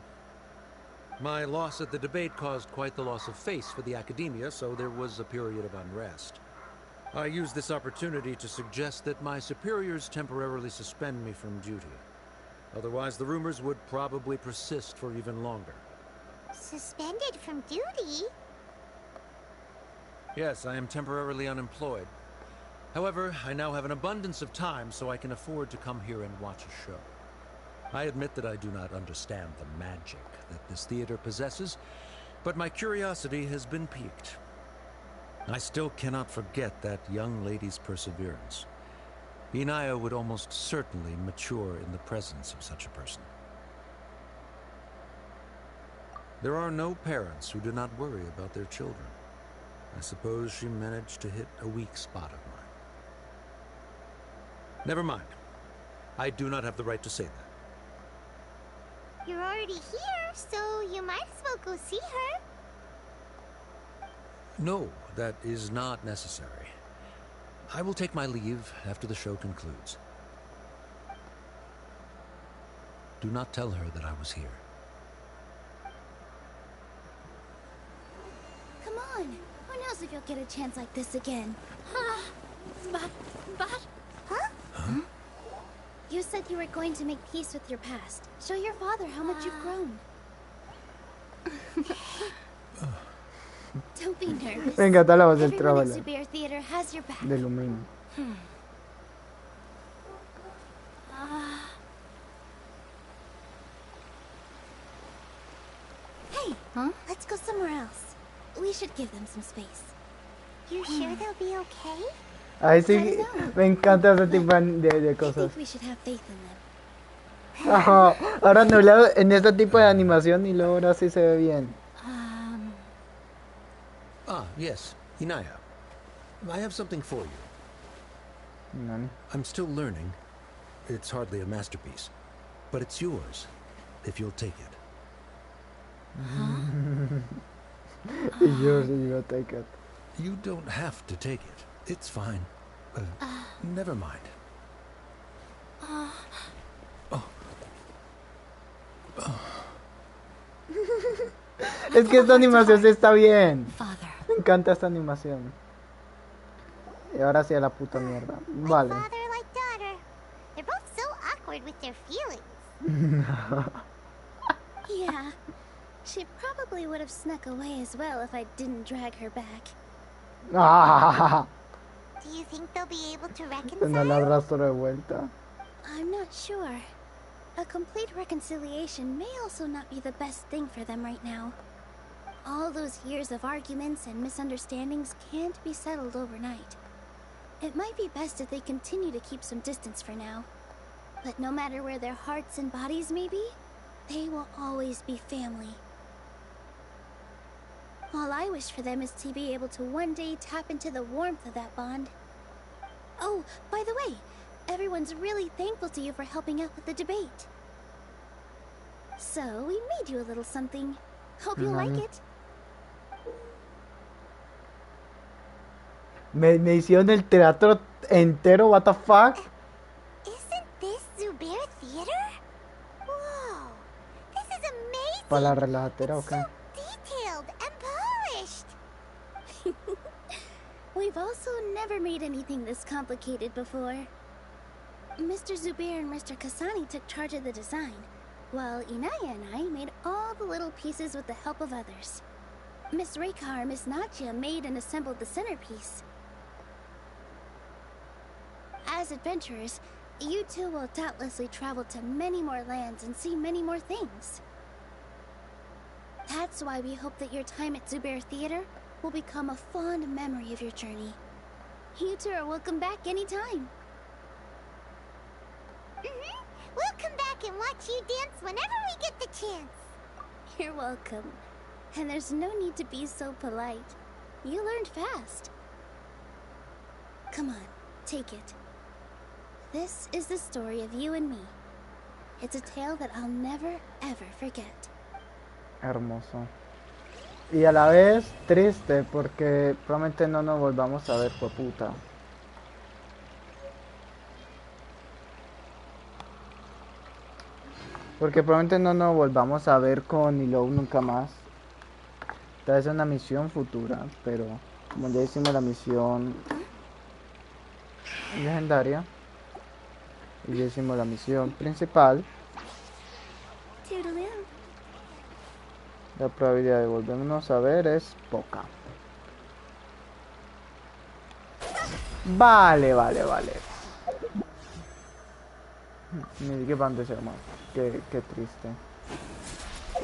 My loss at the debate caused quite the loss of face for the academia, so there was a period of unrest. I used this opportunity to suggest that my superiors temporarily suspend me from duty. Otherwise, the rumors would probably persist for even longer. Suspended from duty? Yes, I am temporarily unemployed. However, I now have an abundance of time, so I can afford to come here and watch a show. I admit that I do not understand the magic that this theater possesses, but my curiosity has been piqued. I still cannot forget that young lady's perseverance. Inaya would almost certainly mature in the presence of such a person. There are no parents who do not worry about their children. I suppose she managed to hit a weak spot of mine. Never mind. I do not have the right to say that. You're already here, so you might as well go see her. No, that is not necessary. I will take my leave after the show concludes. Do not tell her that I was here. Come on. Who knows if you'll get a chance like this again? But... Huh? You said you were going to make peace with your past. Show your father how much you've grown. Don't be nervous. Me encanta la voz del Everyone at trabajo. Zubair Theater has your back. De Lumino. Hey, let's go somewhere else. We should give them some space. You sure they'll be okay? Ahí sí, me encanta ese tipo de I cosas. think we should have faith in them. Ajá, ahora no leo en este tipo de animación y luego ahora sí se ve bien. Ah, yes, Inaya. I have something for you. Nani? I'm still learning. It's hardly a masterpiece, but it's yours, if you'll take it. It's yours if you'll take it. You don't have to take it. It's fine. Never mind. Es que esta animación sí está bien. Me encanta esta animación. Y ahora sí a la puta mierda. Vale. They're both so awkward with their feelings. Yeah. She probably would have snuck away as well if I didn't drag her back. Do you think they'll be able to No reconcile? la abrazo de vuelta. I'm not sure. A complete reconciliation may also not be the best thing for them right now. All those years of arguments and misunderstandings can't be settled overnight. It might be best if they continue to keep some distance for now. But no matter where their hearts and bodies may be, they will always be family. All I wish for them is to be able to one day tap into the warmth of that bond. Oh, by the way, everyone's really thankful to you for helping out with the debate. So, we made you a little something. Hope you'll like it. Me hicieron el teatro entero, what the fuck? Isn't this Zubair Theater? Whoa, this is amazing. Para la relajatera, ok. Detailed and polished. We've also never made anything this complicated before. Mr. Zubair and Mr. Kasani took charge of the design, while Inaya and I made all the little pieces with the help of others. Miss Reika or Miss Nadia made and assembled the centerpiece. As adventurers, you two will doubtlessly travel to many more lands and see many more things. That's why we hope that your time at Zubair Theater will become a fond memory of your journey. You two are welcome back anytime. We'll come back and watch you dance whenever we get the chance. You're welcome. And there's no need to be so polite. You learned fast. Come on, take it. This is the story of you and me. It's a tale that I'll never, ever forget. Hermoso. Y a la vez triste porque probablemente no nos volvamos a ver, por puta. Porque probablemente no nos volvamos a ver con Nilou nunca más. Tal vez es una misión futura, pero como ya hicimos la misión legendaria y ya hicimos la misión principal, la probabilidad de volvernos a ver es poca. Vale. Ni qué pan deseo más. Qué triste.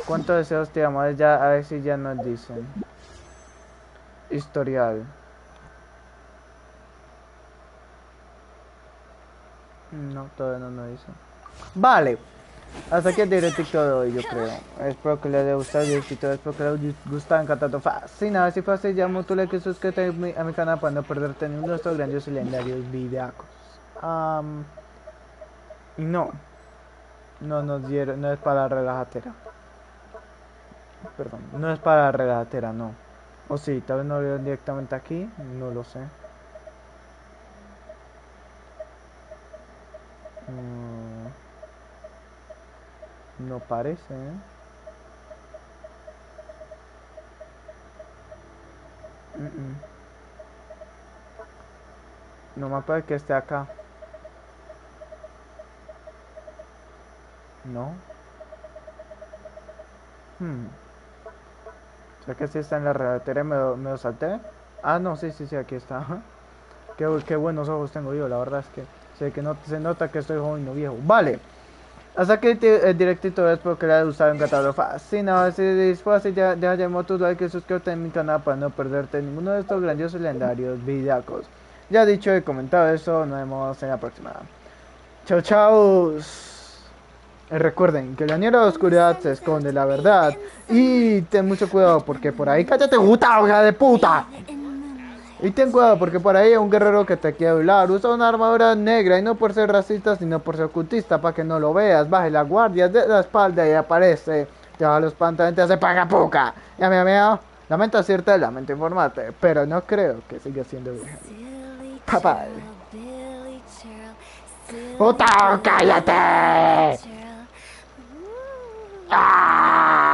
¿Cuántos deseos te amores? Ya, a ver si ya nos dicen. Historial. No, todavía no nos dicen. Vale. Hasta aquí el directo de hoy, yo creo. Espero que les haya gustado el directo. Espero que les haya gustado, encantado. Fascinado. Si fue así, llamo tu like y suscríbete a mi canal para no perderte ninguno de estos grandiosos y legendarios videos. Y no nos dieron, no es para la relajatera. Perdón, no es para la relajatera, no. O sí, tal vez no lo vieron directamente aquí, no lo sé. No parece, ¿eh? No me parece que esté acá. No. ¿Será que sí está en la relatera y me lo salté? Ah, no, sí, aquí está. Qué buenos ojos tengo yo, la verdad es que se nota que estoy joven y no viejo. Vale. Hasta aquí el directito, espero que les haya gustado, encantado, fascinado. Si fue así, déjame tu like y suscríbete a mi canal para no perderte ninguno de estos grandiosos y legendarios videos. Ya dicho y comentado eso, nos vemos en la próxima. Chao, chao. Recuerden que la niebla de la oscuridad se esconde la verdad. Y ten mucho cuidado porque por ahí cállate, puta, hija de puta. Y ten cuidado porque por ahí hay un guerrero que te quiere hablar. Usa una armadura negra y no por ser racista, sino por ser ocultista, para que no lo veas. Baje la guardia de la espalda y aparece. Te baja los pantalones, te hace pagapuca. Ya me amigo. Lamento decirte, lamento informarte, pero no creo que siga siendo virgen. Papá. ¡Puta, cállate! ¡Ah!